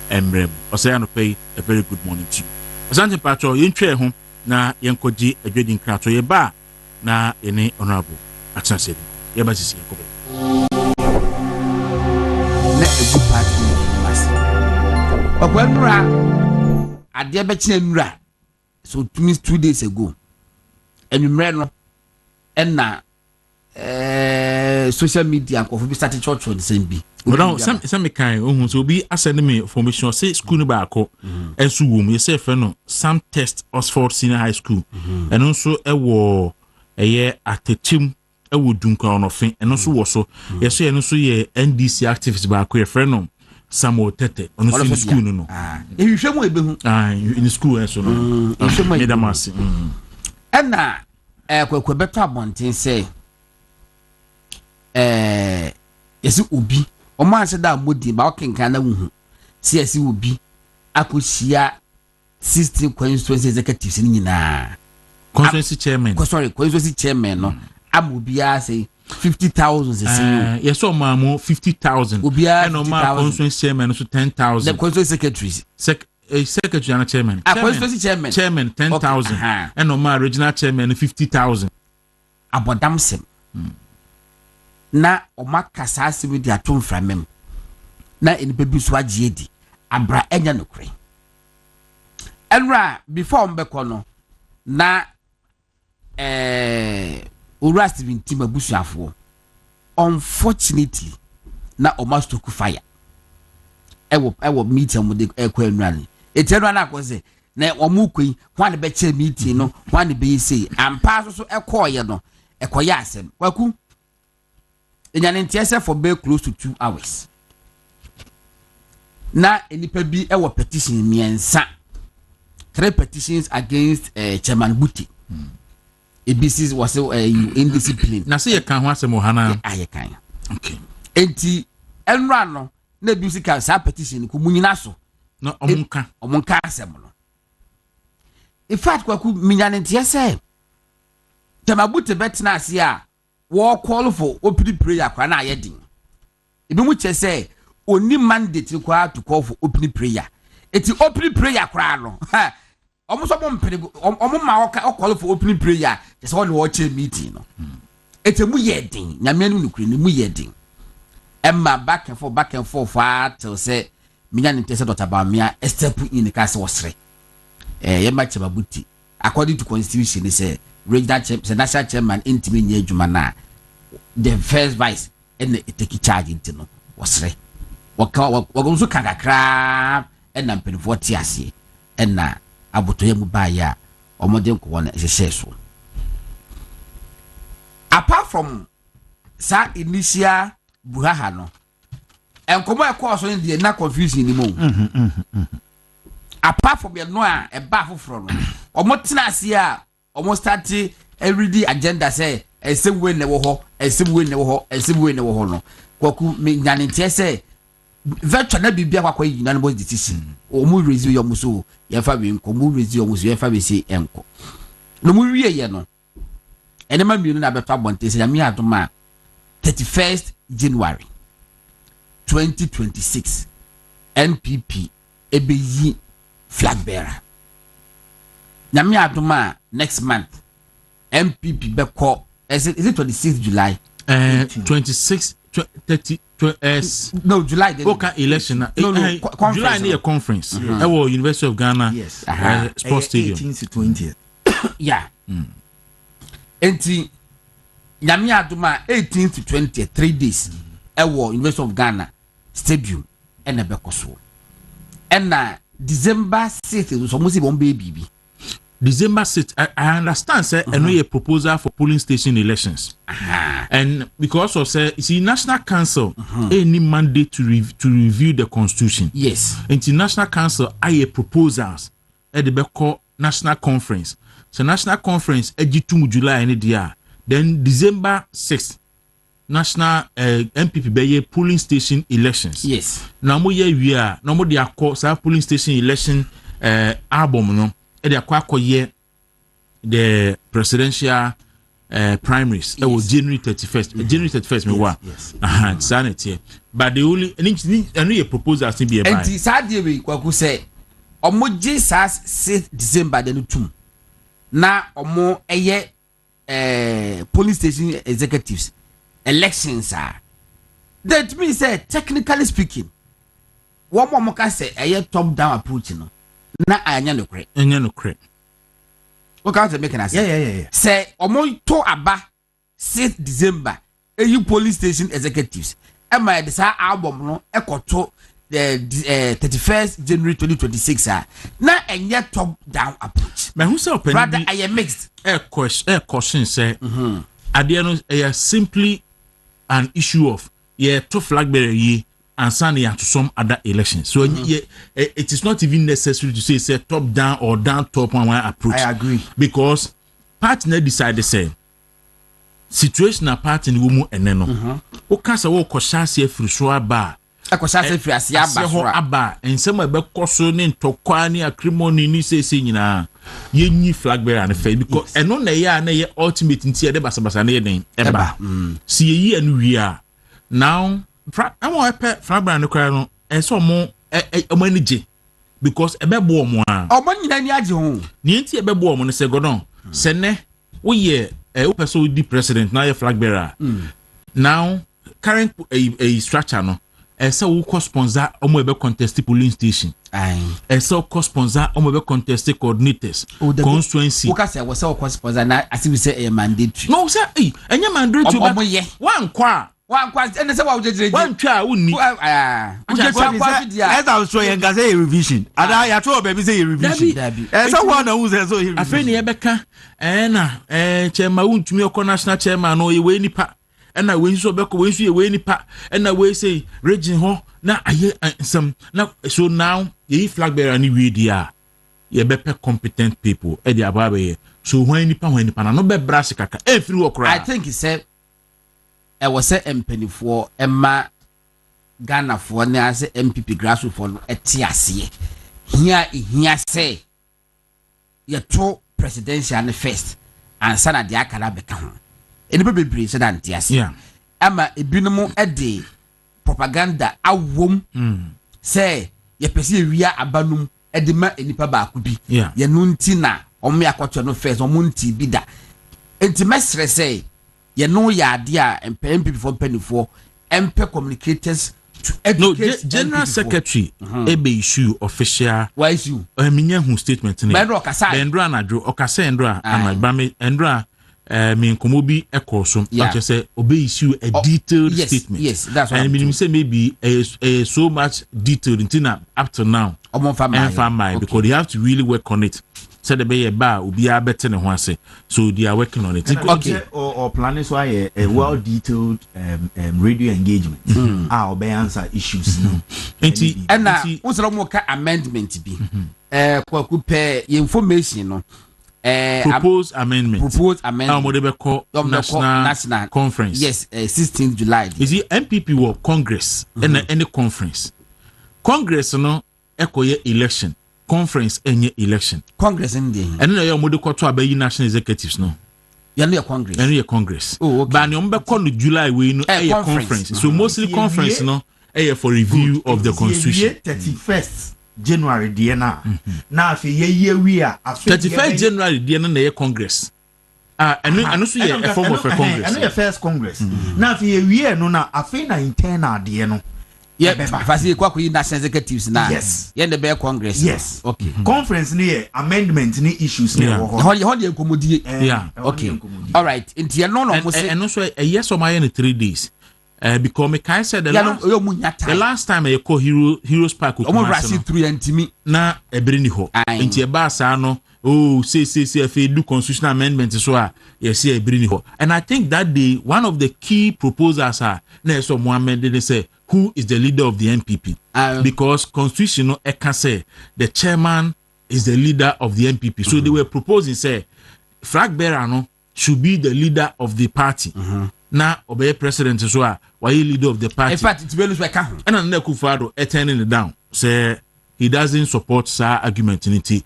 emrem osaya no pay a very good morning to you. Asante Pacho yentwe ho na yenkoji adwedi nkrato ye ba na ene honorable atensedi ye ba sisi yakobe na egu party mas okwanura ade be kina nura so it means 2 days ago enumre no enna social media ko fi start church for the same be no some kind ohun so be asend me information say school no ba akọ enso wom ye say fe no some test Oxford Senior High School and also ewo eye atechim ewo dunkwa onofin and also wo so ye so ye no so ye NDC activists ba akọ ye fe no Samuel Tete ono so school no e hwehwe mu ebehu in school enso no medamasi na kwakwa beto abonten say yesi obi o man say da modi ba okenkan na wuhu si yesi obi akosia 16 constituency executives ni nyina constituency chairman constituency chairman no amobia say 50,000 say yes o maamo 50,000 and o ma constituency chairman so 10,000 the constituency secretaries secretary and chairman constituency chairman 10,000 and o ma regional chairman 50,000 abodamsem na omakasa asibi di atom framem na enipa bi so agye di abra enya nokre enra before mbekọ no na ora Steven Tima busuafo unfortunately na omastoku fire ewo meeting mo de ekọ enra ni etenra na akose na omukoi hwan be che meeting no hwan be say ampa so ekọ ye no ekoya asem Kwaku enyanentiese for be close to 2 hours na enipa bi e wo petition miensa 3 petitions against Chairman Buti. ABCs was indiscipline. Na say you can ho asem hana. Aye kan. Okay. Enti enra no na bi sika sa petition ko munyina so. No omunka asem no. In fact Kwaku minyanentie say Chairman Buti betna ase a wo call for open prayer kwa na ayedin. Ebi mu che say oni mandate kwa to call for open prayer. Eti open prayer kwa no. Almost call for opening prayer. Just one watch meeting. It's a muyedding. Yamian muyedding. Emma back and forth far till say Mian intended about me a step in the castle was three. Yemma Chababuti. According to constitution, they say the national chairman intimate Jumana. The first vice and the take charge into was three. What goes to Accra and I'm paying 40 years. And now abotoye mu ba ya omode nko na ehyeso. Apart from sa initial buhaha no enkomo e course no dey na confusion ni mo. Apart from your no a ba foforo no omo tena ase a omo start everyday agenda say esebwe ne wo ho no Kwaku me nyane tie say virtual na bibia kwakwa yina no decision omu review yo muso ye fa be nko mu review yo muso ye fa be say enko no mu wie ye no enema mienu na beto abonte say me adoma 31st January 2026 NPP ebeyi flag bearer na me adoma next month MPP be call is it 26th July 26 30 no July election July near conference University of Ghana sports stadium 18th to 20th yeah enti nyame adoma 18th to 20th 3 days University of Ghana stadium ena bekoso ena December 6th so mo si bon baby December 6th, I understand, sir, and we a proposal for polling station elections. And because of, sir, you see, National Council, any mandate to review the Constitution. Yes. International Council, I proposals at the Beko National Conference. So, National Conference, 2 July, any day. Then, December 6th, National MPP Baye polling station elections. Yes. Now, we are, no more, they are called polling station election album, no. The presidential primaries January 31st. January 31st me wa. Sanity. But the only and a proposal to be a and sadly we Kwaku say omo Jesus 6 December the 2 na omo police station executives elections are that means say technically speaking one more can say top down approach no na anya no kre what can't make an answer yeah say omo to aba 6 December you police station executives am I the album no ekoto the 31st January 2026 na anya top down approach but who say open rather I am mixed question say no simply an issue of to flag bearer and sending to some other elections. So it is not even necessary to say top down or down top one approach. I agree. Because partner decide the same. Situation a part in woman and no. O kasa wo koshase fruswa ba. Akoshase free asia ba. And some be koso ne ntokwa ne acrimony ni say nyina. Yenyi flag bearer and faith because eno na ye ultimate ntia de basabasa na ye den eba. Si ye anu wi a now I'm a flag bearer no kra no so mo energy because ebebo mo a omo nyina ni age ho ni nti ebebo mo no se godon se ne wo ye wo person di president na ye flag bearer now current a structure no so wo co sponsor omo ebe contest polling station so co sponsor omo ebe contest coordinators constituency wo ka say wo co sponsor na as we say mandatory no say enye mandatory omo ye wan kwa and say what we one try wunni as I was showing you say revision and I told baby say revision someone who says so afeni ebeka na chairman wuntumi national chairman no we nipa ɛna we nso bɛkɔ we nso yɛ we nipa ɛna we say region ho na aye some na so now ye flag bearer ni we dia ye bepe competent people e dia ba be so hwan nipa na no be brass kaka e free work. I think he said I was say empanifo emma Ghana for na say MPP grassroots for eti ase here say ye to presidential and first and sana de akara beka ho eni be bebre say that eti ase ama ebinom e de propaganda awom say ye pese ewia abanum e de ma enipa ba akubi ye no nti na omo yakwoto no first omo nti bi da enti mesre say ye no ya ade a MPP for penifo MP communicators to educate general secretary ebe issue official why issue minya hu statement ne Bendra anadro okasa Endra amabame Endra me nkomo bi ekoso like say obey issue a detailed statement. Yes, that's what I mean say maybe so much detailed until now up to now because they have to really work on it. Said the be ba obi a better ne ho ase, so they are working on it. Okay, or planning so a well detailed radio engagement obey answer issues and also mo ka amendment bi Kwaku pe information no proposed amendment national conference. Yes, 16th July. You see, MPP were Congress and any conference. Congress no ekoye election. Conference any election. Congress in the. And then you mode to abayi national executives no. You know Congress. And you Congress. Oh, okay. But you mbe July we no a conference. So mostly conference no for review of the constitution. 31st January DNA. Now if ye we are 31st January DNA na Congress. And also a form of a Congress. And the first Congress. Now if ye no na afi na internal DNA no. Yeah, Fasi Kwaku national executives now. Yes. Yeah, the bear Congress. Yes. Okay. Conference ni amendment ni issues ni Yeah. Okay. All right. Inti and also a yes or my in 3 days. Because me kai said the last time I call Heroes Park na ebrini ho. Inti eba sa no say if you do constitutional amendment so yes ebrini ho. And I think that day one of the key proposals are na so Mohammed they say who is the leader of the MPP? Because constitution can say the chairman is the leader of the MPP. So they were proposing say flag bearer no should be the leader of the party. Now obey president so why leader of the party? In fact, it's very like and then Kufado turning it down. Say he doesn't support argument in it.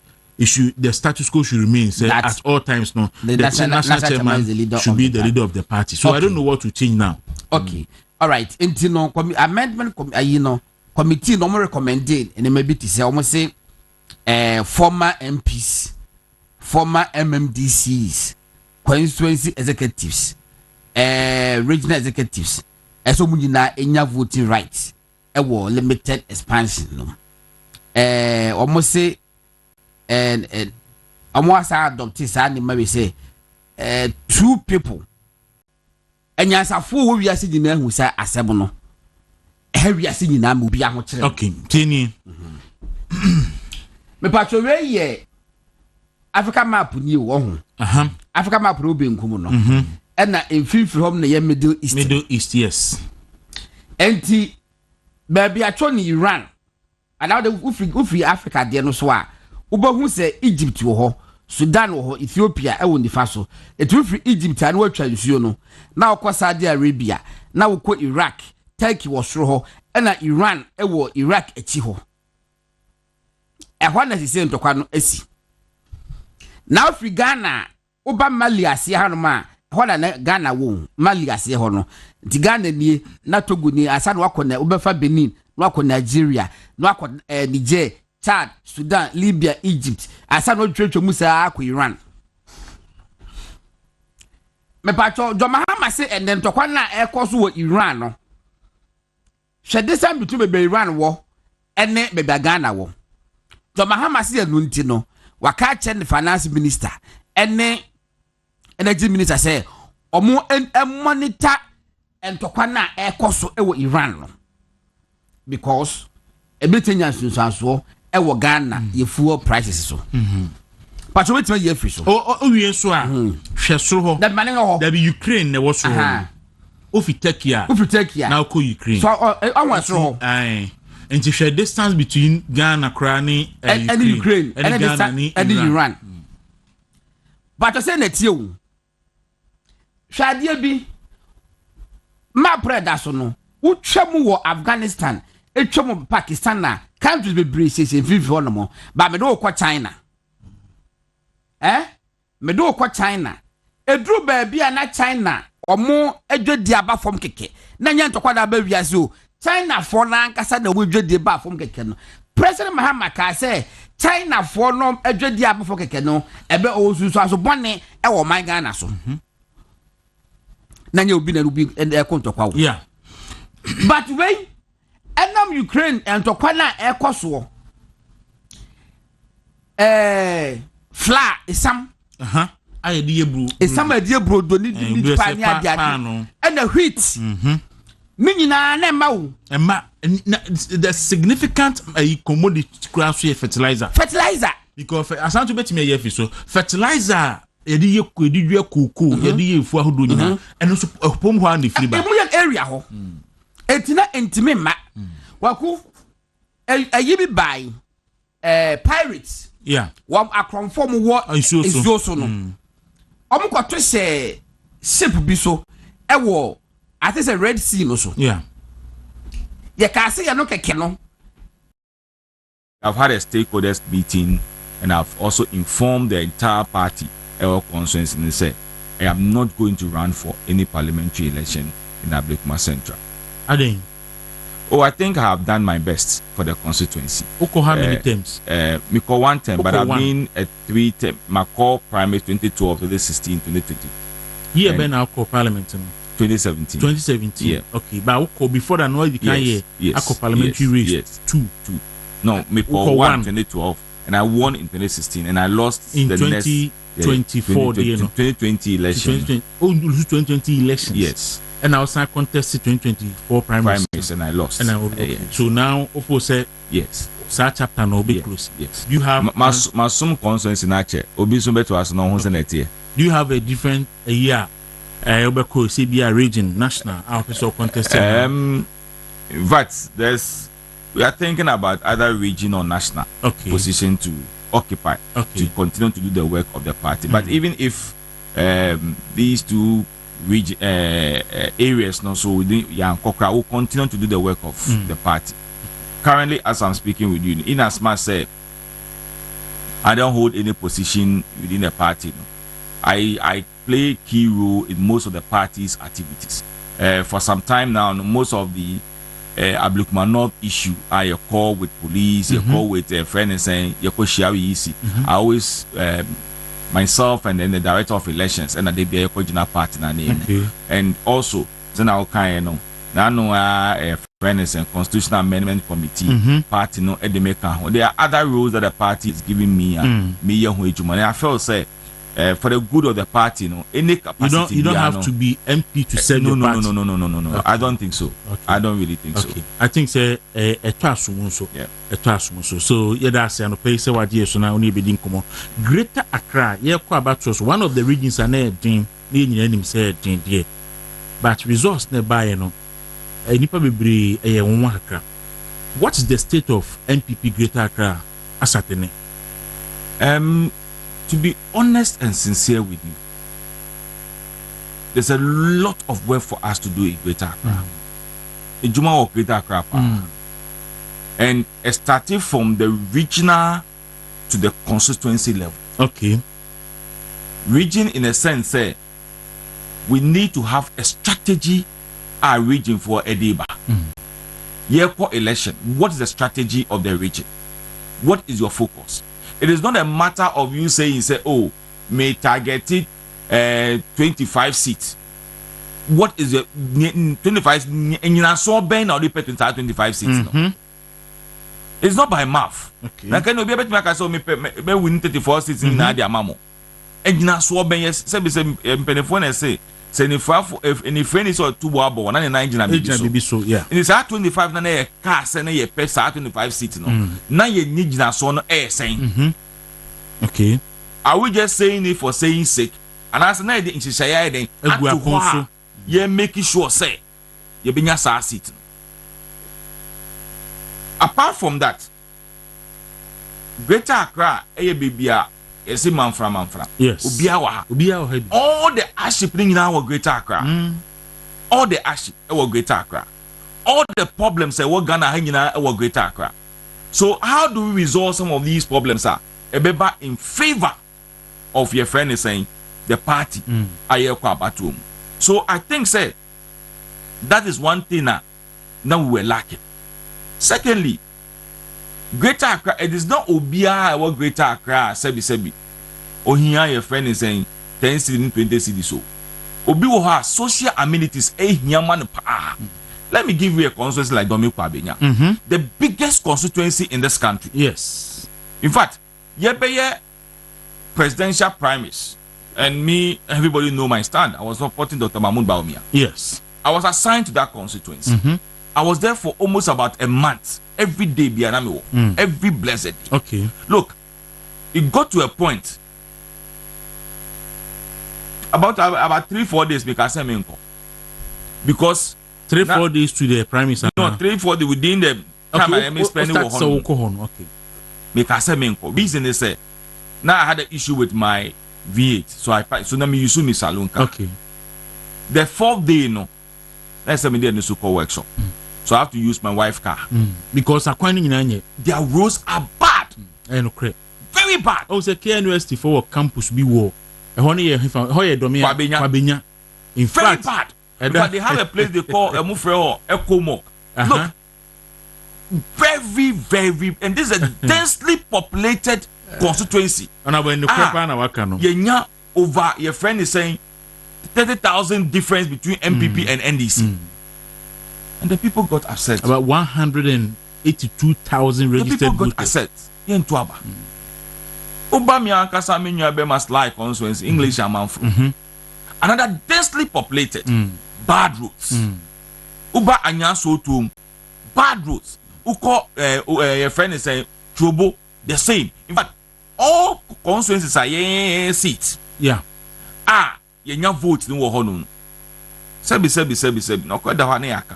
The status quo should remain. Say at all times no. The national chairman should be the leader of the party. So I don't know what to change now. Okay. All right. Into no amendment committee no more recommended and maybe to say almost say former MPs, former MMDCs, constituency executives, regional executives, so many na enya voting rights. Limited expansion no. Almost say and almost adopt this and maybe say 2 people. Enyasafo wo wiase nyina hu sa asem no wiase nyina ma obi aho kire. Okay, tini me patro we ye Africa map ni wo ho Africa map ro be nkum no na emfifiri hom na ye Middle East yes enti baby atwo ni Iran and the ufri Africa de no so a wo ba hu se Egypt wo ho Sudan wo Ethiopia e wo nifa so etu free Egypt an wo atwa nsuo no na wo Saudi Arabia na wo Iraq Turkey wo soro ho na Iran e wo Iraq echi ho e ho na sise ntokwa no asi na free Ghana wo ba Mali ase ha no ma ho na Ghana wo Mali ase ho no nti Ghana ni na Togo ni asa no akona wo be fa Benin no akona Nigeria no akona Niger Chad, Sudan, Libya, Egypt. Asa no twetwe musa akwa Iran. Me pacho Jo Mahama say and then tokwa na ekoso wo Iran no. Hwe desam bitu be Iran wo ene be Ghana wo. Jo Mahama say anu nti no waka che the finance minister ene energy minister say omo monitor entokwa na ekoso e wo Iran no. Because everything is ewo Ghana ye fuel prices so but we tell you free so o wie so a hwe so ho that man ho that be Ukraine ne wo so ofi Turkey now ko Ukraine so I want so and to share distance between Ghana and Ukraine and Iran but I say net you Shadia bi my brother so no utwam wo Afghanistan etwam Pakistan na countries be brace in 50 no mo but me do kwa China me do kwa China edru ba bia na China omo edwedi aba fom keke na nya ntokwa da ba wiase o China for na nkasa na wedwedi ba fom keke no President Mahama ka say China for no edwedi aba fom keke no ebe osusu aso bone e wo man Ghana so na nya obi na rubi e kontokwa wo yeah but when enam Ukraine entokwa na e koso fla isam I dear bro. It's some idea bro do need pan and the wheat. Minina nemau. And the significant commodity class fertilizer. Fertilizer. Because Ashanti bet me yefi so fertilizer yedi ye koko yedi ye fu ahodo nyina and also pom ho and free ba. Area ho. Etina entime ma. Kwaku ayi bi buy pirates. Yeah. Wam akronfom wo iso so no. Omo kwato se ship bi so e wo I think a Red Sea no so. Yeah. Ya ka se ya no keke no. I've had a stakeholders meeting and I've also informed the entire party our concerns and say I am not going to run for any parliamentary election in Ablekuma Central. I think I have done my best for the constituency. How many terms? Me call one term, but I've been a 3 term. My call primary 2012, 2016, 2020. Yeah, Ben, I'll call parliament. 2017. 2017. Yeah. Okay, but I'll call before that. No, you can't hear. Yes. I call parliamentary race. Yes. Two. No, me call one 2012, and I won in 2016, and I lost in the 2024. 2020 election. 2020 elections. Yes. And I was contested 2024 primaries and I lost. And I would, so now, Oppo said, yes, such chapter no be close. Yes. You have my some concerns in Accra. Obi so beto as no who's Do you have a different year? Obeko CBA region national. Our officer contested. But we are thinking about other region or national position to occupy to continue to do the work of the party. But even if these two areas now so within Yankokra will continue to do the work of the party. Currently, as I'm speaking with you, in as much say I don't hold any position within the party. No. I play a key role in most of the party's activities. For some time now, most of the Ablekuma North issue I call with police, you call with a friend and saying you call share easy. I always myself and then the director of elections and they be a original party name. And also then I'll kind of know a fairness and constitutional amendment committee party no edemeka. There are other roles that the party is giving me me and I felt say for the good of the party, no, any capacity. You don't have to be MP to serve the party. No. Okay. I don't think so. Okay. I don't really think so. I think say a trasumo so. Yeah. A trasumo so. So yeah, that's an pay say what years so now only be din come. Greater Accra, yeah, quite about us. One of the regions are near Jane. Him said Jane there, but resource nearby, you know. Nipa bebre Accra. What is the state of MPP Greater Accra asatene? To be honest and sincere with you, there's a lot of work for us to do in Greater Accra. In Juma or Greater Accra. And starting from the regional to the constituency level. Okay. Region in a sense, we need to have a strategy our region for Ediba. Year election. What is the strategy of the region? What is your focus? It is not a matter of you saying, oh, may target it 25 seats. What is the 25? And you are so bad now, 25 seats. No? It's not by math. Okay. I can be able to make us win 34 seats in Nadia Mamo. And you are so bad, yes, Penifone say, if any friend is or 2 wabo, 99 so, yeah. It is at 25 na a car send a pesa at 25 seats. No, now you need na son air saying. Okay. Are we just saying it for saying sake? And as an idea in Shaya, ye make sure say ye benya sa seat. Apart from that, Greater Accra bibia yesi manfra. Yes. Obia wa. All the aship in our Greater Accra. All the aship our Greater Accra. All the problems that we're gonna hang in our Greater Accra. So how do we resolve some of these problems? Ebeba in favor of your friend is saying the party. So I think say that is one thing now we were lacking. Secondly, Greater Accra, it is not Obia or Greater Accra, Sebi. Or here your friend is saying 10 cedi, 20 cedi so. Obi will have social amenities, Let me give you a constituency like Domi Kwabenya. The biggest constituency in this country. Yes. In fact, yebeye presidential primaries. And me, everybody know my stand. I was supporting Dr. Mahmoud Bawumia. Yes. I was assigned to that constituency. I was there for almost about a month. Every day, every blessed day. Okay. Look, it got to a point. About 3-4 days, because 3-4 days to the prime minister. No, 3-4 days within the time I am spending with okay. Because reason is say now I had an issue with my V8, so now me use me saloon car. Okay. The 4th day, let's say me there in the so-called workshop. So I have to use my wife's car. Because their roads are bad. Very bad. Oh, say KNUST for campus be war. Kwabenya. In very fact, bad. But they have a place they call Emufreo Ekomo. Look, very, and this is a densely populated constituency. Yenya over your friend is saying 30,000 difference between MPP and NDC. And the people got upset. About 182,000 registered the people got voters. upset. Obama Kasa Menu Abema Sly constituency, English Amanfro. Another densely populated, bad roads. Uba Anyanso to bad roads. Uko your friend is saying trouble, the same. In fact, all constituencies are seats. Yeah. Yenya vote ni wo honum. Sebi. No kweda hwa ne yaka.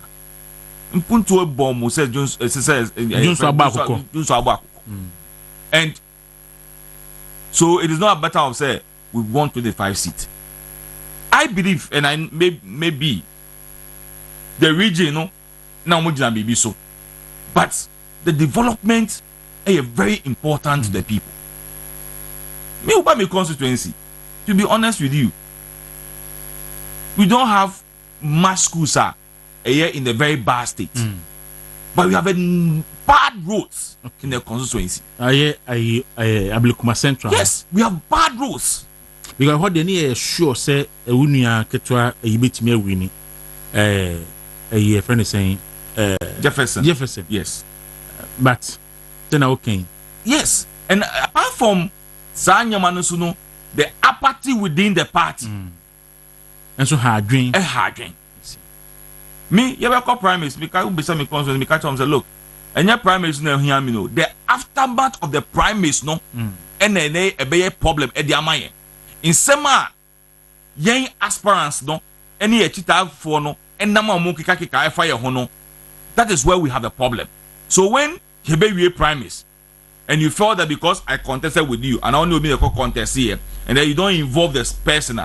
Mpuntu ebom say Jones Abakoko. And so it is not a matter of say we want 25 seats. I believe, and I maybe the region, now mujina bibi so, but the development is very important to the people. Me uba me constituency. To be honest with you, we don't have much schools in the very bad state, but we have bad roads in the constituency. Ablikuma Central. Yes, we have bad roads. Because what they need sure say unia ketwa yibetime wini a friend is saying Jefferson. Yes. But then okay. Yes. And apart from Sanya Manusuno, the apathy within the party. And so hard dream. Me, you have got primaries because you be some conscious me catch say look, and your primaries no hear me no. The aftermath of the primaries no and then a be problem at the amaye. In sema yen aspirants no any chita for no and nama mo kika fire ho no. That is where we have the problem. So when you be primaries and you felt that because I contested with you and I only be a contest here and then you don't involve this person,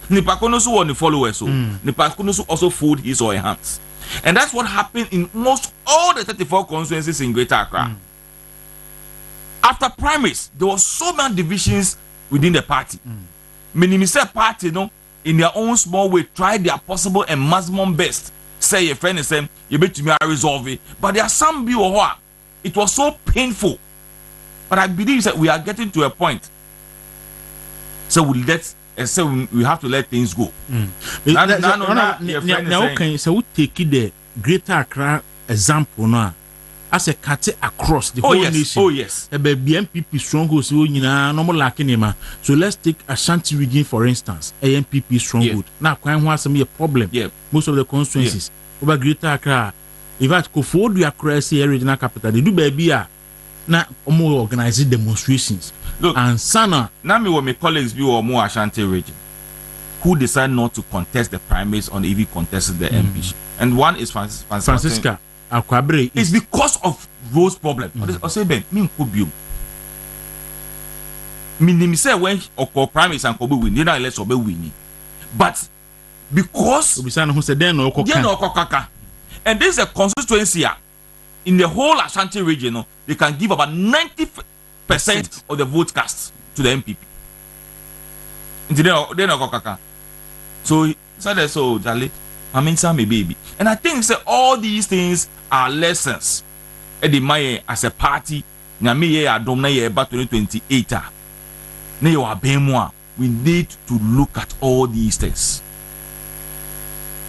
Nipakono so want the followers so Nipakono so also fold his or her hands. And that's what happened in most all the 34 constituencies in Greater Accra. After primaries, there was so many divisions within the party. Many party, in their own small way, tried their possible and maximum best. Say your friend is saying, you bet me I resolve it. But there are some people who it was so painful. But I believe that we are getting to a point. So we have to let things go. Now, okay, so we take the Greater Accra example now. As a cut across the whole nation. Oh yes. Baby MPP stronghold so normal lacking. So let's take Ashanti region for instance. MPP stronghold. Now quite want some a problem. Most of the constituencies over Greater Accra. If I go forward the Accra regional capital, they do baby now more organizing demonstrations. Look, and Sana now me with my colleagues be or more Ashanti region. who decided not to contest the primaries or even contested the MPs. And one is Francisca Akwabre. It's because of those problems. I say, Ben, me could be. Me say when or primaries and Kobe win, then let's obey winning. But because who said then no and this is a constituency in the whole Ashanti region, they can give about 90% of the vote cast to the MPP. So so Jali, I mean some baby. And I think say all these things are lessons. Edimai as a party, Nyame adom na ye ba 2028. Na yo abemwa. We need to look at all these things.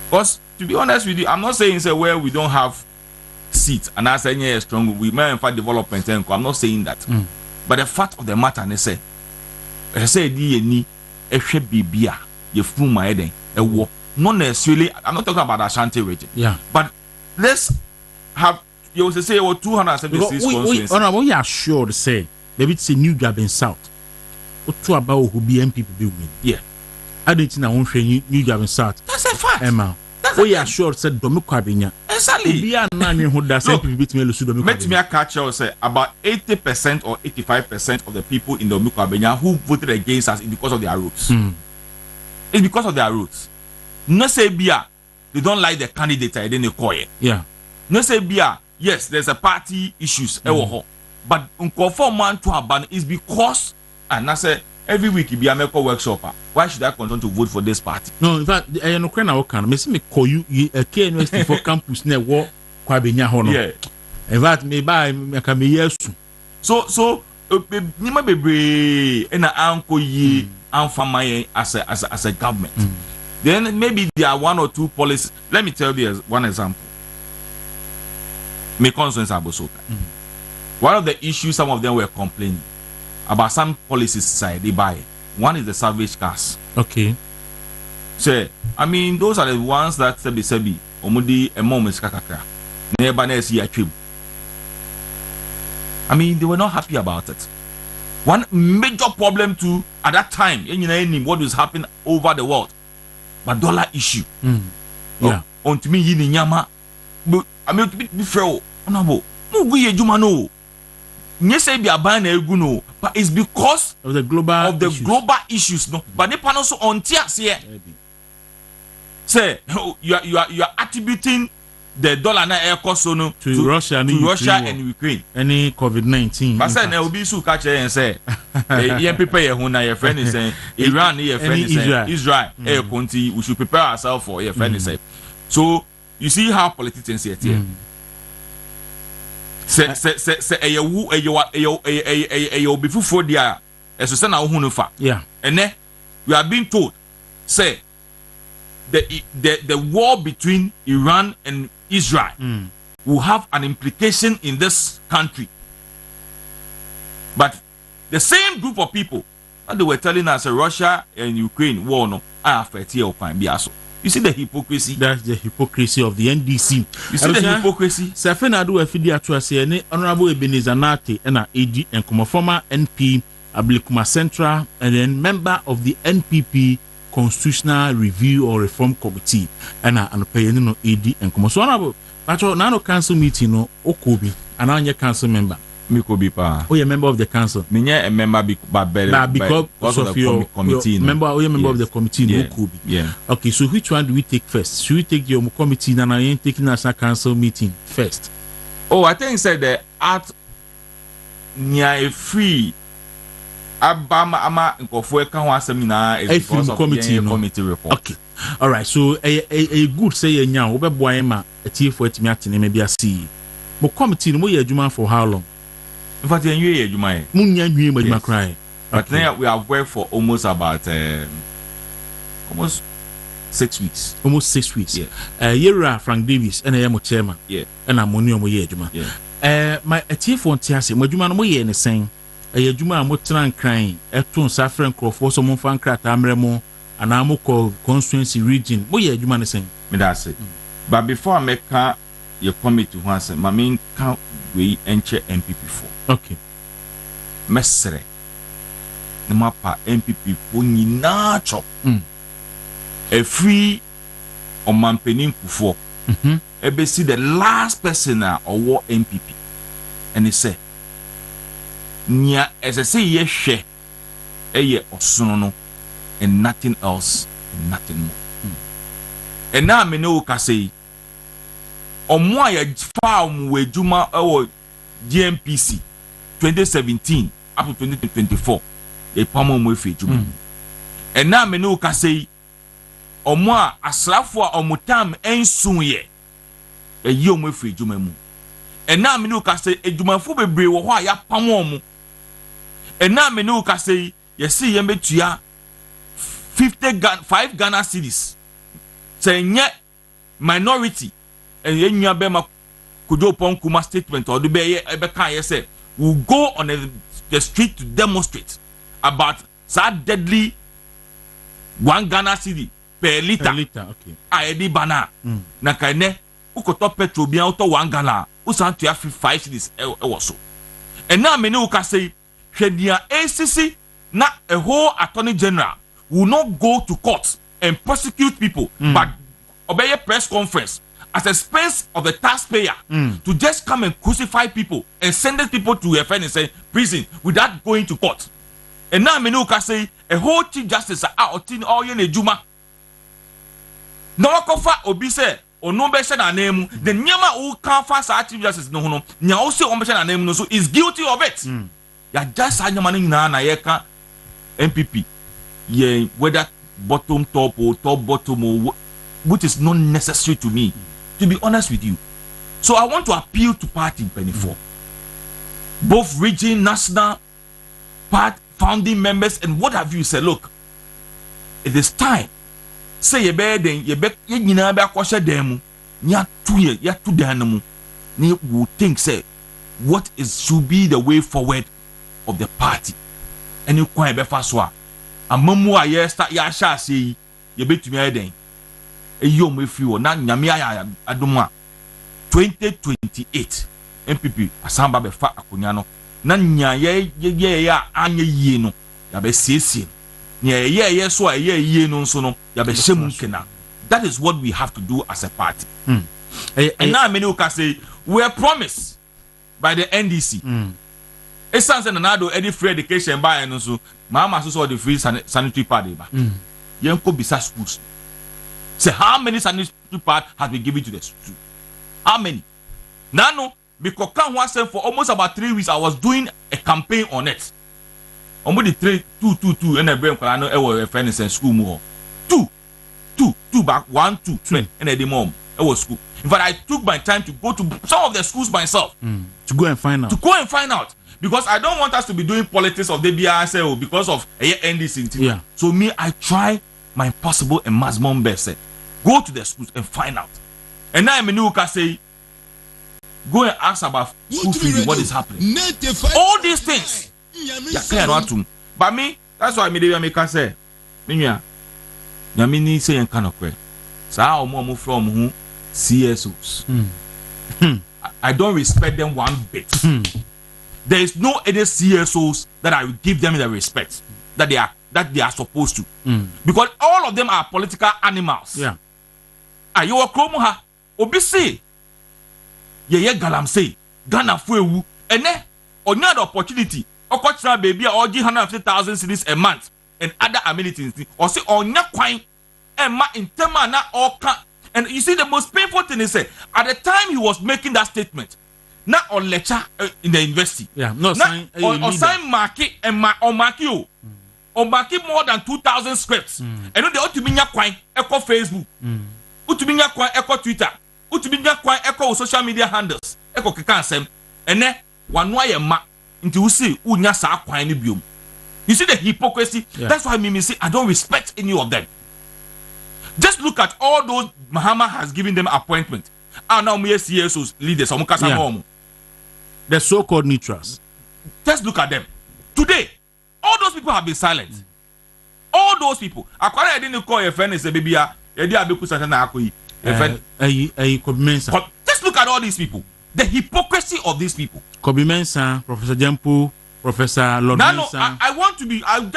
Because to be honest with you, I'm not saying say where we don't have seats and I say yeah strong we may in fact development. I'm not saying that. But the fact of the matter is say di ni ehwe bibia ye fu my den ewo not necessarily. I'm not talking about Ashanti region. Yeah. But let's have you will say 276 constituencies. We are sure to say maybe it's a new job in South. To about who be MPP be win. Yeah. I didn't know new job in South. That's a fact. Emma. We are sure said Domi Kwabenya. Exactly. Be a man who does MPP beat me Lusu. Let me catch you say about 80% or 85% of the people in Domi Kwabenya who voted against us is because of their roots. It's because of their roots. No say Bia, they don't like the candidate and then they call it. Yeah. No say Bia, yes, there's a party issues. But unconform man to a ban is because and I say every week you be a make workshop. Why should I continue to vote for this party? No, in fact, I no crana work. Me see me call you a K University for campus near war Kwabenya hono. Yeah. In fact, me buy me can be yes. So ni ma bebre and anko ye anfama as a government. Then maybe there are one or two policies. Let me tell you one example. Me concerns Abosoka. One of the issues some of them were complaining about some policies side they buy. One is the salvage cars. Okay. So I mean those are the ones that sebi omudi a moment kakakra. Never see a trip. I mean they were not happy about it. One major problem too at that time, what was happening over the world. But dollar issue. Yeah. On to me yini nyama. But I mean to be fair, no go ye juma no. Nyese bi aban na egu no, but it's because of the global issues no. But they pan also on tears here. Say you are attributing the dollar na air cost no to Russia and Ukraine. Any COVID-19. But say na obi su catch and say yen prepare your na your friend is saying Iran your friend is saying Israel konti we should prepare ourselves for your friend is saying. So you see how politicians here. Say you be for dia as say na hu no fa. Yeah. And then we are being told say the war between Iran and Israel will have an implication in this country. But the same group of people that they were telling us Russia and Ukraine war no are affect here upon biaso. You see the hypocrisy? That's the hypocrisy of the NDC. You see the hypocrisy? Safena do afidi atuase ne Honorable Ebenezer Nate and AD and former NP Ablikuma Central and then member of the NPP Constitutional Review or Reform Committee and pay no AD and so Honorable but now council meeting no Okobi and I'm your council member. Mikobi pa. Oh, you're a member of the council. Me a member because of the committee. Member, oh, you're a member of the committee. Yeah. Mikobi. Yeah. Okay, so which one do we take first? Should we take your committee and I ain't taking national council meeting first? Oh, I think said the art near a free. Ama nkofo eka ho asem na is because of the committee report. Okay. All right. So a good say nya obeboa ema atiefo atimi atene me bia see. Mo committee no mo ye adwuma for how long? In fact, you adwuma. Mo nya nwie ma adwuma cry. But now we have worked for almost about almost 6 weeks. Almost 6 weeks. Yeah. Yera Frank Davis and I am chairman. Yeah. And I'm money on my adwuma. Yeah. My atiefo ntiase mo adwuma no mo ye ne sen. Adwuma mo tran kran eto nsafren krofo so mo fan krata amremo ana mo ko constituency region mo ye adwuma ne sen. Me that's it. But before I make your committee once my main count we enter MPP4. Okay. Mesre. The mapa MPP for ni nacho. a free or mampening before. Ebe see the last person or war MPP, and he said, "Nia as I say yes, she, ye or sono, and nothing else, and nothing more." And now me know ka say, "Omwa ya farm we juma or GMPC 2017 up to 2024, a palm we fe juma." And now me know ka say, "Omwa asrafo omutam ensun ye." A year me free jumemu. And now me no ka say a jumafo bebre wo ho ya pam. And now me no ka say ye see ye metua 5 Ghana cedis. Say nye minority and ye nwa be ma kudo pon kuma statement or do be ye kan ye say we'll go on the street to demonstrate about that deadly 1 Ghana cedi per liter. Okay. Aedi bana. Na kane ukoto petrol bia uto 1 Ghana usan to 5 cities so. And now me no ka say hwedia ACC na a whole attorney general will not go to court and prosecute people but obey a press conference at the expense of the taxpayer to just come and crucify people and send people to a friend and say prison without going to court. And now me no ka say a whole chief justice out in all ye juma. No kofa obi say or no better than name, the Nyama who can't fast active justice no no. Nya also on better than name no so is guilty of it. Ya just a money na yeka MPP. Yeah, whether bottom top or top bottom or which is not necessary to me, to be honest with you. So I want to appeal to party 24. Both region, national, founding members, and what have you said, look, it is time. Say ye be den ye nyina be akwose dan mu nya tu dan mu ni will think say what is should be the way forward of the party and you kwan be fa so a amamu a ye start ya sha sei ye betumi aden eyo mo efi wo na nyame ya adom a 2028 MPP asamba be fa akonya no na nya ye ya anya yie no ya be siesie. That is what we have to do as a party. And now many can say we are promised by the NDC. It sounds like another any free education by and so Mama saw the free sanitary pad. Yanko bisa schools. Say how many sanitary pad has been given to the school? How many? Now because for almost about 3 weeks I was doing a campaign on it. Omodi 2 and a brain plan e friends and school more 2 back 1 2 and a demom it was school. In fact I took my time to go to some of the schools myself to go and find out because I don't want us to be doing politics of the BRSL because of a NDC. So me I try my possible and maximum best go to the schools and find out. And now I'm new say go and ask about school fees, what is happening, all these things. But me, that's why me can say, Minya, Yamini say and kind of way. So how more from who CSOs. I don't respect them one bit. There is no other CSOs that I will give them the respect that they are supposed to. Because all of them are political animals. Yeah. Are you a Kromoha? Obisi. Ye galam say Ghana fuewu and then on the opportunity. Okochina baby or 150,000 cedis a month and other amenities or say on your coin and ma in na oka. And you see the most painful thing is at the time he was making that statement not on lecture in the university on sign market and on market on market more than 2,000 scripts and they ought to be your coin echo Facebook utubinya coin echo Twitter utubinya coin echo social media handles echo kekansem and then one why ma into see unya sa kwan ni biom. You see the hypocrisy. That's why me say I don't respect any of them. Just look at all those Mahama has given them appointment. And now we see CSOs leaders. The so-called neutrals. Just look at them. Today, all those people have been silent. All those people. I didn't call your friend and say, baby, just look at all these people. The hypocrisy of these people. Kobi Mensah, Professor Jampu, Professor Lord Mensah. I want to be. I'm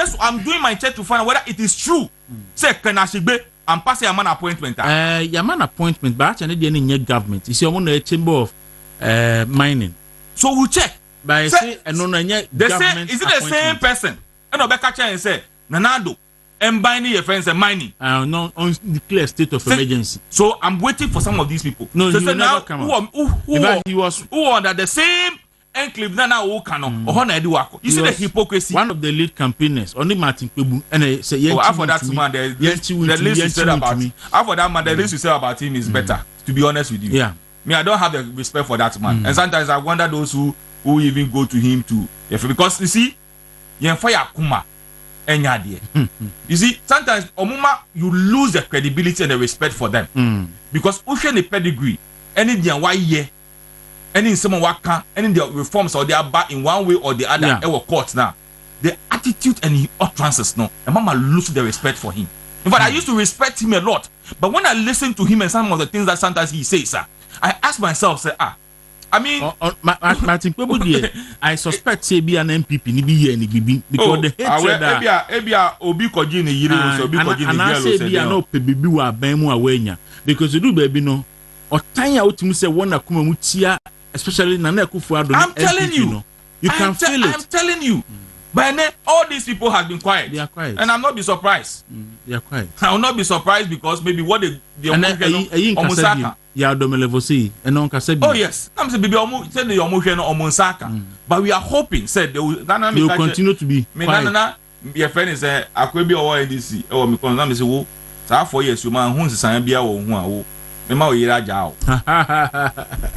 doing my check to find out whether it is true. Say Kanashigbe I'm passing a man appointment. Your man appointment, but actually, the any government. You see, I'm on the chamber of mining. So we'll check. But I say, and on the same, is it the same person? And I'll catch and say, Nanado, and binding your friends and mining. No, on declare state of emergency. So I'm waiting for some of these people. No, so he will never come out. Who under the same enclave now who can you see the hypocrisy. One of the lead campaigners, only Martin Kwebu, and I say, after that man, the least you said about him. After that man, the least you said about him is better. To be honest with you, yeah. Me, I don't have the respect for that man, and sometimes I wonder those who even go to him to because you see, fire kuma. You see, sometimes Omuma you lose the credibility and the respect for them because Ocean the pedigree, any day why year. Any someone waka, any the reforms or they are back in one way or the other, our court now. The attitude and the utterances, no, and Mama lose the respect for him. In fact, I used to respect him a lot, but when I listen to him and some of the things that sometimes he says, I ask myself, say, I mean, Martin Kwebu, I suspect say be an MPP, ni be here, ni be because the hatred that ebia obi koji ni yiri so obi koji ni girl so say no pe bibi wa ban mu awanya because you do baby no otanya otimu say wona kuma mu tia. Especially Nana Akufo-Addo. I'm telling you, no? You can feel it. I'm telling you. But then all these people have been quiet. They are quiet. And I'm not be surprised. They are quiet. I will not be surprised because maybe what the Omusaka. Yeah, Domelevosi. And on Kasebi. Oh yes. I'm saying baby said the Omusaka. But we are hoping said they will continue to be quiet. Nana, your friend is Akwebi or NDC. Oh, me kon say wo. Sa 4 years you man hu nsesan bia wo hu a wo. Me ma wo yira jao.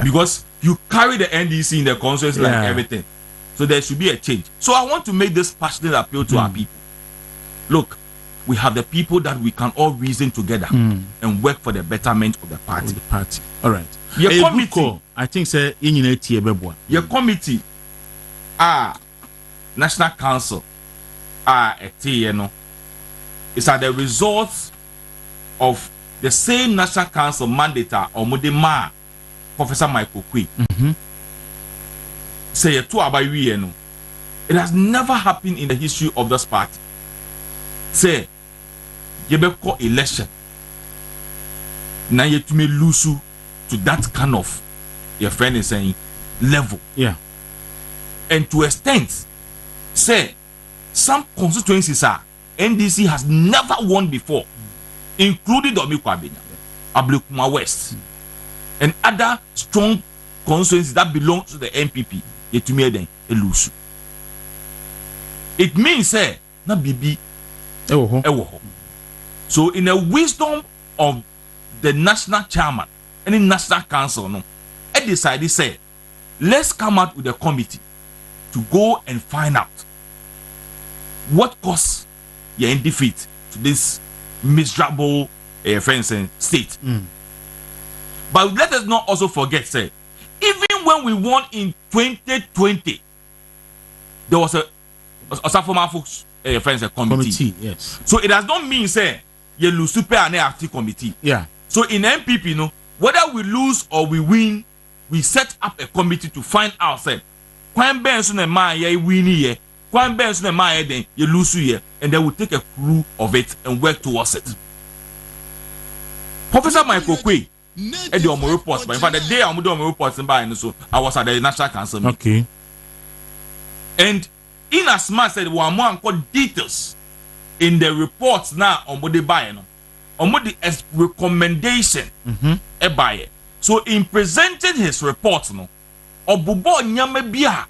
Because you carry the NDC in the constituency like everything. So there should be a change. So I want to make this passionate appeal to our people. Look, we have the people that we can all reason together and work for the betterment of the party. All right. Your committee, I think say your committee, National Council, it's at the result of the same National Council mandate or Modema. Professor Michael Kwaku. Say it has never happened in the history of this party. Say you be call election. Now you to me lose to that kind of your friend is saying level. Yeah. And to extent, say some constituencies are NDC has never won before, including Domi Kwabena, Ablekuma West. And other strong constituencies that belong to the NPP, yet to me then a lose. It means not BB. So in the wisdom of the national chairman, any national council, no, I decided say, let's come out with a committee to go and find out what caused your defeat to this miserable state. But let us not also forget, say, even when we won in 2020, there was a former folks committee. Yes. So it does not mean say you lose super and active committee. Yeah. So in MPP, no, whether we lose or we win, we set up a committee to find out say, when Benson and Maya win here, when Benson and Maya then you lose here, and then we take a crew of it and work towards it. Professor Michael Kwaku. And the reports, but in fact, the day I'm doing my reports and so I was at the National Council meeting. Okay. And in as much said one more called details in the reports now on what they buy, on what the recommendation a buyer. So in presenting his report, no, Obubo Nyame Bia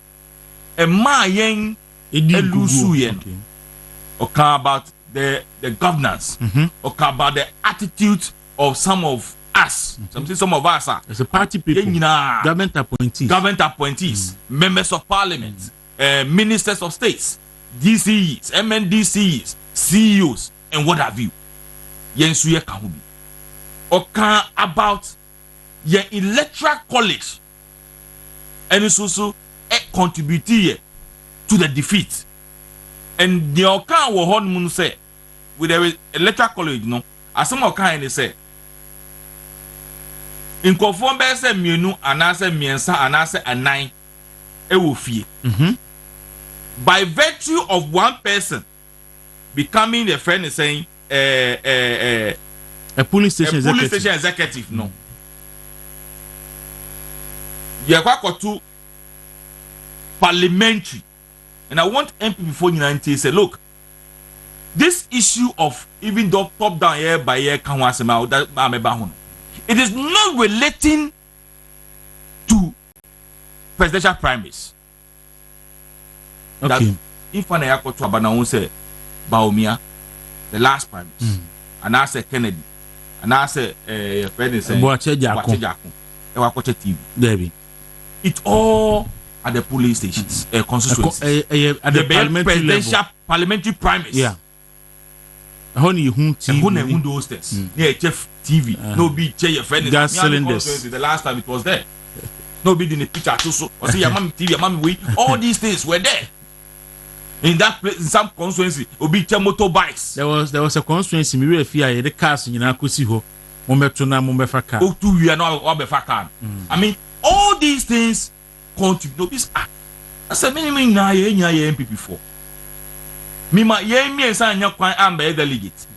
a Mayen Elusuyen okay about the governance, okay about the attitude of some of us, some of us are as a party people, government appointees, members of parliament, ministers of states, DCEs, MNDCEs, CEOs, and what have you. Yensuye Kahubi. Okay about your electoral college, and it's also contributing to the defeat. And the Okan will hold moon say with the electoral college, no, as some Okan say. In conform by say mienu anase miensa anase anan ewo fie. By virtue of one person becoming a friend is saying a police station executive no you are to parliamentary, and I want MP before you say, look, this issue of even though top down year by year it is not relating to presidential primaries. Okay. If I go to Abana, say Baumia, the last primaries, and I say Kennedy, and I say Friend say TV. Debbie. It all at the polling stations, constituencies, at the parliamentary primaries. Yeah. Honey, who TV? Those tests. Yeah, Jeff TV. No be your friend. Gas cylinders. The last time it was there. No be in the picture too. So, or see your mommy TV, your mommy we. All these things were there. In that place, in some constituency, obi motorbikes. There was a constituency. Me fear the cars in Nakusiho. Mombetuna, Mombefaka. Oh, 2 years now, Mombefaka. I mean, all these things contribute. No, this I said, many na ye MP before. Mima ye mi ensa nya kwan amba delegate.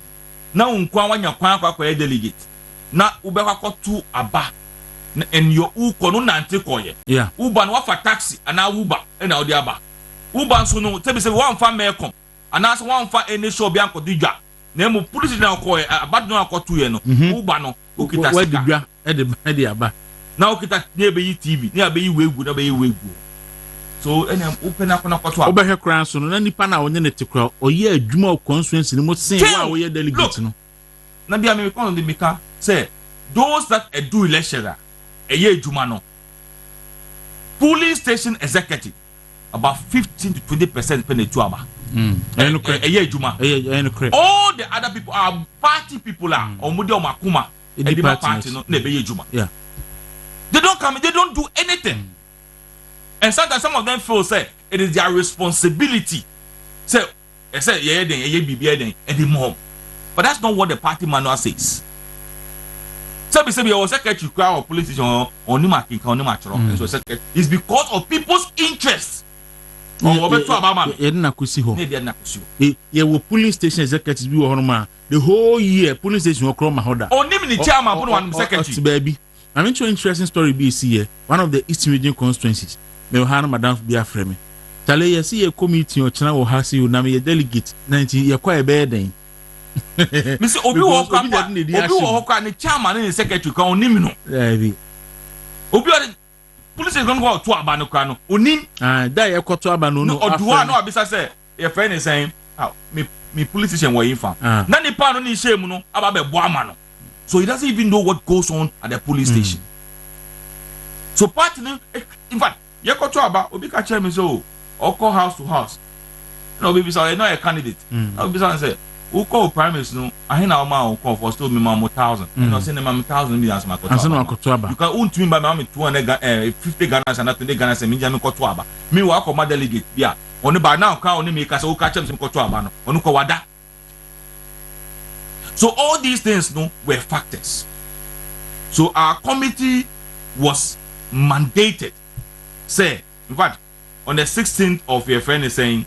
Na unkwa wanya kwan kwa delegate. Na ubekwa kotu aba. And your uko no nante koye. Yeah. Uba no wafa taxi ana uba na odi aba. Uba so no tell me say one fa mekom. Ana so one fa any show bi anko didwa. Na emu police na koye abad no akotu ye no. Uba no okita sika. Didwa e de aba. Na okita ne be yi TV, ne be yi wegu, na be yi wegu. So any open up na kwato aba. Obehwe kran so no na nipa na onye ne tekra oye adwuma constituency ni mo sen wa wo ye delegate no. Na bia me kon de meka say those that do election eye adwuma no. Polling station executive about 15 to 20% penetu aba. Eye adwuma. All the other people are party people are omude omakuma edima party no na be ye adwuma. Yeah. They don't come, they don't do anything. And sometimes some of them feel say it is their responsibility. Say yeah then and the mom. But that's not what the party manual says. So we was secretary or police station or it's because of people's interests. Yeah, we polling station executives be the whole year polling station will come my only the chairman put one secretary baby. I'm into an interesting story be here. One of the East Region constituencies. Me hana madam be afreme. Tale ye see a committee or chana wo hasi you na me delegate 90 ye kwa be den. Me say obi wo kwa ni chairman ni secretary kan onim no. Baby. Obi o police is going to go to aba no kwa no. Onim. Da ye kwato aba no no. Oduwa no abisa say ye friend is saying, me police station wo yin fa. Na ni pa no ni shame no aba be bo ama no. So he doesn't even know what goes on at the police station. So party, in fact, you go to about Obi catch me so or call house to house. No, baby, so I know a candidate. I'll be say, who call primaries? No, I know my call for still me 1,000. And I send them 1,000 million as my kotuaba. You can own to me by my 250 Ghana and not 20 Ghana and me kotuaba. Me work on my delegate. Yeah, only by now can only make us all catch them kotuaba. No, only wada. So all these things no were factors. So our committee was mandated. Say, in fact, on the 16th of your friend is saying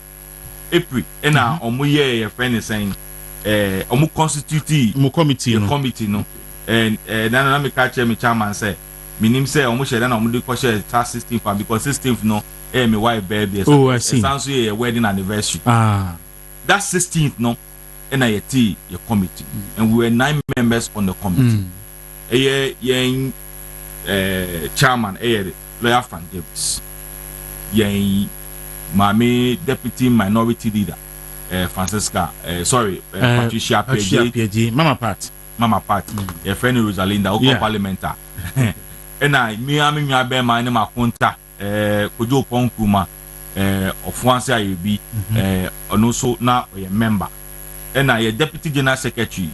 April, and now your friend is saying constitute committee no. And then I me catch me chairman say, me name say share then do share 16th because 16th no me wife birthday. Oh, I see. It sounds like a wedding anniversary. That 16th no. NIT your committee and we were 9 members on the committee. Chairman lawyer Frank Davis. Mami deputy minority leader Francisca Patricia PG Mama Pat. Your friend Rosalinda Oko parliamentar. And I me be my name akonta Kojo Ponkuma of once I be and also now a member. And I deputy general secretary,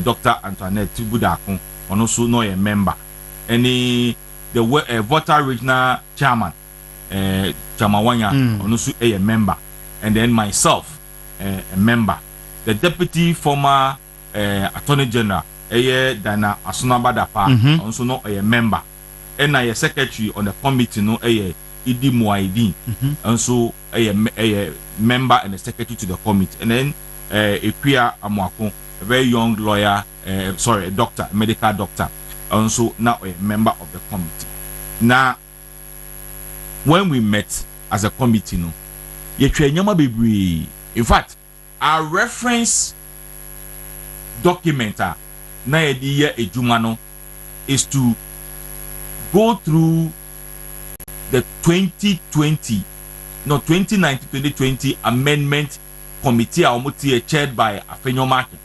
Dr. Antoinette Budakun, and also no a member. And the voter regional chairman, Chamawanya, and also a member. And then myself, a member. The deputy former attorney general, Dana Asunabadapa, also no a member. And I a secretary on the committee, no a Idi Muaidin, and so a member and a secretary to the committee. And then Epia Amwako a very young lawyer, a doctor, a medical doctor, also now a member of the committee. Now, when we met as a committee, no, in fact, our reference document na ejumano is to go through the 2019-2020 amendment committee chaired by Afenyo Martin.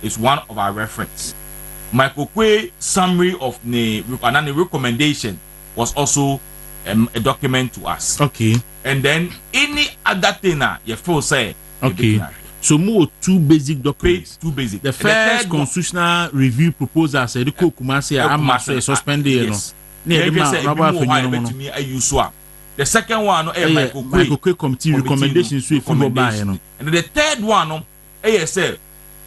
Is one of our reference. Michael Kwe summary of the recommendation was also a document to us. Okay. And then any other thing you feel say. Okay. So more two basic documents. Two basic. The first constitutional review proposal said the Kumasi Amasa suspended. Yes. The second one, Michael Kwe committee recommendations. And the third one, ASL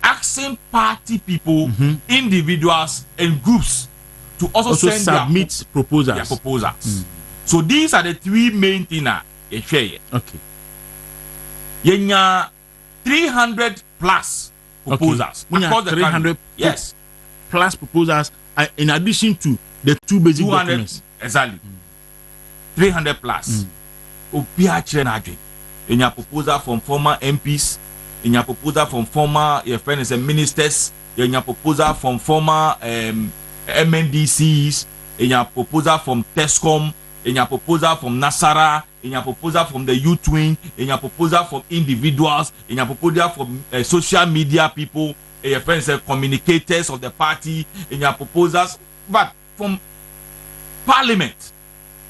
asking party people, individuals, and groups to also send submit their proposals. So these are the three main things. Okay. Yenya 300 plus proposals. Across the 300 yes. Plus proposals in addition to the two basic documents. Exactly. 300 plus. Obia Chenadri. In your proposal from former MPs, in your proposal from former your friends and ministers, in your proposal from former MNDCs, in your proposal from TESCOM, in your proposal from Nasara, in your proposal from the youth wing, in your proposal from individuals, in your proposal from social media people, in your friends and communicators of the party, in your proposals, but from parliament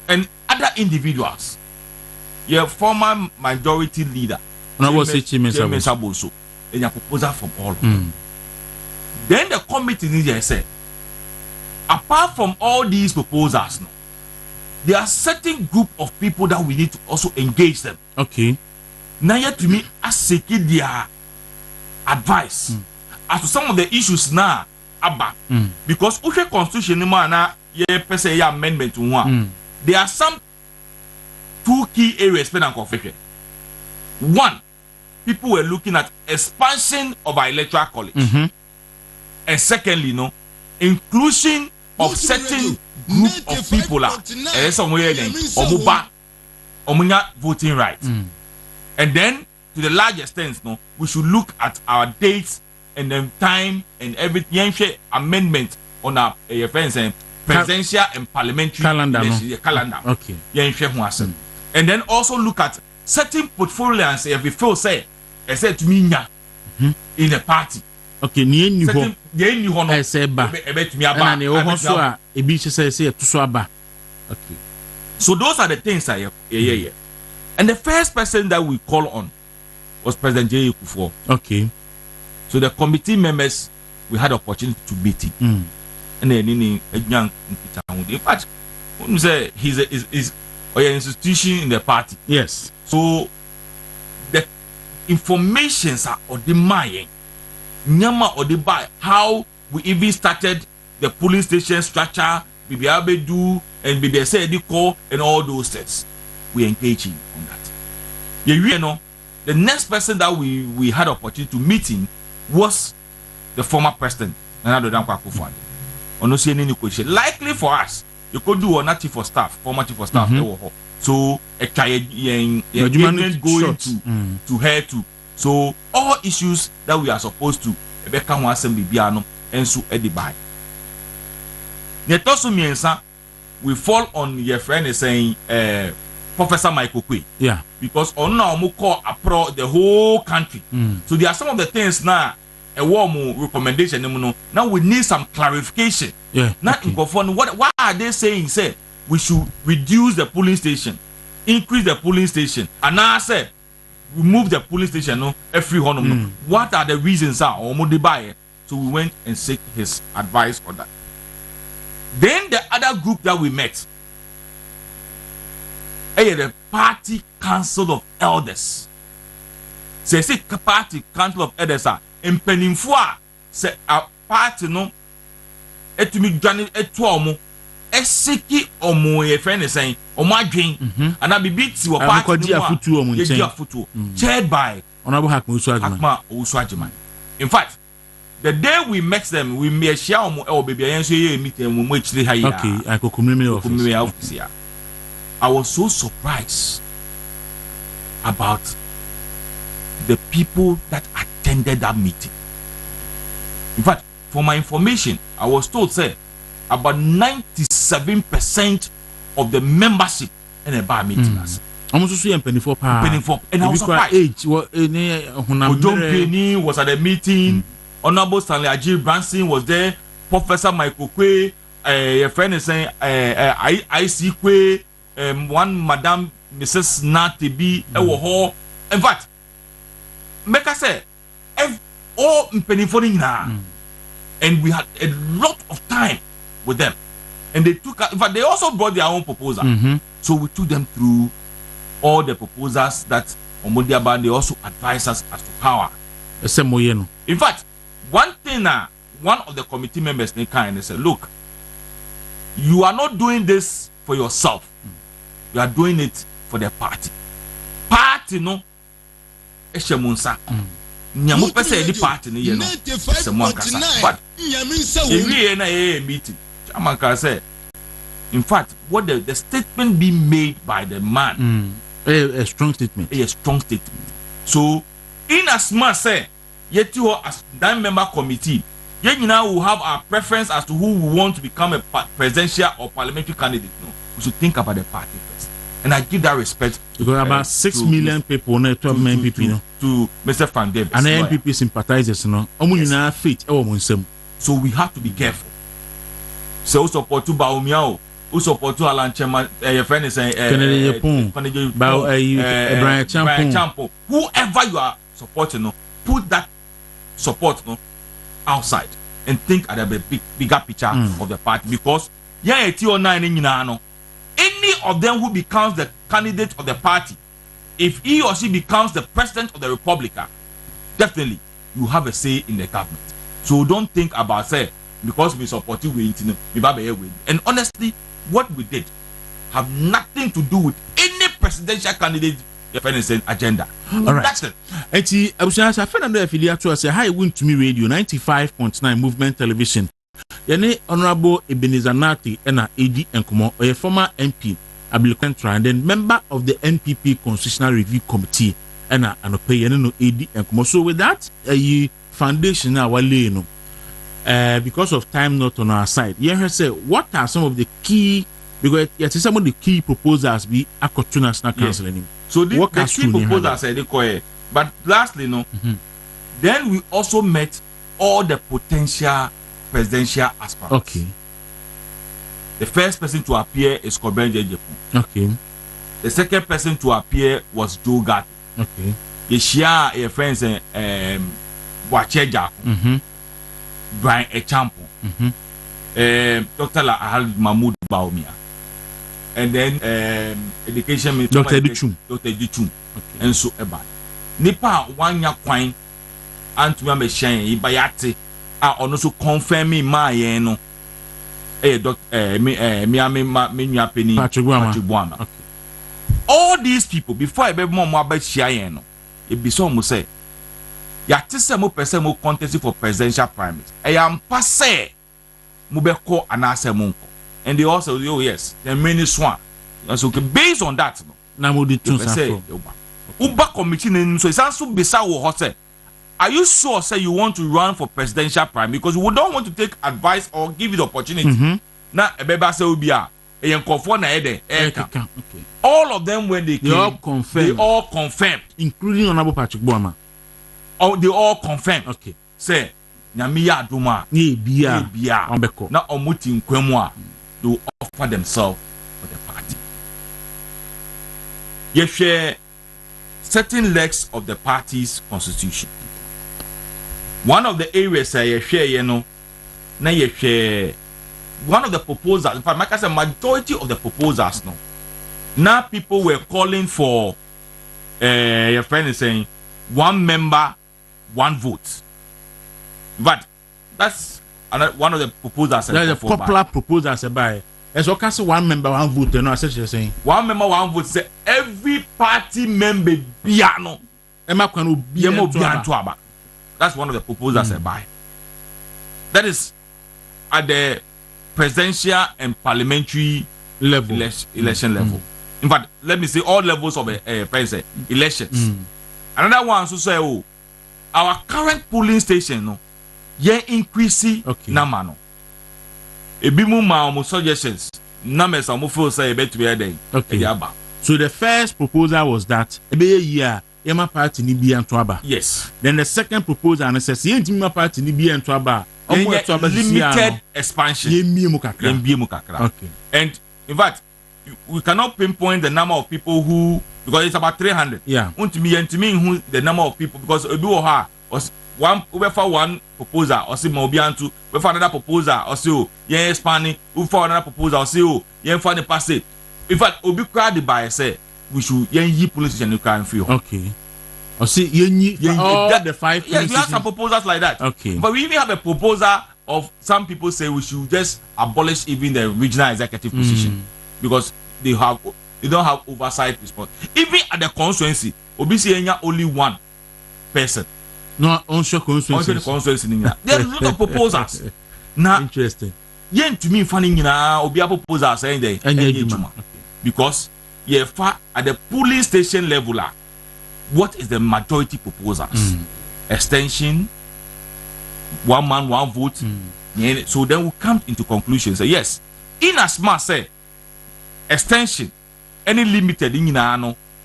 and other individuals. Your former majority leader, James Saboso, in your proposal from all of them. Then the committee said, apart from all these proposals, there are certain group of people that we need to also engage them. Okay. Now yet to me, I seek their advice as to some of the issues now about because Ushe constitution na amendment to one. There are some two key areas and conflict. One, people were looking at expansion of our electoral college, and secondly, inclusion of certain group of people somewhere voting rights. And then to the large extent, we should look at our dates and then time and everything amendment on our presidential and parliamentary calendar. Okay. And then also look at certain portfolios if we feel say to me in a party. Okay, okay. So those are the things I yeah. And the first person that we call on was President J. Kufuor. Okay. So the committee members, we had opportunity to meet him. And then in fact, when you say he's an institution in the party. Yes. So the informations are on the mind. Nyama or the by how we even started the police station structure, BBABEDU and BBSA call and all those things. We engaging on that. The next person that we had opportunity to meet him was the former president, Kwaku. Likely for us, you could do a chief of staff, former chief of staff. So a going to her too. So all issues that we are supposed to become one assembly biano and so edibai. We fall on your friend is saying Professor Michael Kwe. Yeah. Because on now we call approach the whole country. So there are some of the things now a warm recommendation. Now we need some clarification. Yeah. Not in conform. What are they saying? Say we should reduce the polling station, increase the polling station, and now I said remove the police station every one. What are the reasons so we went and seek his advice on that. Then the other group that we met, the party council of elders. Say party council of elders are in Penimfua say a party etumi dwane etuomo eseki omo ye friend is saying omo adwen and I be beat to party chaired by Honorable Hakma Uswajima. In fact, the day we met them, we may share omo baby and say meeting we much high. Okay, I could come office. I was so surprised about the people that attended that meeting. In fact, for my information, I was told say about 97% of the membership in a bar meeting. Almost so penny for and I was surprised. John Penny was at the meeting. Honorable Stanley Ajib Branson was there. Professor Michael Kwe, a friend is saying IC Kwe, one Madame Mrs. Natibi, in fact, make us say all penny for and we had a lot of time with them, and they took. In fact, they also brought their own proposal. So we took them through all the proposals that Omondiaba. They also advised us as to how. In fact, one thing one of the committee members they said, "Look, you are not doing this for yourself. You are doing it for the party. Party no, eshemunsa. Nyamu pese di party ni yeno. Semuankasa. But every meeting, Chamanka said, in fact, what the statement being made by the man, a strong statement. A strong statement. So, in as much say, yet you as that member committee, yet now will have our preference as to who we want to become a presidential or parliamentary candidate. No, we should think about the party first. And I give that respect because about 6 million people, not 12 million people, to Mr. Frank Davis and NPP sympathizers. No, so we have to be careful. So support to Baumiao, who support to Alan Chema, your friend is saying Brian Champo. Whoever you are supporting, no, put that support no outside and think at the bigger picture of the party, because any of them who becomes the candidate of the party, if he or she becomes the president of the republic, definitely you have a say in the government. So don't think about say because we support you, and honestly, what we did have nothing to do with any presidential candidate agenda. All right. Eti abushana afena ndo affiliate to say hi win to me radio 95.9 movement television. Yene Honorable Ebenezer Nati ena AD Enkomo, a former MP Electoral and then member of the NPP Constitutional Review Committee ena anope yene no AD Enkomo. So with that foundation na wale no because of time not on our side. You say what are some of the key, because yet some of the key proposals be Akoto National Council. Yes. So the key proposals they call. But lastly, no, then we also met all the potential presidential aspirants. Okay. The first person to appear is Koben Jejepu. Okay. The second person to appear was Joe Gatti. Okay. The share a friends Wacheja. Brian Echampo. Dr. Ahal Mahmoud Baumia. And then education minister Dr. Dichum. Okay. And so eba. Nipa wanya kwine antuma me shen ibayate also confirming my no me Patrick Buama. Okay. All these people before I be more about share no it be so mo say ya tese mo person mo contest for presidential primaries I am passe mo be call anase mo nko and they also yes the many swan so based on that no na mo di tun say Uba committee so it's also bisa wo hot. Are you sure say you want to run for presidential prime? Because we don't want to take advice or give you the opportunity. Na ebeba say obia eyenkofo na ede okay. All of them when they all confirmed. They all confirmed, including Honorable Patrick Buama. Oh, they all confirmed. Okay. Say nyamiya aduma ye bia onbeko na omuti nkwemu a they will offer themselves for the party. You share certain legs of the party's constitution. One of the areas I share, you know, now you share one of the proposals. In fact, like I said, majority of the proposals now. Now people were calling for your friend is saying 1 member, 1 vote. But that's one of the proposals. That's a popular proposals by As okay, so one member, one vote. No, I said you're saying one member, one vote. Say every party member biano. Emma Kwanu biano. That's one of the proposals I buy. That is at the presidential and parliamentary level, election level. In fact, let me say all levels of president elections. Another one so say, oh, our current polling station, no, increase number no. Ebimu ma suggestions. Numbers are feel say to be there. Okay. So the first proposal was that Yema party ni bi Antwaba. Yes. Then the second proposal and says Yema party ni bi Antwaba. Limited expansion. Okay. And in fact, we cannot pinpoint the number of people who, because it's about 300. Yeah. To me who the number of people, because one proposal or see Mobiantu, we found another proposal or see expanding, we found another proposal or see find the passage. In fact, Obi crowded by say we should police station you can feel. Okay. Or see the 5. Yes, we have some proposals like that. Okay. But we even have a proposal of some people say we should just abolish even the regional executive position because they don't have oversight response. Even at the constituency, Obi only one person. No, onshore constituency. There are a lot of proposals. Now, interesting. To me, funny, Obi proposal saying there. Because at the polling station level, what is the majority proposals? Extension, one man, one vote. So then we come into conclusions. Yes, in as much say extension, any limited in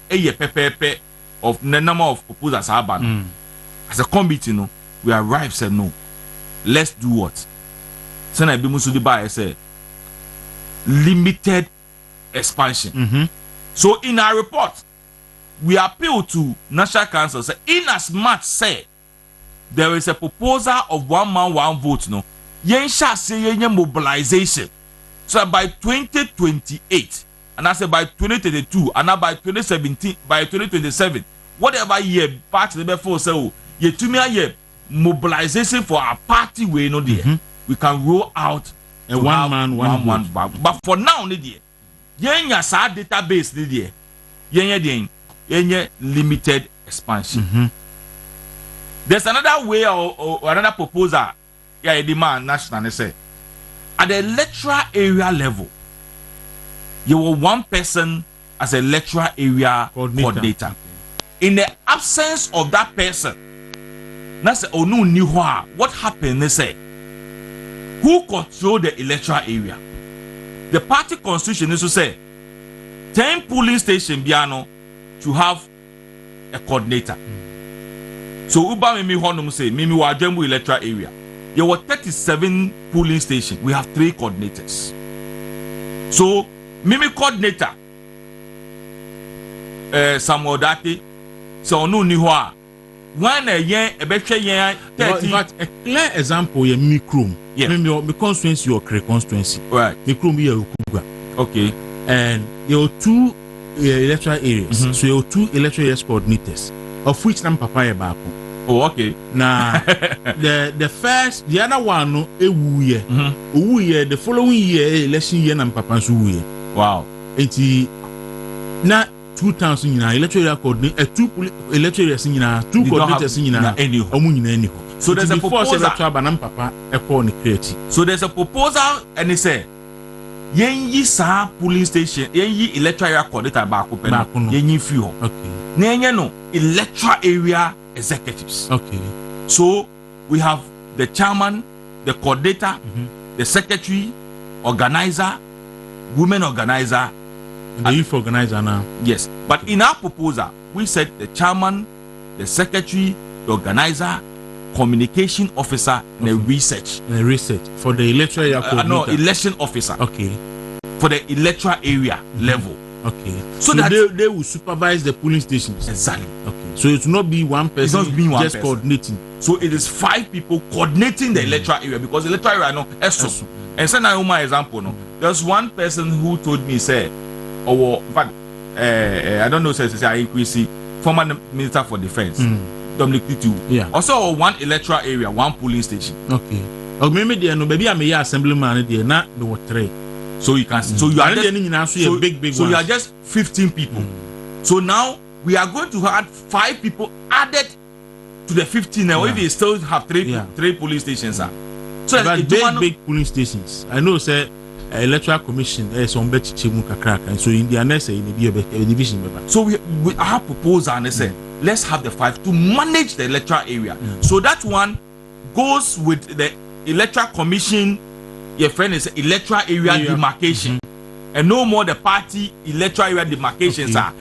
pepe of the number of proposals are banned. As a committee, we arrived said no. Let's do what? Sena Bimusudi Baye say limited expansion. So in our report, we appeal to National Council say in as much say there is a proposal of one man, one vote. No, yen shall say yen mobilization. So by 2028, and I say by 2032, and now by 2017, by 2027, whatever year party before say ye to me a year mobilization for our party we know there. We can roll out a one man, one vote. But for now, yen sa database yen limited expansion. There's another way or another proposal. Yeah, demand national say at the electoral area level, you were one person as a electoral area coordinator. In the absence of that person, that's what happened. They say who control the electoral area. The party constitution is to say 10 polling station biano to have a coordinator. So Uba Mimi Honum say Mimi Wajembu electoral area. There were 37 polling stations. We have 3 coordinators. So Mimi coordinator Samuel Dati so no ni ho when a yen a betwe yen 30. In fact, a clear example is Mikrum. Yeah. My constituency or constituency. Right. Mikrum here Ukuga. Okay. And there are 2 electoral areas. So there are 2 electoral areas coordinators, of which I'm Papa Bako. Oh, okay. Now the other one no year. The following year election year na Papa year. Wow. Enti na 2000 electoral area coordinator 2 electoral areas 2 coordinators anyhow. So there's a proposal. So there's a proposal and they say yen sa polling station yen electoral area coordinator back yen few. Okay. No electoral area executives. Okay. So we have the chairman, the coordinator, the secretary, organizer, women organizer, and the youth organizer now. Yes. But in our proposal, we said the chairman, the secretary, the organizer, communication officer, and the research. The research for the electoral area coordinator. No, election officer. Okay. For the electoral area level. Okay. So that they will supervise the polling stations. Exactly. Okay. So it will not be one person just person. coordinating. So it is 5 people coordinating the electoral area because the electoral area no eso. And send my example no. There's one person who told me say, in fact, I don't know say I increase former minister for defense. Dominic Titu. Yeah. Also one electoral area, one polling station. Okay. Or maybe there no maybe I may assemblyman there na there were 3. So you can so you are just so you are just 15 people. So now we are going to add 5 people added to the 15 now. If you still have three police stations, so but big polling stations. I know, say Electoral Commission is on better Kakrak, and so in the next in the division. So we have proposal and they say let's have the 5 to manage the electoral area. So that one goes with the Electoral Commission. Your friend is electoral area demarcation, and no more the party electoral area demarcations are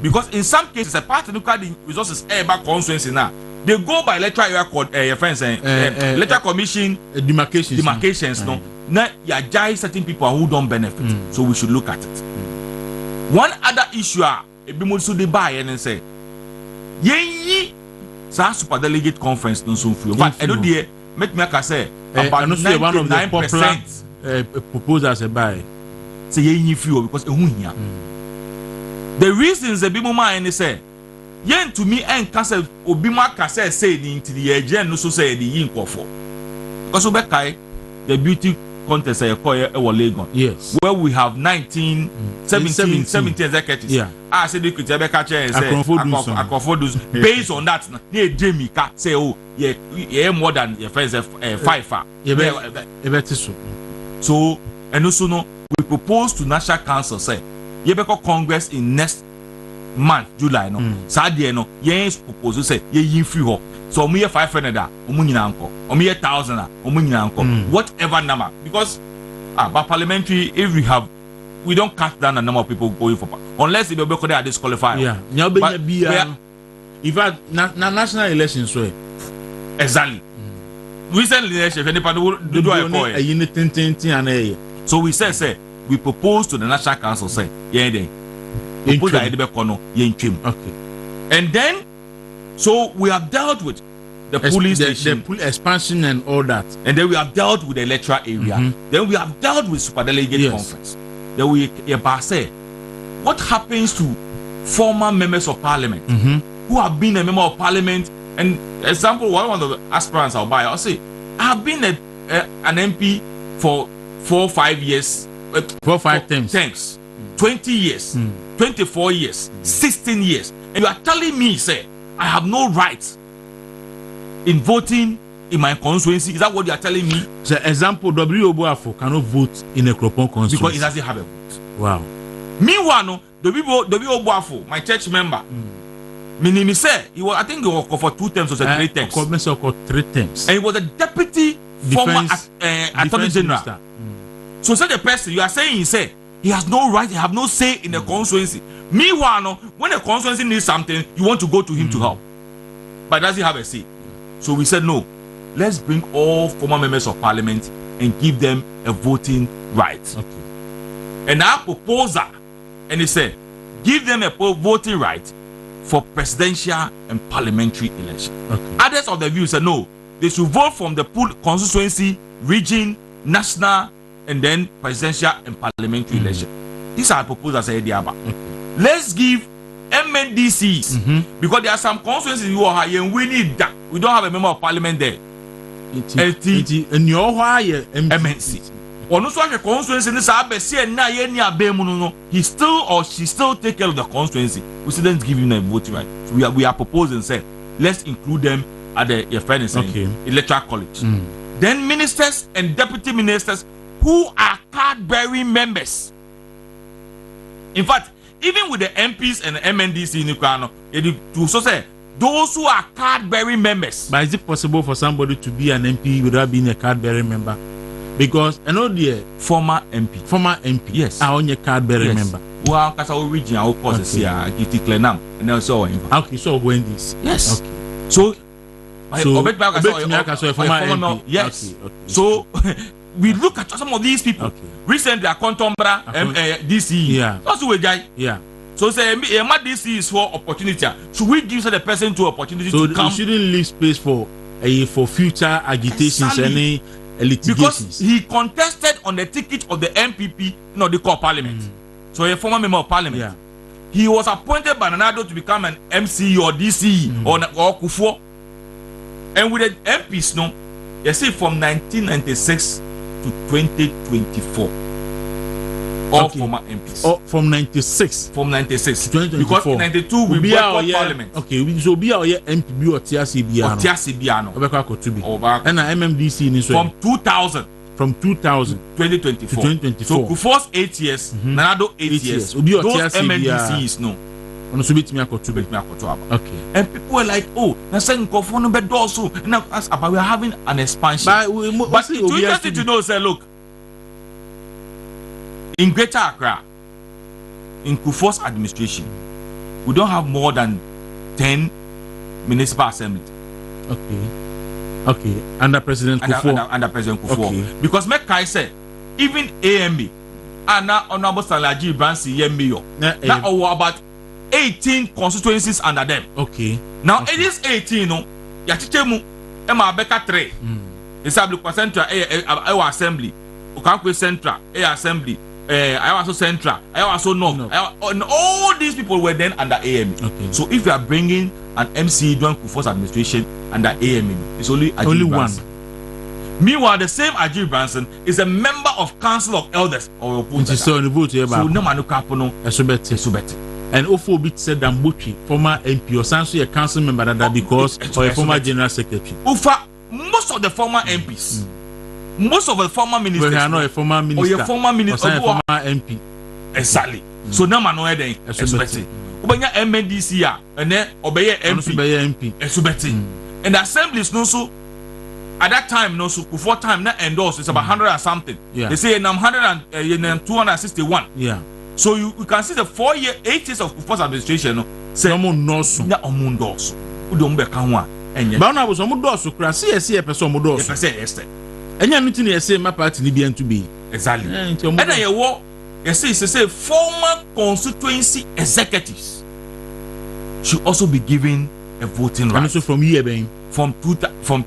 because in some cases a party look at the resources back constituency now. They go by electoral area code. Your friends saying electoral commission demarcations. No, now you are certain people who don't benefit. So we should look at it. One other issue a bit so they buy and say, sa super delegate conference no so free. But I know the make me say about 99% proposals buy. Say free because here. The reasons the people mind say. Yen to me and kase obima kase say the into the agent no so say the yin for because obekai the beauty contest e Lagos. Yes, where we have 17 executives. I said the could ebeka chair and say akofodus based on that na Jamie ka say oh yeah more than your friends 5 so and also no we propose to National Council say yebeko Congress in next month July no Saturday no yen propose say yin free ho so omo ye 500 omo nyina anko omo ye 1000 omo nyina anko whatever number because but parliamentary if we don't cut down the number of people going for unless if you they are disqualified in fact national elections so exactly recent election so we say we propose to the National Council say okay. And then so we have dealt with the police station, the expansion and all that, and then we have dealt with the electoral area. Then we have dealt with super delegate conference. Then we say what happens to former members of parliament who have been a member of parliament. And example, one of the aspirants I'll say I have been an MP for 4 or 5 years, 4 or 5 terms. 20 years, 24 years, 16 years. And you are telling me, say, I have no right in voting in my constituency. Is that what you are telling me? So, example, Dawuro Obuafo cannot vote in a Kropon constituency. Because he doesn't have a vote. Wow. Meanwhile, no, Dawuro Obuafo, my church member, meaning say, I think he was for 2 terms or 3 terms. 3 terms. And he was a deputy former Attorney General. So, say the person, you are saying, he said, he has no right, he have no say in the constituency. Meanwhile, no, when the constituency needs something, you want to go to him to help. But does he have a say? So we said, no, let's bring all former members of parliament and give them a voting right. Okay. And our proposal, and he said, give them a voting right for presidential and parliamentary election. Okay. Others of the view said, no, they should vote from the pool constituency, region, national, and then presidential and parliamentary election. These are proposals I said. Let's give MNDCs because there are some constituencies who are high and we need that. We don't have a member of parliament there. And your higher MNC. Or no such a constituency he still or she still take care of the constituency. We still don't give him a voting right. So we are proposing say let's include them at the electoral college. Then ministers and deputy ministers who are card-bearing members. In fact, even with the MPs and the MNDC in Ukraine, to so say those who are card-bearing members. But is it possible for somebody to be an MP without being a card-bearing member? Because I know the former MP, yes, are only a card-bearing member. Well, because our regional process here, it declare now, and also okay, so when this, yes, okay, so former MP, yes, okay. So. We look at some of these people. Recently, a Contombra DC. That's the guy. So say, DC is for opportunity. Should we give the person to opportunity to come? So shouldn't leave space for future agitations, any litigations. Because he contested on the ticket of the MPP, the core parliament. So a former member of parliament. He was appointed by Nanado to become an MC or DC or Kufo. And with the MPs, you see, from 1996 to 2024, All former MPs. Oh, from 96. From 96 to 2024. Because in 92 we boycott parliament. Okay, so be our MP or TRCB. Or TRCB no. Obeka to be. And MMDC ni so. From 2000. From 2000 2024. to 2024. So Kufuor's 8 years, Nanado 8 years. Those MMDCs no. On so bit me akoto okay. And people were like, oh, na say nkofo no be doso. Now as about we are having an expansion. But it's interesting to know, say, look, in Greater Accra, in Kufuor's administration, we don't have more than 10 municipal assemblies. Okay. Under President Kufuor. Under President Kufuor. Okay. Because make I say, even AMB, and now Honorable Salaji Bransi Yemiyo, now about 18 constituencies under them. Okay. Now it is 18, no. Yachichemu, Emma Beka 3. Isablu Central, Assembly, Okankwe Central, Assembly, I also Central, I also North. And all these people were then under AME. Okay. So if you are bringing an MCE during Kufuor's administration under AME, it's only one. Meanwhile, the same Ajay Branson is a member of Council of Elders or so no manu kapono Esubeti. And Ofo bit said that Mbuchi, former MP or Sansu, a council member that because or a former general secretary. Ufa, most of the former MPs, most of the former ministers, not a former minister, or a former minister, or a former MP. Exactly. So now man know then Esubeti. Ubenya MNDC and then obey MP. Esubeti. And the assemblies no so. At that time, no, so before time, not endorse, it's about 100 and something. Yeah. They say 261. Yeah. So you can see the 8 years of Kufuor's administration. No, say Omundoso. Na Omundoso. Udombe kanwa. But now was Omundoso. See a person Omundoso. Yes. And you're not in the same party Libyan to be. Exactly. And then you walk. You say former constituency executives should also be given a voting right. And also from here, Ben. From 2000. From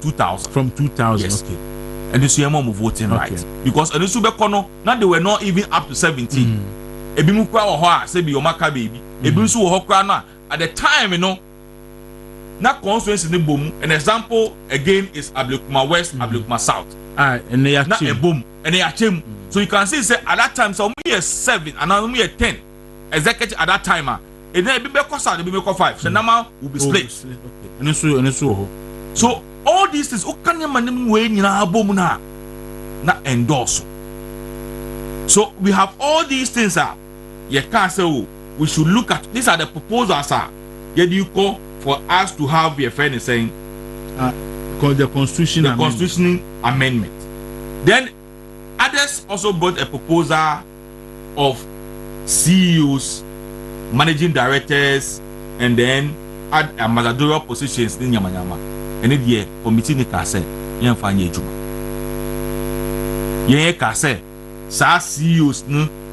2000, yes. Okay. And this year more voting right. Because and this now they were not even up to 17. Ebimu kwa ho say be omaka baby. Ebimu so ho kwa na at the time na constituency ne bom. An example again is Ablekuma West, Ablekuma South. And they are na a boom and they are chem. So you can see say at that time so me 7 and now me 10 executive at that time and then be south be 5. So now will be split. Okay. And so so all these things ukanya manim we nyina abom na endorse. So we have all these things you can say we should look at these are the proposals you call for us to have your friend is saying the constitution amendment. Then others also brought a proposal of CEOs, managing directors, and then add ambassadorial positions in Yamanyama. And if the committee ni kase, yan fanye juma. Yan kase, sa CEOs,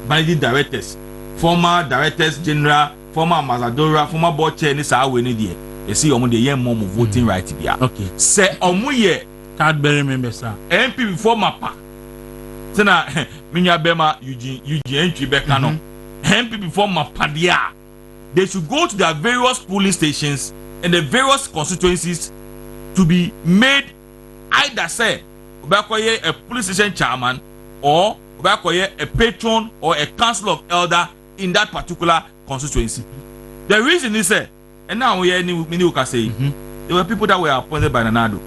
managing directors, former directors general, former ambassadorial, former board chair ni sa we ni die. You see, omo de yan more voting right bia. Okay. Say omo ye card bearing member sir. MP before mapa. Sena minya bema Eugene entry beka no. MP before mapa dia. They should go to their various polling stations and the various constituencies to be made either say obakoye a police station chairman or obakoye a patron or a council of elder in that particular constituency. The reason is and now we can say there were people that were appointed by Nanado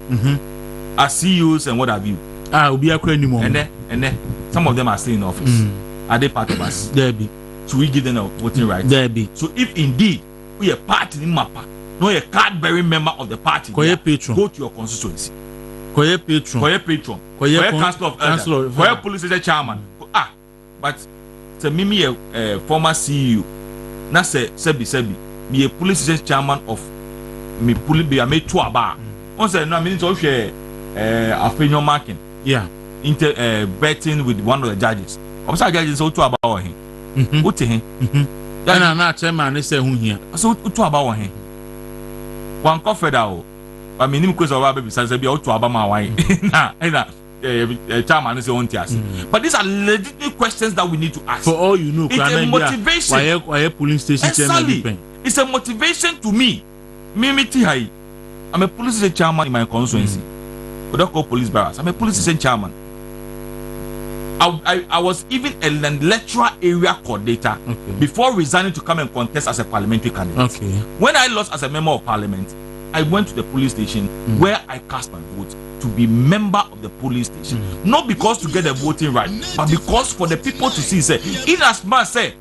as CEOs and what have you. We'll be anymore. And then some of them are still in office. Are they part of us? There be. Should we give them a voting right? There be. So if indeed we are party in Mapa, no a card bearing member of the party, patron. Go to your constituency. Koye patron. Koye council of elders. Koye police station chairman. But say me a former CEO. Na say sebi. Be a police station chairman of me police be a me to aba. On say no mean to share opinion marking. Yeah. Betting with one of the judges. Obviously judges so to about him. What him? Na chairman say who here. So to about him. One confederal. I mean him because of baby say be to about my wine. Na chairman say on tias. But these are legitimate questions that we need to ask. For all you know, it's a motivation. Why police station chairman? It's a motivation to me. I'm a police station chairman in my constituency. We don't call police barracks. I'm a police station chairman. I was even an electoral area coordinator before resigning to come and contest as a parliamentary candidate. When I lost as a member of parliament, I went to the police station where I cast my vote to be member of the police station. Not because to get the voting right, but because for the people to see, say, in as much say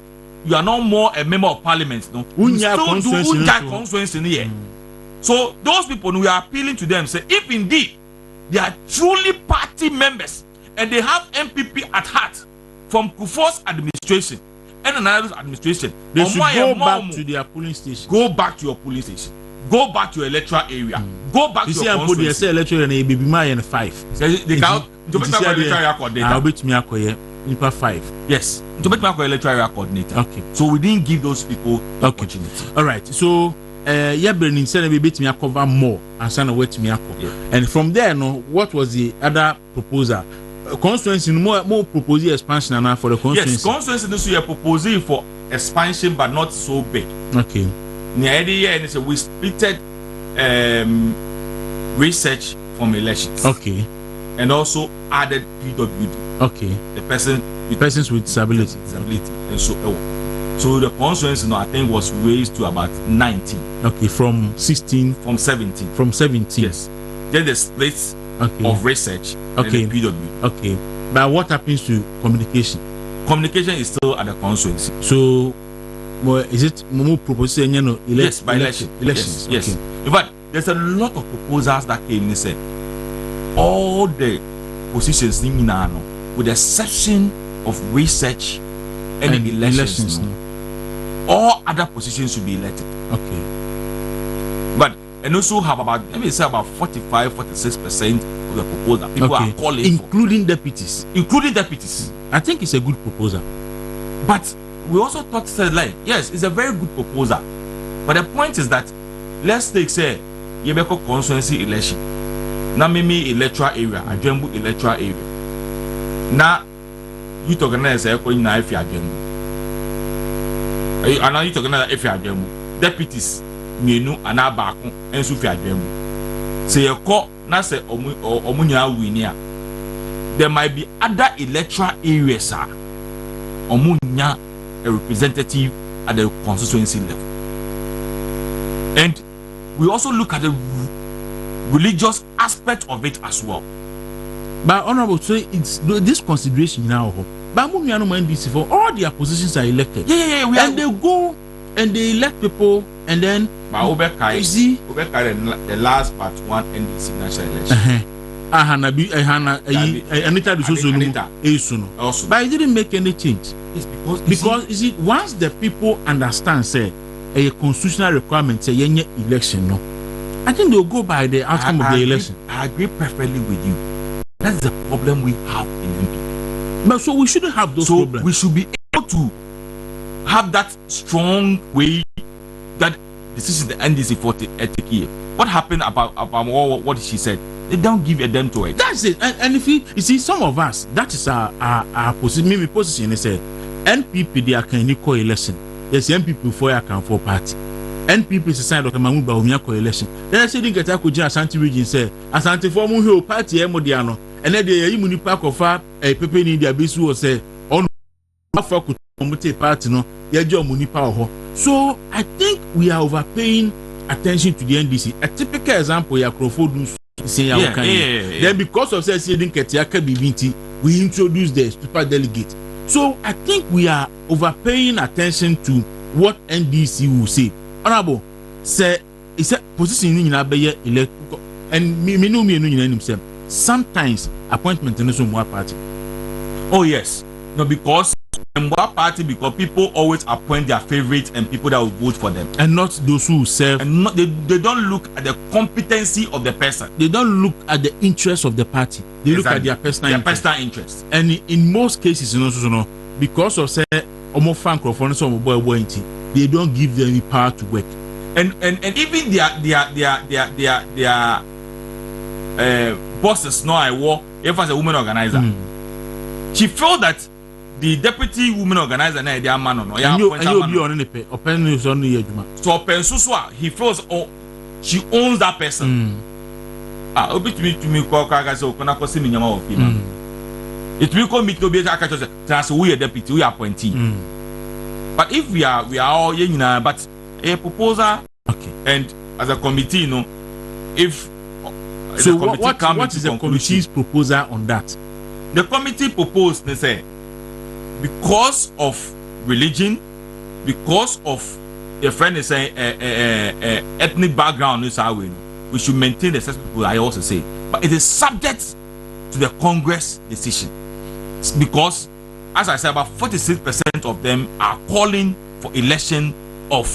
you are no more a member of parliament, no, you still do constituency in here. So those people, we are appealing to them, say, if indeed they are truly party members and they have MPP at heart from Kufuor's administration and another administration, they should go back to their polling station. Go back to your polling station. Go back to your electoral area. Go back to your constituency. You see, electoral area be my 5. They can't. To make my electoral area coordinator. I'll bet me a 5. Yes. To make my electoral area coordinator. Okay. So we didn't give those people opportunity. All right. So Brennan said we bet me a cover more and send away to me a cover. And from there, no, what was the other proposal? Constituency more proposing expansion and for the constituency. Yes, constituency this year proposing for expansion but not so big. Okay. Near the year, and so we splitted research from elections. Okay. And also added PWD. Okay. The persons with disability. And so the constituency now I think was raised to about 19. Okay, from 16. From 17. From 17. Yes. Then the split of research. Okay. And the PWD. Okay. But what happens to communication? Communication is still at the constituency. So is it more proposing yes, by elections? Yes. Okay. In fact, there's a lot of proposals that came and said all the positions in Minano, with the exception of research and elections, all other positions should be elected. Okay. But and also have about, let me say, about 45-46% of the proposal people are calling including deputies. Including deputies. I think it's a good proposal. But we also thought, like, yes, it's a very good proposal. But the point is that let's take, say, Yebeko constituency election. Now, maybe electoral area, Ajembu electoral area. Now, you talk about if you are Ajembu. And now you talk about if you are Ajembu. Deputies, Nenu, and Abako, and Sufi Ajembu. Say a call, now say Omunia Winia. There might be other electoral areas, Omunia. A representative at the constituency level. And we also look at the religious aspect of it as well. But honorable, so it's this consideration now. But NDC for all their positions are elected. Yeah. And they go and they elect people and then you see the last part 1 NDC national election. But it didn't make any change. It's because you see, once the people understand, say, a constitutional requirement, say, any election, no, I think they'll go by the outcome of the election. I agree perfectly with you. That's the problem we have in MP. But so we shouldn't have those problems. We should be able to have that strong way that this is the NDC for take. What happened about what she said? They don't give a damn to it. That's it. And if you see, some of us, that is our position. My position is NPP they are can coalition. Yes, NPP for can for party. NPP is a sign of a Mamuba coalition. Then I said, get a Ashanti region say Ashanti for Muhu party Emodiano, and then the Imuni Park of a Pepe in India Bisu was say on for party no Yajo Muni power. So I think we are overpaying attention to the NDC. A typical example, Yakrofo Then because of saying we introduced the super delegate. So I think we are overpaying attention to what NDC will say. Honorable, say it's a position in Abeya electoral and me no himself. Sometimes appointment in the party. Oh yes, no, because in one party, because people always appoint their favorites and people that will vote for them, and not those who serve. And not, they don't look at the competency of the person. They don't look at the interests of the party. They look at their personal interest. And in most cases, because of say they don't give them the power to work. And even their bosses know I work. If as a woman organizer, she felt that the deputy woman organizer na they are man no ya so he feels she owns that person. Obi to me call kaga so kona kosi me nyama of him. It will come meet no be a catch us we a deputy, we are appointee. But if we are all but a proposal, okay, and as a committee, you know, if so what is the committee's proposal on that? The committee proposed, they say, because of religion, because of your friend is saying ethnic background is how we should maintain the assessment people. I also say, but it is subject to the Congress decision. It's because, as I said, about 46% of them are calling for election of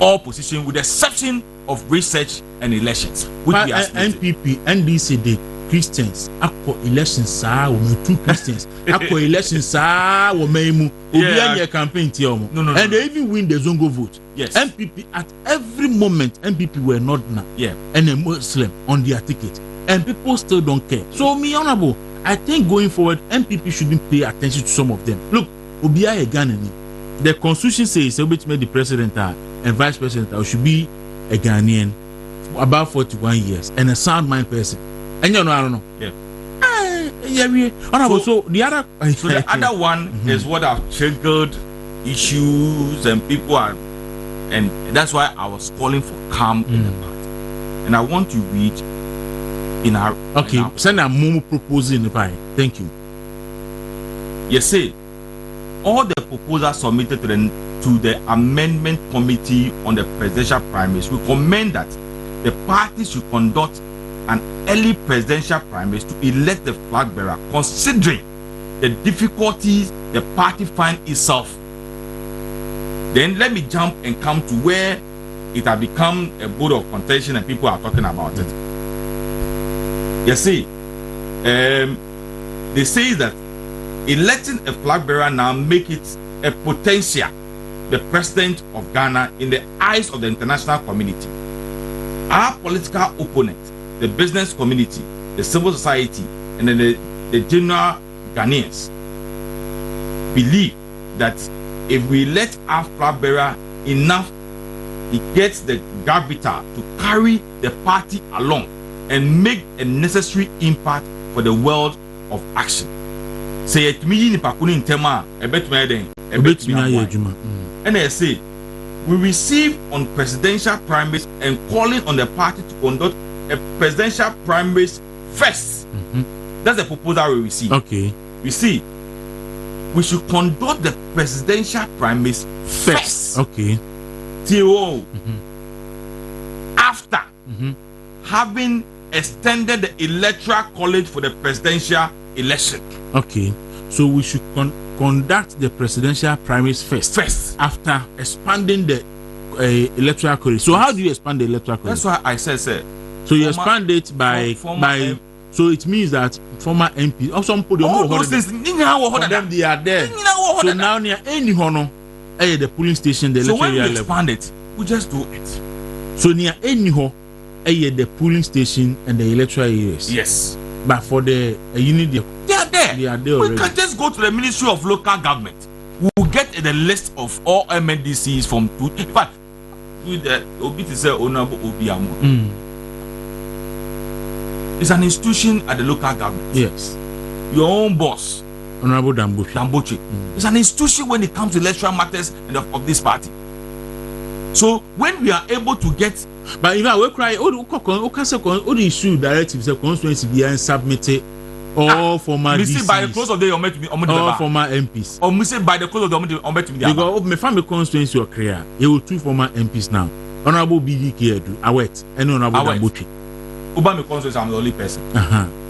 all positions, with the exception of research and elections, which but we are NPP, NDC, the Christians, akọ elections we two Christians, akọ elections we mu obi your campaign tiom. No. And they even win the Zongo vote. Yes. NPP at every moment, NPP were not now. Yeah. And a Muslim on their ticket, and people still don't care. So, me honorable, I think going forward, NPP shouldn't pay attention to some of them. Look, Obiya Ghanaian. The constitution says the president and vice president should be a Ghanaian, about 41 years, and a sound mind person. And you know, I don't know. Yeah. Honorable, so the other, so the other one is what have triggered issues and people are, and that's why I was calling for calm in the party. And I want to read in our send a momo proposal in the pie. Thank you. Yes, say all the proposals submitted to the amendment committee on the presidential primaries recommend that the party should conduct an early presidential primaries to elect the flag bearer, considering the difficulties the party find itself. Then let me jump and come to where it has become a board of contention and people are talking about it. You see, they say that electing a flag bearer now make it a potential the president of Ghana in the eyes of the international community. Our political opponents, the business community, the civil society, and then the general Ghanaians believe that if we let our flag bearer enough, it gets the gravitas to carry the party along and make a necessary impact for the world of action. Say it me in Pakuni in Tema, a bit and I say we receive on presidential primaries and calling on the party to conduct a presidential primaries first. That's the proposal we receive. Okay. You see, we should conduct the presidential primaries first. Okay. Till after having extended the electoral college for the presidential election. Okay. So we should conduct the presidential primaries first after expanding the electoral college. So how do you expand the electoral college? That's why I said, sir. So you expand it by so it means that former MP or some put all those things them they are there. So now near any honor the polling station, the electoral so when we level. expand it, we just do it. So near any the polling station and the electoral areas. Yes. But for the unit they are there. They are there already. We can just go to the Ministry of Local Government. We will get the list of all MNDCs from two. In fact, with the Honorable Obiamo. It's an institution at the local government. Yes. Your own boss, Honorable Damboche. It's an institution when it comes to electoral matters and of this party. So when we are able to get, but if I will cry, all the issue directives the constituency be and submit it all former DCs. By the close of the day, all former MPs. Or say by the close of the day, because my family constituency or Accra, you will two former MPs now. Honorable BDK Edu, Awet, and Honorable Damboche. Obama constituency, I'm the only person.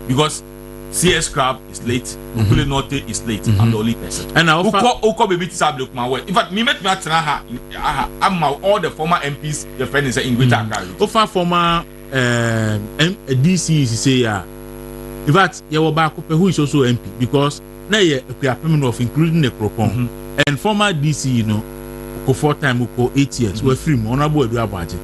Because CS Crab is late, Ukule Norte is late. I'm the only person. And I offer baby to look my way. In fact, me met me at I'm all the former MPs, your friend is in Greater Accra. Offer former DC is say in fact, who is also MP because now you are permanent of including the Propon and former DC, you know, 4 times 8 years we're free honorable do budget.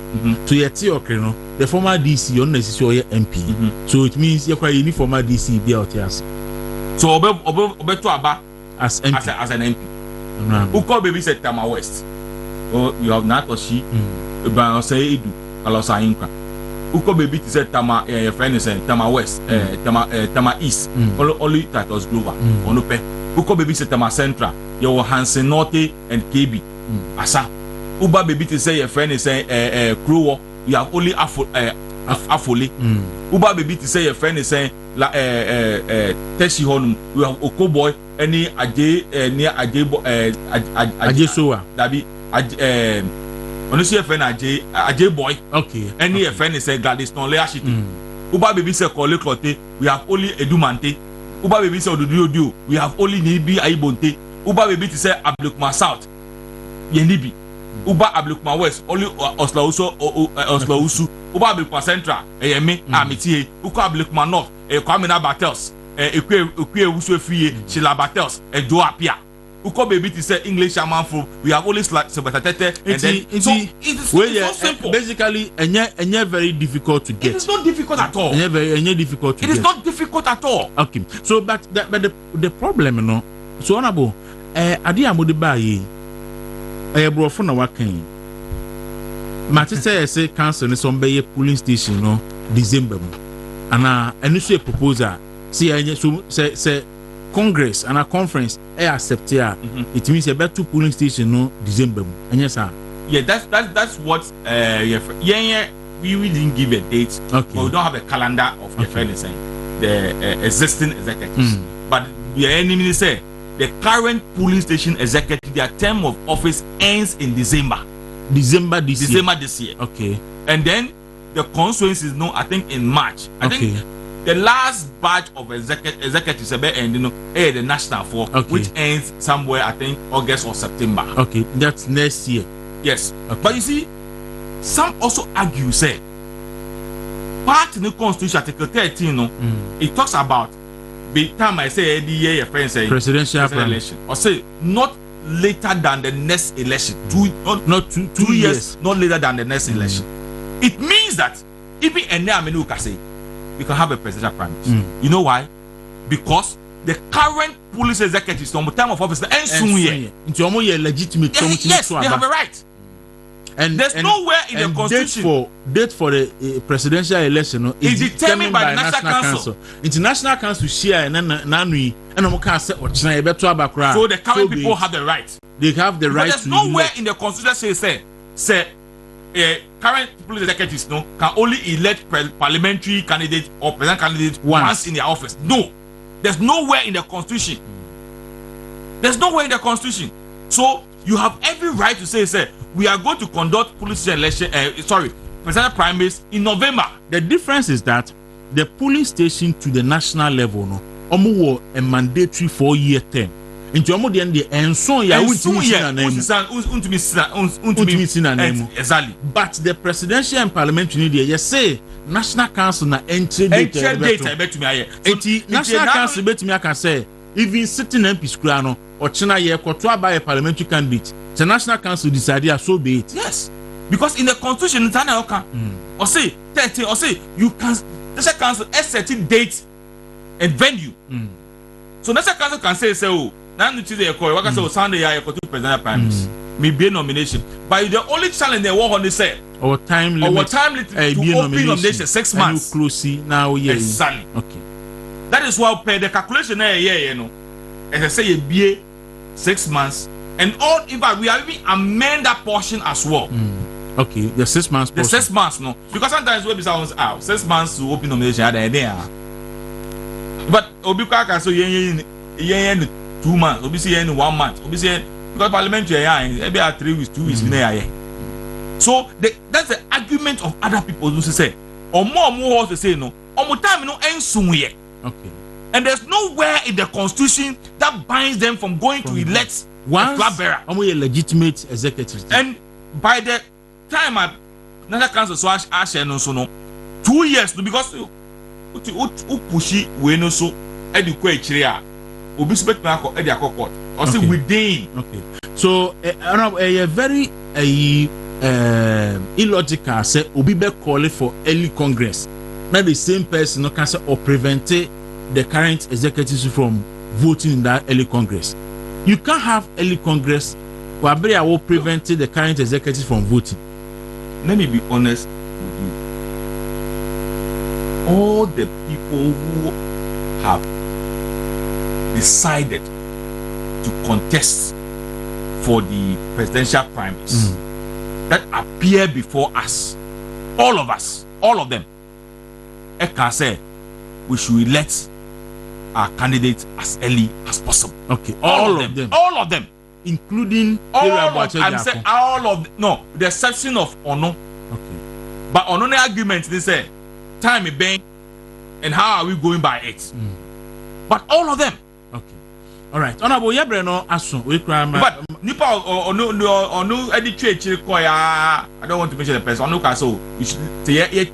So you see okay no the former DC you necessarily MP. So it means you quite any former DC be out here. So obe to aba as MP. As an MP. Who call baby said Tama West. Oh, you have not or she. Say Edu, Alosa Inka. Uko baby to say Tama friend is Tama West, Tama East, only Titus Global, Onope. Uko baby say Tama Central, your Hansen Norte and KB. Asa. Uba baby to say your friend is Crew, you have only Afoli. Uba baby to say your friend is saying Teshi Honum, you have Okoboy, any near Aje Soa. Dabi honestly a friend Aje boy. Okay. Any friend is Gladys non leadership. Uba baby say Kole Klote, we have only Edumante. Uba baby say Odudu, we have only Nibi Aibonte. Uba baby to say Ablukma South. Yenibi. Uba Ablukma West, only Oslausu. Uba Ablukma Central, Eme, Amiti, Uka Ablukma North, Kwamina Battles, Ukwe Usu Fie, Shila Battles, Doapia. Uko baby to say English Amanfo, we have only Sebatatete, and then it's so simple. Basically, and very difficult to get. It is not difficult at all. And difficult to it get. is not difficult at all. Okay, so but the problem, you know, so honorable, Adi Amudibaye. Brofo na wakan mate say council ni some be polling station no December mu ana enu so proposal see so say congress and a conference accept here it means a better polling station no December mu anya sa yeah that's what we didn't give a date, okay. But we don't have a calendar of the existing executives, but the enemy say the current polling station executive, their term of office ends in December this year. Okay. And then the constituency is I think in March. I think the last batch of executives ending the national for which ends somewhere I think August or September. Okay, that's next year. Yes. Okay. But you see, some also argue say part in the constitution article 13 it talks about the time I say the year your friend say presidential election or say not later than the next election, not two years not later than the next election. It means that even we can have a presidential primary. You know why? Because the current police executives from the time of office legitimate. Yes, they have a right. And there's nowhere in the constitution date for the presidential election is determined by the National Council. International Council share and nanui and say so the current people have the right. They have the right. But there's nowhere in the constitution say current police executives can only elect parliamentary candidate or president candidate once in their office. No, there's nowhere in the constitution. There's nowhere in the constitution. So you have every right to say we are going to conduct police election. Presidential primaries in November. The difference is that the polling station to the national level were a mandatory 4-year term. Into the end exactly. But the presidential and parliamentary yes say national council na entry date. National council bet me I can say even sitting MPs krano or China ye kwotwa by a parliamentary candidate. The National Council decided so be it. Yes. Because in the constitution or say 13 or say you can National Council a certain date and venue. So National Council can say now Tuesday you call Sunday you go to presidential primaries. Maybe nomination. But the only challenge they want on say our time limit to open nomination 6 months. Now exactly. Okay. That is why per the calculation as I say you be 6 months. And all, in fact, we are even amend that portion as well. Okay, the 6 months portion. The 6 months, no. Because sometimes we sounds out 6 months to open nomination there. But Obika can say 2 months, Obi say 1 month, Obi say because parliamentary maybe 3 weeks, 2 weeks So that's the argument of other people who say or more to say no. Or time okay. And there's nowhere in the constitution that binds them from going to elect once flag bearer. A legitimate executive. And by the time National Council so 2 years because pushy we no so educate obi spec na ko court or say within. Okay. So a very illogical say obi be call for early congress. Now the same person can say or prevent the current executives from voting in that early congress. You can't have early congress where will prevent the current executives from voting. Let me be honest with you. all the people who have decided to contest for the presidential primaries that appear before us, all of them, I can say we should elect our candidates as early as possible. Okay, all of them, including I'm saying all of them. No, the exception of Ono. Okay, but Ono the argument they say time is bang, and how are we going by it? But all of them. Okay, all right. Honorable Yebreno Asun, we cry. But Nipa Ono edit koya. I don't want to mention the person. Ono so you should say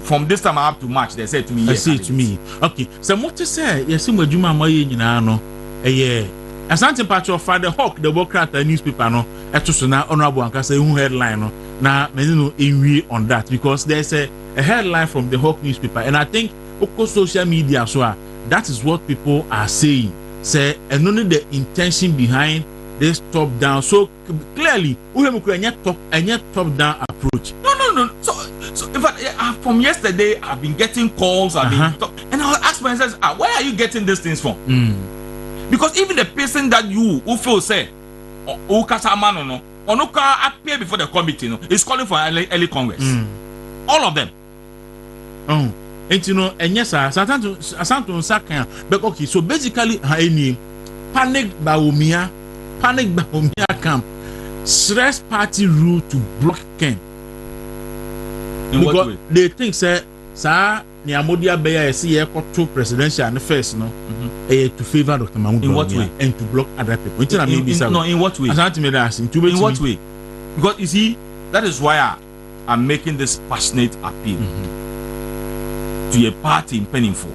from this time up to March. They said to me. They say to me. Okay, so what to say? Yes, we do my money in ano. Yeah. Asante Pacho for the Hawk, the Democrat newspaper no. Eto na Honorable Anka say who headline no. Na me no agree on that because there's a headline from the Hawk newspaper and I think oko social media so that is what people are saying. Say and only the intention behind this top down. So clearly, we have a top down approach. No. So in fact, from yesterday, I've been getting calls. And I ask myself, where are you getting these things from? Because even the person that you who feel say, Onuka appear before the committee, is calling for early Congress. All of them. Oh, and you know, and yes, Asante Saka. But okay, so basically, panic Baumia camp, stress party rule to block Ken. In what way? They think say Niamodia Beya see to presidential and first no to favor Dr. Mahmoud. In what way? And to block other people. In what way? In what way? Because you see, that is why I'm making this passionate appeal to a party in Penningford.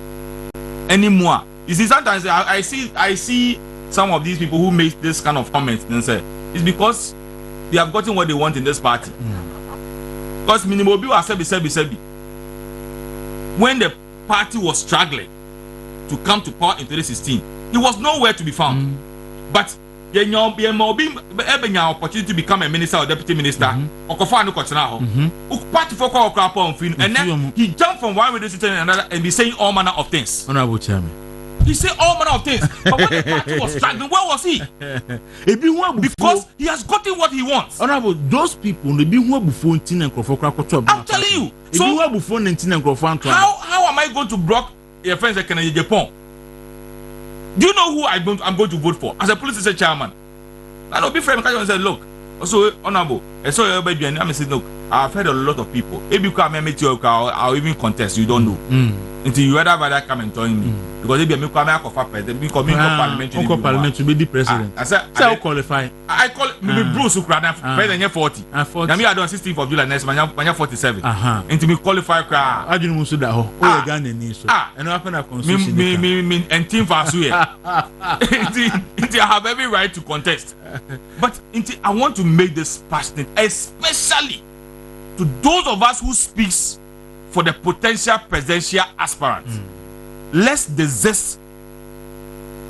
Anymore. You see, sometimes I see some of these people who make this kind of comments and say it's because they have gotten what they want in this party. Because Minimobi was Sebi. When the party was struggling to come to power in 2016, he was nowhere to be found. But the opportunity to become a minister or deputy minister, and then he jumped from one radio station to another and be saying all manner of things. Honorable Chairman. He said all manner of things. But when the party was struggling, where was he? Because he has gotten what he wants. Honorable, those people, they be one before I'm telling you. So how am I going to block your friends like in Japan? Do you know who I'm going to vote for as a police station chairman? I know be friend because I said, look, also honorable. I saw your baby and I said, look, I've heard a lot of people. If you come and meet you, I'll even contest. You don't know until you rather come and join me because if you come for president, because parliament to be the president. I said, I qualify. I call maybe Bruce Ukraine president 40. I don't 16th of July next month. 47. Until me qualify. I didn't want to that. Oh, Ghana needs so. And I me and team for Until I have every right to contest. But until I want to make this passionate, especially to those of us who speaks for the potential presidential aspirants. Let's desist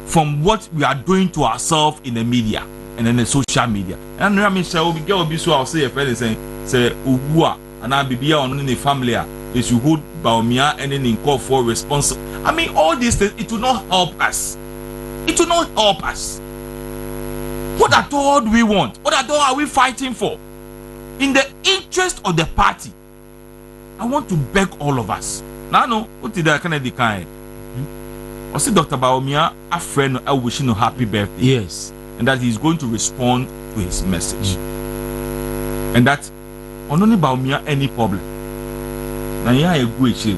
from what we are doing to ourselves in the media and in the social media. And I mean, shall we get so I'll say a friend is saying, say, Uwa, and I'll be here on the family. They should hold Baumia and then call for response. I mean, all these things, it will not help us. It will not help us. What at all do we want? What at all are we fighting for? In the interest of the party, I want to beg all of us. Now, no, what did I kind I see Dr. Baumia, a friend, I wish him a happy birthday. Yes. And that he's going to respond to his message. And that on only Baumia any problem. Now, yeah, I agree with you.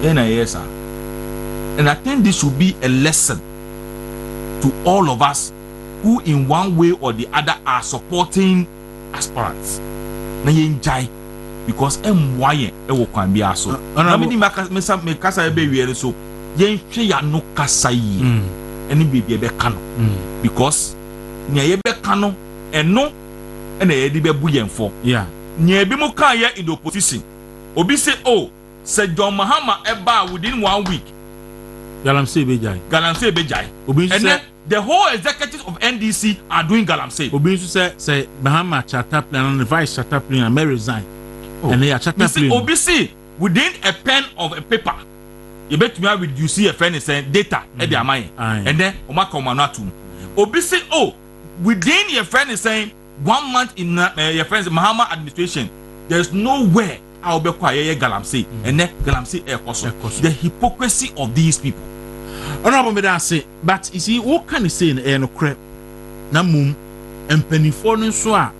Yes, and I think this should be a lesson to all of us who, in one way or the other, are supporting aspirants. Na yenjai because MY ewo kwan bi aso. Na me ni me kasa be wiere so yen hwe ya no kasa yi. Eni bibie be ka no. Because nya ye be ka no eno ena ye di be bu yen fo. Yeah. Nya bi mo kan ye in the opposition. Obi say oh, say John Mahama eba within 1 week. Galamsey Bejai. And then the whole executives of NDC are doing Galamsey. Obi say Bahama charter plan and the vice charter plan may resign. And they are charter plan. Obi see within a pen of a paper you bet me reduce your friend is saying data e dey amaye and then oma come na atum obi say oh within your friend is saying 1 month in your friend's Mahama administration there's nowhere I'll be quiet galamsey and then galamsey the hypocrisy of these people. Honorable me say, but you see, what can you say in no crap? Na mum empanifo no so a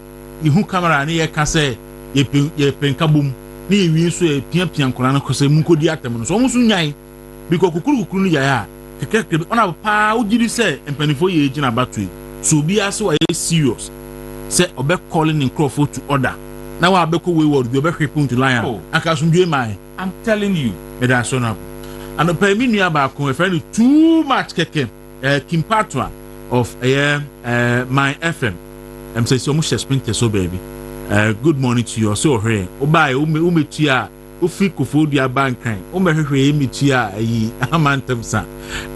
ihu camera na ye ka say ye penka bom na ye wi so e piapia nkora na kose mu kodi atem no so mo so nyan because kukuru no ya kekeke honorable pa ugiri say empanifo ye gina batwe so bi aso a serious say obe calling in Crawford to order na wa be ko wayward bi obe hwepon to lion aka so ndwe mai. I'm telling you me da so na and the pay me nua ba ko e friend too much keke Kimpatwa of my FM. I'm saying so much sprinter so baby. Good morning to you. So here, obai umetia ufi kufudia bankai. Umehwe mitia amantemsa.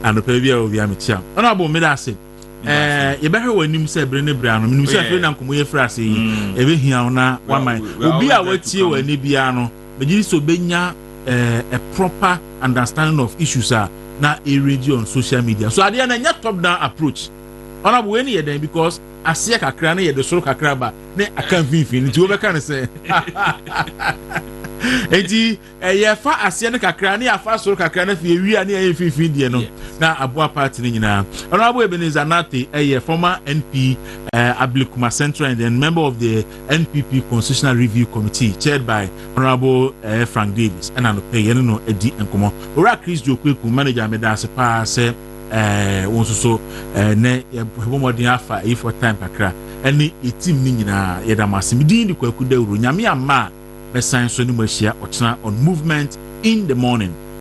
And the baby of Yamitia. Honorable Medase. You better when you say Brene Brown. You say Brene Kumu Frasi. Ebe hiana one mind. Ubi a weti we nibiano. But you so benya a proper understanding of issues are na a radio on social media. So at the end, a top down approach. Honorable when you then because I see a kakra na the soro kakra ba ne akan finfin nti we can say enti ye fa asia ne kakra na afa soro kakra na fi wi ani e finfin die no na aboa party ni nyina. Honorable Ebenezer Nate a former NP Ablikuma Central and then member of the NPP Constitutional Review Committee chaired by Honorable Frank Davis and no pay no edi enkomo ora Chris Jokweku manager me da se pa se wonso so ne yebomodin afa for time kakra ene team ni nyina yeda masimidi ni Kwaku Dawuro nyame ama be san so ni mahia otena on movement in the morning